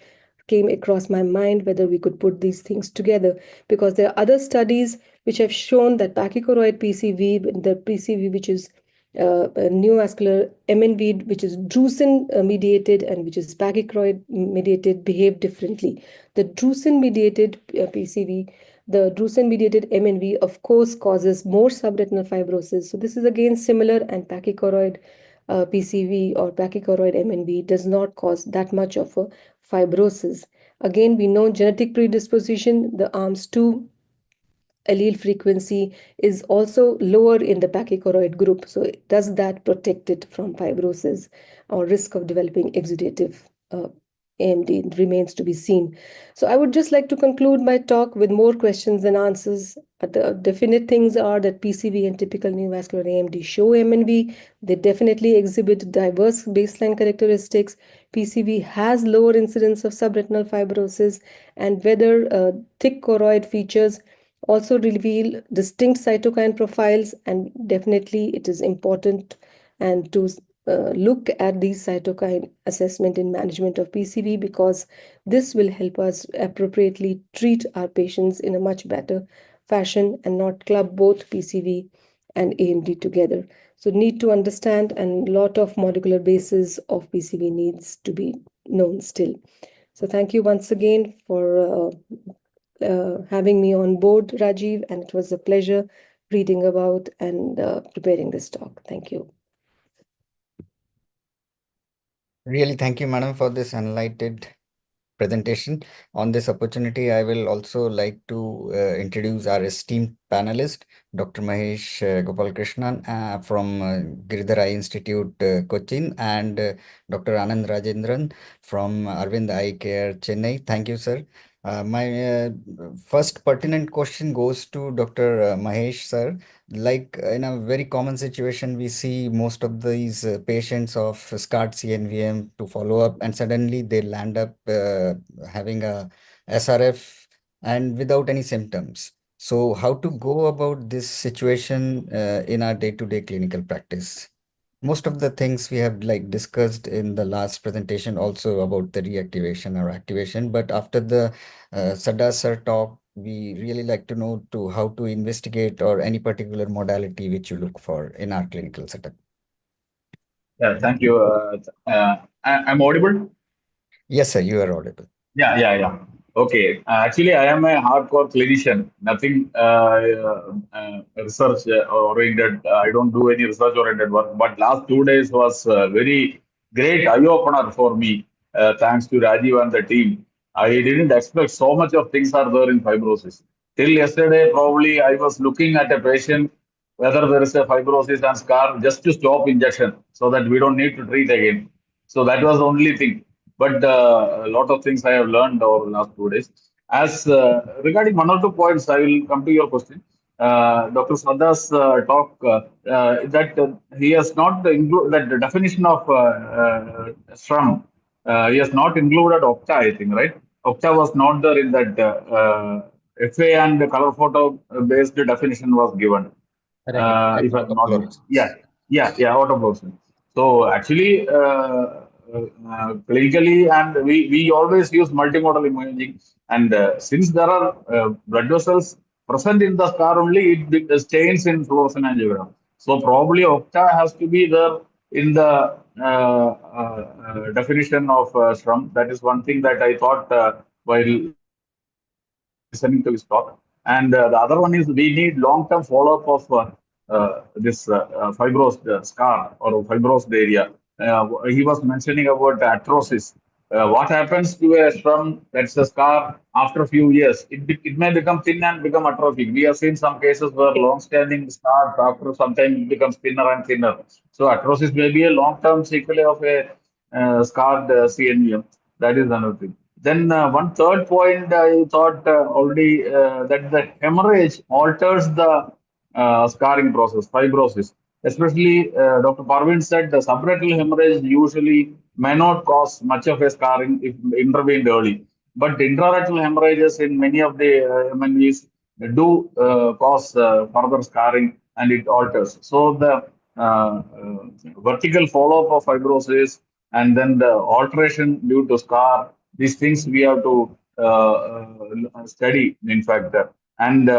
came across my mind, whether we could put these things together, because there are other studies which have shown that pachychoroid PCV, the PCV which is neovascular MNV, which is drusen mediated and which is pachychoroid mediated, behave differently. The drusen mediated PCV, the drusen mediated MNV, of course, causes more subretinal fibrosis. So this is again similar, and pachychoroid PCV or pachychoroid MNV does not cause that much of a fibrosis. Again, we know genetic predisposition, the ARMS2 allele frequency is also lower in the pachychoroid group. So does that protect it from fibrosis or risk of developing exudative AMD remains to be seen. So I would just like to conclude my talk with more questions than answers. The definite things are that PCV and typical neovascular AMD show MNV. They definitely exhibit diverse baseline characteristics. PCV has lower incidence of subretinal fibrosis, and whether thick choroid features also reveal distinct cytokine profiles, and definitely it is important and to look at these cytokine assessment in management of PCV, because this will help us appropriately treat our patients in a much better fashion and not club both PCV and AMD together. So need to understand, and a lot of molecular basis of PCV needs to be known still. So thank you once again for having me on board, Rajiv, and it was a pleasure reading about and preparing this talk. Thank you. Really, thank you, madam, for this enlightened presentation. On this opportunity, I will also like to introduce our esteemed panelist, Dr. Mahesh Gopalakrishnan from Giridhar Eye Institute, Cochin, and Dr. Anand Rajendran from Arvind Eye Care, Chennai. Thank you, sir. My first pertinent question goes to Dr. Mahesh, sir. Like in a very common situation, we see most of these patients of scarred CNVM to follow up, and suddenly they land up having a SRF and without any symptoms. So, how to go about this situation in our day-to-day clinical practice? Most of the things we have like discussed in the last presentation also about the reactivation or activation, but after the Sada sir talk, we really like to know to how to investigate or any particular modality which you look for in our clinical setup. Yeah, thank you. I'm audible? Yes, sir, you are audible. Yeah. Okay. Actually, I am a hardcore clinician. Nothing research oriented. I don't do any research oriented work. But last 2 days was very great eye opener for me. Thanks to Rajiv and the team. I didn't expect so much of things are there in fibrosis. Till yesterday, probably I was looking at a patient whether there is a fibrosis and scar just to stop injection so that we don't need to treat again. So that was the only thing. But a lot of things I have learned over the last 2 days. As regarding one or two points, I will come to your question. Dr. Sada's talk that he has not included that the definition of SRAM. He has not included Okta, I think, right? Okta was not there in that FA and the color photo based definition was given. If I'm not mistaken. Yeah, autofluorescence. So actually, clinically, and we always use multimodal imaging. And since there are blood vessels present in the scar only, it stains in fluorescent angiogram. So probably Okta has to be there in the definition of SRAM. That is one thing that I thought while listening to his talk. And the other one is we need long-term follow-up of this fibrosed scar or fibrosed area. He was mentioning about arthrosis. What happens to a strum that's a scar after a few years? It may become thin and become atrophic. We have seen some cases where long-standing scars after some time it becomes thinner and thinner. So atrosis may be a long-term sequelae of a scarred CNVM. That is another thing. Then one third point I thought already that the hemorrhage alters the scarring process, fibrosis. Especially, Dr. Parvin said the subretinal hemorrhage usually may not cause much of a scarring if intervened early. But intraretinal hemorrhages in many of the MNVs do cause further scarring and it alters. So the vertical follow-up of fibrosis and then the alteration due to scar, these things we have to study, in fact. And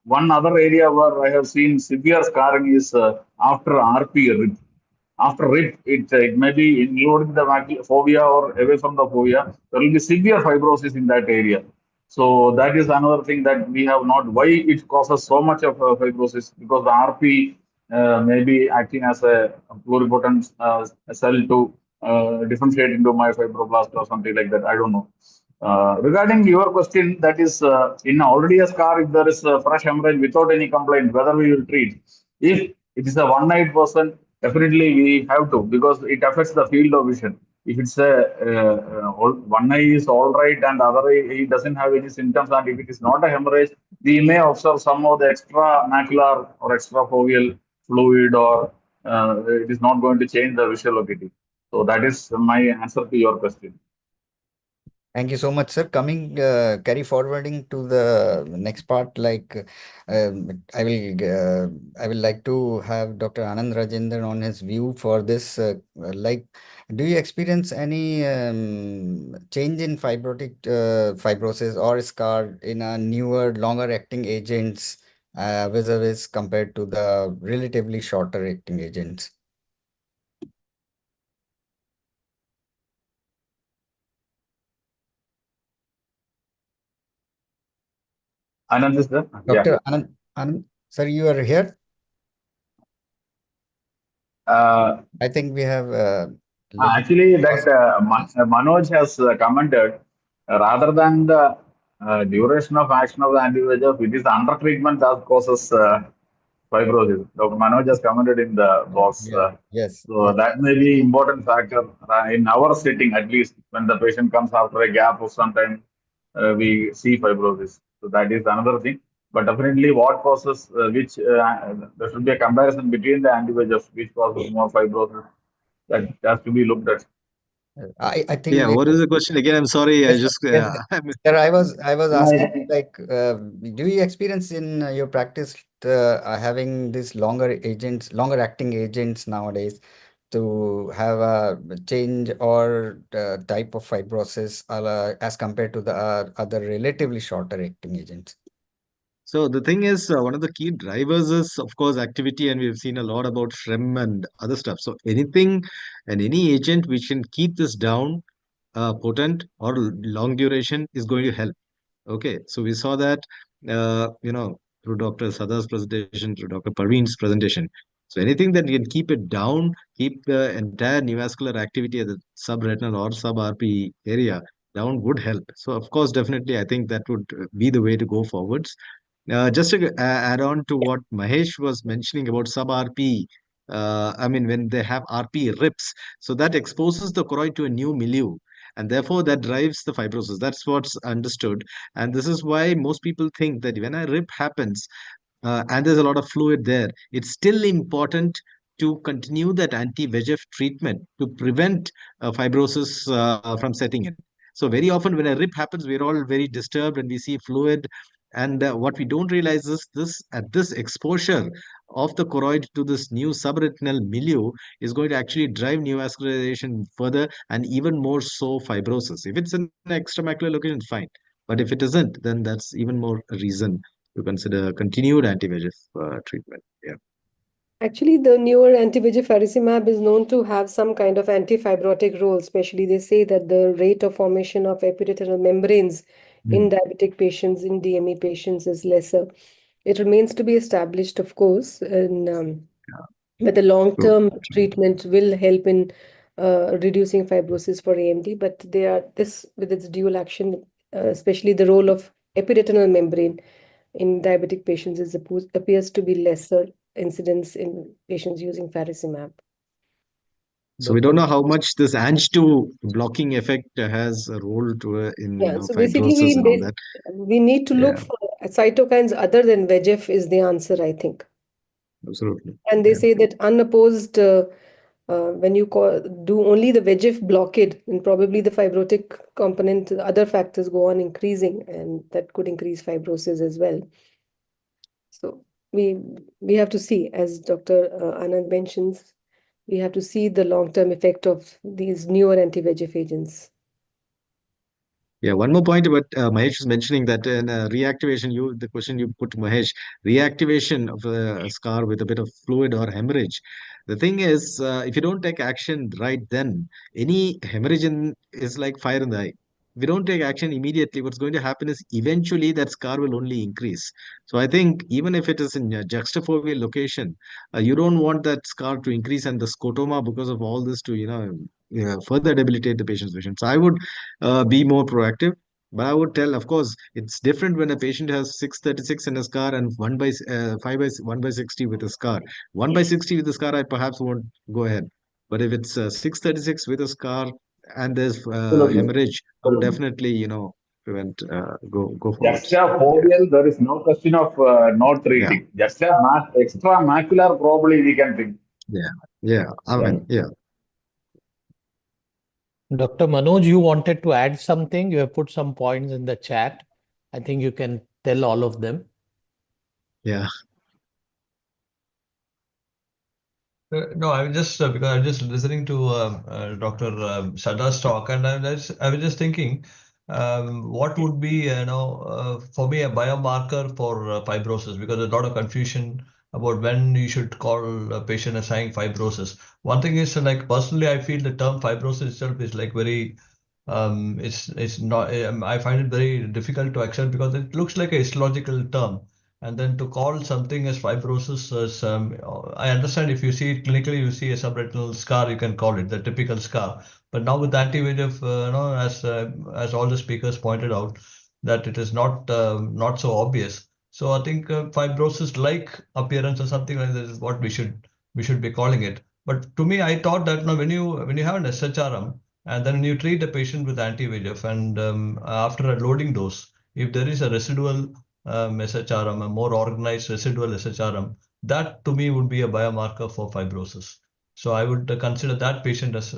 one other area where I have seen severe scarring is after RP rip. After RIP, it may be including the fovea or away from the fovea. There will be severe fibrosis in that area. So that is another thing that we have not. Why it causes so much of fibrosis? Because the RP may be acting as a pluripotent cell to differentiate into myofibroblast or something like that. I don't know. Regarding your question, that is in already a scar, if there is a fresh hemorrhage without any complaint, whether we will treat. If it is a one-night person, definitely we have to because it affects the field of vision. If it's a one eye is all right and other eye he doesn't have any symptoms, and if it is not a hemorrhage, we may observe some of the extra macular or extra foveal fluid, or it is not going to change the visual acuity. So that is my answer to your question. Thank you so much, sir. Carry forwarding to the next part, I will like to have Dr. Anand Rajendran on his view for this. Do you experience any change in fibrosis or scar in a newer, longer acting agents vis-a-vis compared to the relatively shorter acting agents? Anand is there? Dr. Anand, sir, you are here? I think we have actually that Manoj has commented rather than the duration of action of the anti-VEGF, it is the under treatment that causes fibrosis. Dr. Manoj has commented in the box. Yes. So that may be important factor in our setting, at least when the patient comes after a gap of some time, we see fibrosis. So that is another thing. But definitely, what causes there should be a comparison between the anti-VEGF, which causes more fibrosis. That has to be looked at. I think. Yeah. What is the question again? I'm sorry. Yes, I just. sir, I was asking, do you experience in your practice having these longer acting agents nowadays to have a change or type of fibrosis as compared to the other relatively shorter acting agents? So the thing is, one of the key drivers is, of course, activity, and we've seen a lot about SHREM and other stuff. So anything and any agent which can keep this down, potent or long duration, is going to help. Okay, so we saw that, through Dr. Sada's presentation, through Dr. Parveen's presentation. So anything that can keep it down, keep the entire neovascular activity at the subretinal or sub-RP area down would help. So of course, definitely, I think that would be the way to go forwards. Just to add on to what Mahesh was mentioning about sub-RP, I mean, when they have RP rips, so that exposes the choroid to a new milieu, and therefore that drives the fibrosis. That's what's understood. And this is why most people think that when a rip happens, and there's a lot of fluid there, it's still important to continue that anti-VEGF treatment to prevent fibrosis from setting in. So very often when a rip happens, we're all very disturbed and we see fluid. And what we don't realize is this at this exposure of the choroid to this new subretinal milieu is going to actually drive neovascularization further and even more so fibrosis. If it's an extramacular location, fine. But if it isn't, then that's even more a reason to consider continued anti-VEGF treatment. Yeah. Actually, the newer anti-VEGF faricimab is known to have some kind of anti-fibrotic role. Especially, they say that the rate of formation of epiretinal membranes in diabetic patients, in DME patients, is lesser. It remains to be established, of course, and but the long-term treatment will help in reducing fibrosis for AMD, but they are this with its dual action, especially the role of epiretinal membrane in diabetic patients appears to be lesser incidence in patients using faricimab. So we don't know how much this Ang2 blocking effect has a role to in So basically fibrosis and all that. we need to look for cytokines other than VEGF is the answer, I think. Absolutely. And they say that unopposed, when you do only the VEGF blockade, then probably the fibrotic component, the other factors go on increasing, and that could increase fibrosis as well. So we have to see, as Dr. Anand mentions, we have to see the long-term effect of these newer anti-VEGF agents. Yeah, one more point about Mahesh was mentioning that in reactivation, the question you put to Mahesh, reactivation of a scar with a bit of fluid or hemorrhage. The thing is, if you don't take action right then, any hemorrhage is like fire in the eye. If you don't take action immediately, what's going to happen is eventually that scar will only increase. So I think even if it is in a juxtafoveal location, you don't want that scar to increase and the scotoma because of all this to, further debilitate the patient's vision. So I would be more proactive. But I would tell, of course, it's different when a patient has 636 in a scar and 1/60 with a scar. 1/60 with a scar, I perhaps won't go ahead. But if it's 636 with a scar and there's Absolutely. hemorrhage, I would definitely, prevent, go forwards. Juxtafoveal, there is no question of not Yeah, treating. Just a extra macular, probably we can think. yeah, yeah. I mean, yeah. Dr. Manoj, you wanted to add something. You have put some points in the chat. I think you can tell all of them. Yeah. No, I was just because I was just listening to Dr. Sada's talk, and I was just thinking, what would be for me a biomarker for fibrosis, because there's a lot of confusion about when you should call a patient as having fibrosis. One thing is like personally, I feel the term fibrosis itself is like very it's not I find it very difficult to accept because it looks like a histological term. And then to call something as fibrosis as I understand if you see it clinically, you see a subretinal scar, you can call it the typical scar. But now with anti-VEGF, as all the speakers pointed out, that it is not so obvious. So I think fibrosis-like appearance or something like that is what we should be calling it. But to me, I thought that when you have an SHRM and then you treat a patient with anti-VEGF and after a loading dose, if there is a residual SHRM, a more organized residual SHRM, that to me would be a biomarker for fibrosis. So I would consider that patient as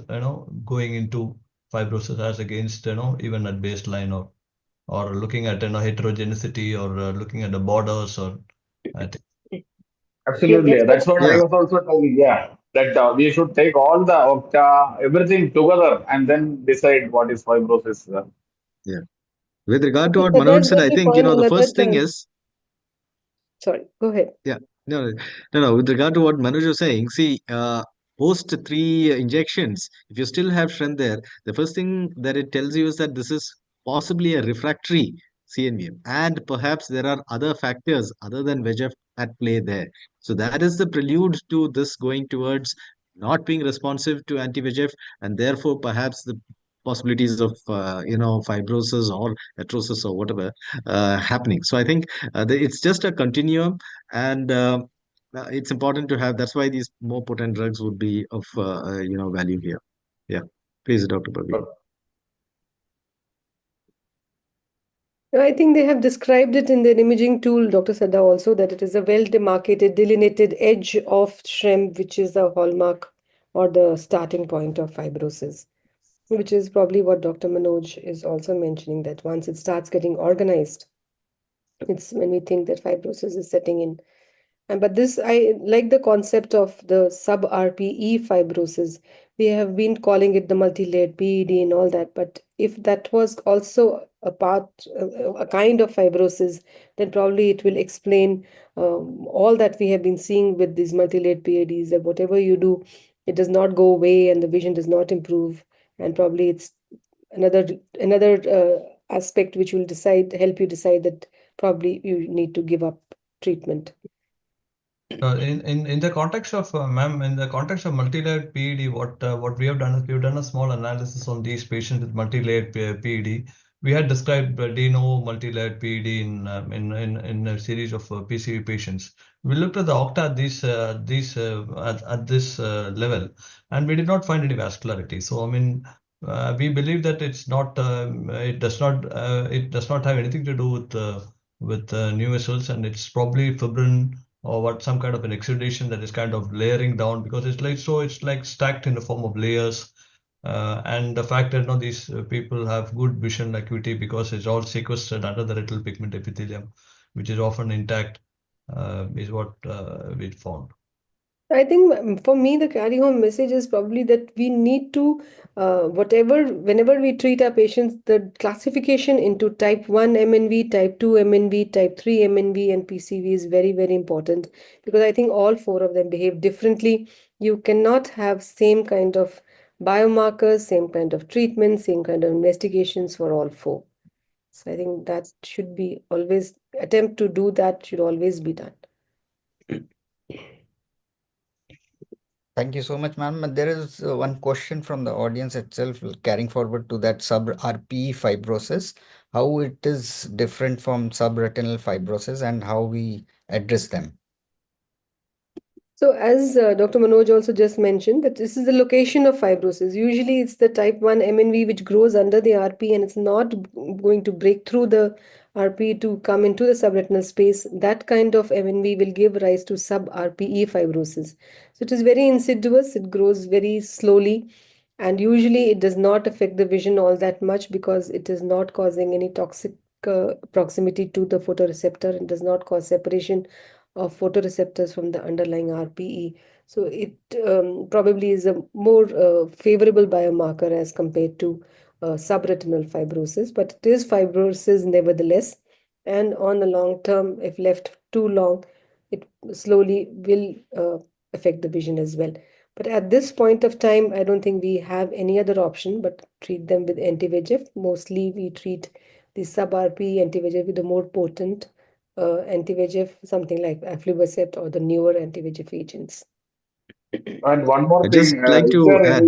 going into fibrosis as against even at baseline or looking at heterogeneity or looking at the borders or I think. Absolutely. That's what I Yeah. was also telling. Yeah, that we should take all the everything together and then decide what is fibrosis. Yeah. With regard to Okay, what so Manoj that's said, what I we think, find the another first thing term. is, Sorry, go ahead. yeah, no. With regard to what Manoj was saying, see, post 3 injections, if you still have strength there, the first thing that it tells you is that this is possibly a refractory CNVM, and perhaps there are other factors other than VEGF at play there. So that is the prelude to this going towards not being responsive to anti-VEGF, and therefore perhaps the possibilities of fibrosis or atrosis or whatever happening. So I think it's just a continuum, and it's important to have. That's why these more potent drugs would be of value here. Yeah, please, Dr. Praveen. I think they have described it in their imaging tool, Dr. Sada, also that it is a well-demarcated, delineated edge of SHREM, which is the hallmark or the starting point of fibrosis, which is probably what Dr. Manoj is also mentioning, that once it starts getting organized, it's when we think that fibrosis is setting in. But this, I like the concept of the sub-RPE fibrosis. We have been calling it the multi-layered PED and all that. But if that was also a kind of fibrosis, then probably it will explain all that we have been seeing with these multi-layered PEDs, that whatever you do, it does not go away and the vision does not improve. And probably it's another aspect which will help you decide that probably you need to give up treatment. Absolutely. That's what I was also telling. Yeah, that we should take all the treatment. opta, everything together and then decide what is fibrosis. Yeah, In the context of ma'am, in the context of multi-layered PED, what we have done is we have done a small analysis on these patients with multi-layered PED. We had described de novo multi-layered PED in a series of PCV patients. We looked at the octa at this level, and we did not find any vascularity. So I mean, we believe that it does not have anything to do with new vessels, and it's probably fibrin or what some kind of an exudation that is kind of layering down, because it's like stacked in the form of layers. And the fact that these people have good vision acuity because it's all sequestered under the retinal pigment epithelium, which is often intact, is what we found. I think for me, the carry home message is probably that we need to, whenever we treat our patients, the classification into type 1 MNV, type 2 MNV, type 3 MNV, and PCV is very, very important, because I think all four of them behave differently. You cannot have same kind of biomarkers, same kind of treatment, same kind of investigations for all four. So I think that should be always, attempt to do that should always be done. Thank you so much, ma'am. There is one question from the audience itself, carrying forward to that sub-RPE fibrosis, how it is different from subretinal fibrosis and how we address them. So as Dr. Manoj also just mentioned, that this is the location of fibrosis. Usually it's the type 1 MNV which grows under the RP, and it's not going to break through the RP to come into the subretinal space. That kind of MNV will give rise to sub-RPE fibrosis. So it is very insidious, it grows very slowly, and usually it does not affect the vision all that much because it is not causing any toxic proximity to the photoreceptor and does not cause separation of photoreceptors from the underlying RPE. So it probably is a more favorable biomarker as compared to subretinal fibrosis, but it is fibrosis nevertheless. And on the long term, if left too long, it slowly will affect the vision as well. But at this point of time, I don't think we have any other option but treat them with anti-VEGF. Mostly we treat the sub-RP anti-VEGF with the more potent anti-VEGF, something like aflibercept or the newer anti-VEGF agents. And one more I'd just thing, like to add.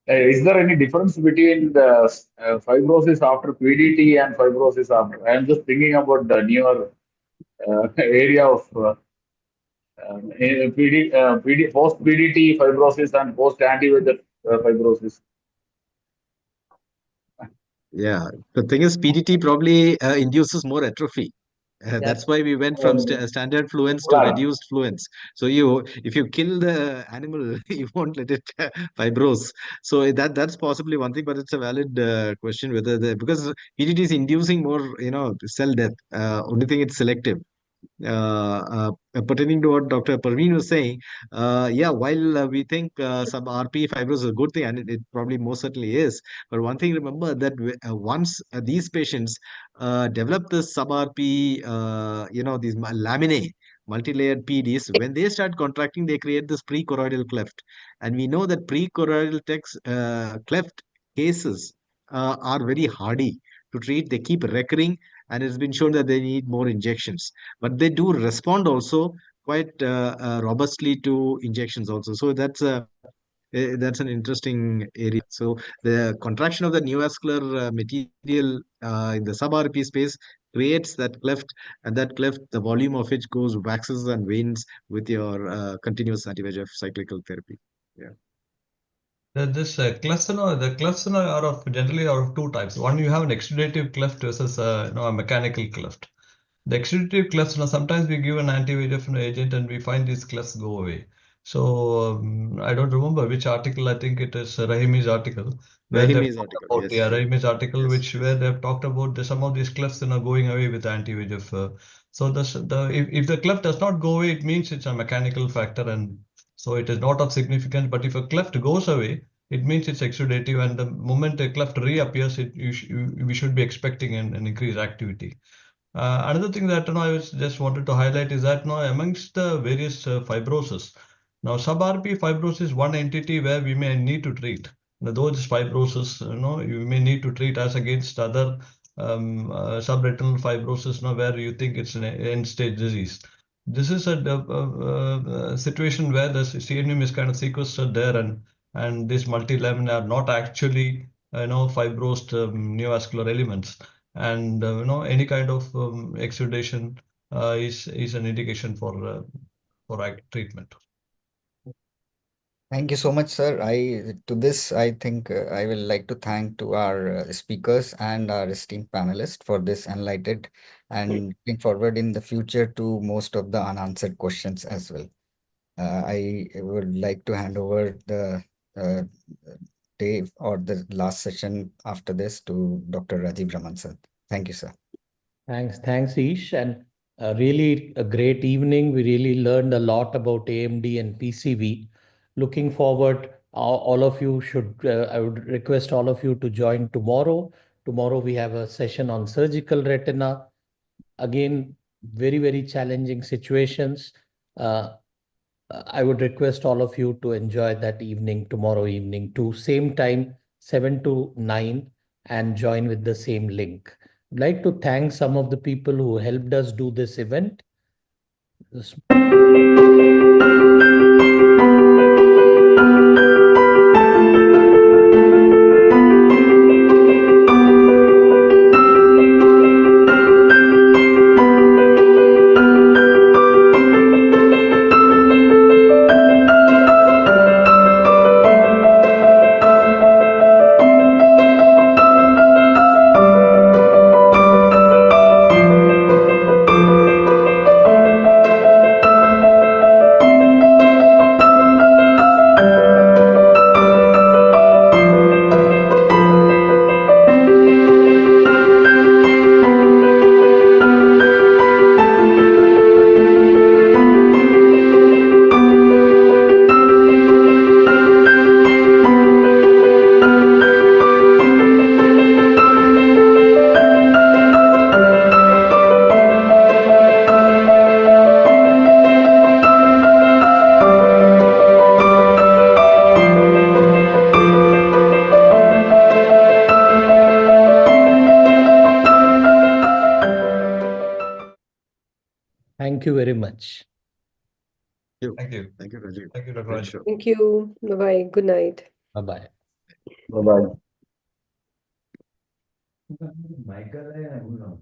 Is there any difference between the fibrosis after PDT and fibrosis after? I am just thinking about the newer area of post PDT fibrosis and post anti-VEGF fibrosis. Yeah, the thing is, PDT probably induces more atrophy. That's why we went from standard fluence to Blood. reduced fluence. So if you kill the animal, you won't let it fibrose. So that's possibly one thing, but it's a valid question whether because PDT is inducing more, cell death. Only thing it's selective. Pertaining to what Dr. Parveen was saying, yeah, while we think some RP fibrosis is a good thing, and it probably most certainly is, but one thing remember that once these patients develop the sub RP, these laminae, multi-layered PDs, when they start contracting, they create this prechoroidal cleft, and we know that prechoroidal cleft cases are very hardy to treat. They keep recurring, and it's been shown that they need more injections, but they do respond also quite robustly to injections also. So that's an interesting area. So the contraction of the neovascular material in the sub-RP space creates that cleft, and that cleft, the volume of which waxes and wanes with your continuous anti-VEGF cyclical therapy. Yeah. The clefts are generally of two types. One, you have an exudative cleft versus a mechanical cleft. The exudative clefts, sometimes we give an anti-VEGF agent and we find these clefts go away. So I don't remember which article. I think it is Rahimi's article where they've talked about Rahimi's article, where they've talked about some of these clefts going away with anti-VEGF. So if the cleft does not go away, it means it's a mechanical factor, and so it is not of significance. But if a cleft goes away, it means it's exudative, and the moment a cleft reappears, we should be expecting an increased activity. Another thing that I just wanted to highlight is that now amongst the various fibrosis, now sub-RP fibrosis is one entity where we may need to treat. Now, those fibrosis, you may need to treat as against other subretinal fibrosis, where you think it's an end-stage disease. this is a situation where the selenium is kind of sequestered there, and these multilamina are not actually fibrosed neovascular elements, and any kind of exudation is an indication for treatment. Thank you so much, sir. I think I will like to thank to our speakers and our esteemed panelists for this enlightened and looking forward in the future to most of the unanswered questions as well. I would like to hand over the uh, day or the last session after this to Dr. Rajiv Raman, sir. Thank you, sir. Thanks, Ish, and really a great evening. We really learned a lot about AMD and PCV. Looking forward, all of you should, I would request all of you to join tomorrow. Tomorrow we have a session on surgical retina. Again, very, very challenging situations. I would request all of you to enjoy that evening, tomorrow evening, to same time, 7 to 9, and join with the same link. I'd like to thank some of the people who helped us do this event. Thank you very much. Thank you. Thank you, Rajiv. Thank you, Dr. Great Rajiv. show. Thank you. Bye-bye. Good night. Bye-bye. Bye-bye. Michael,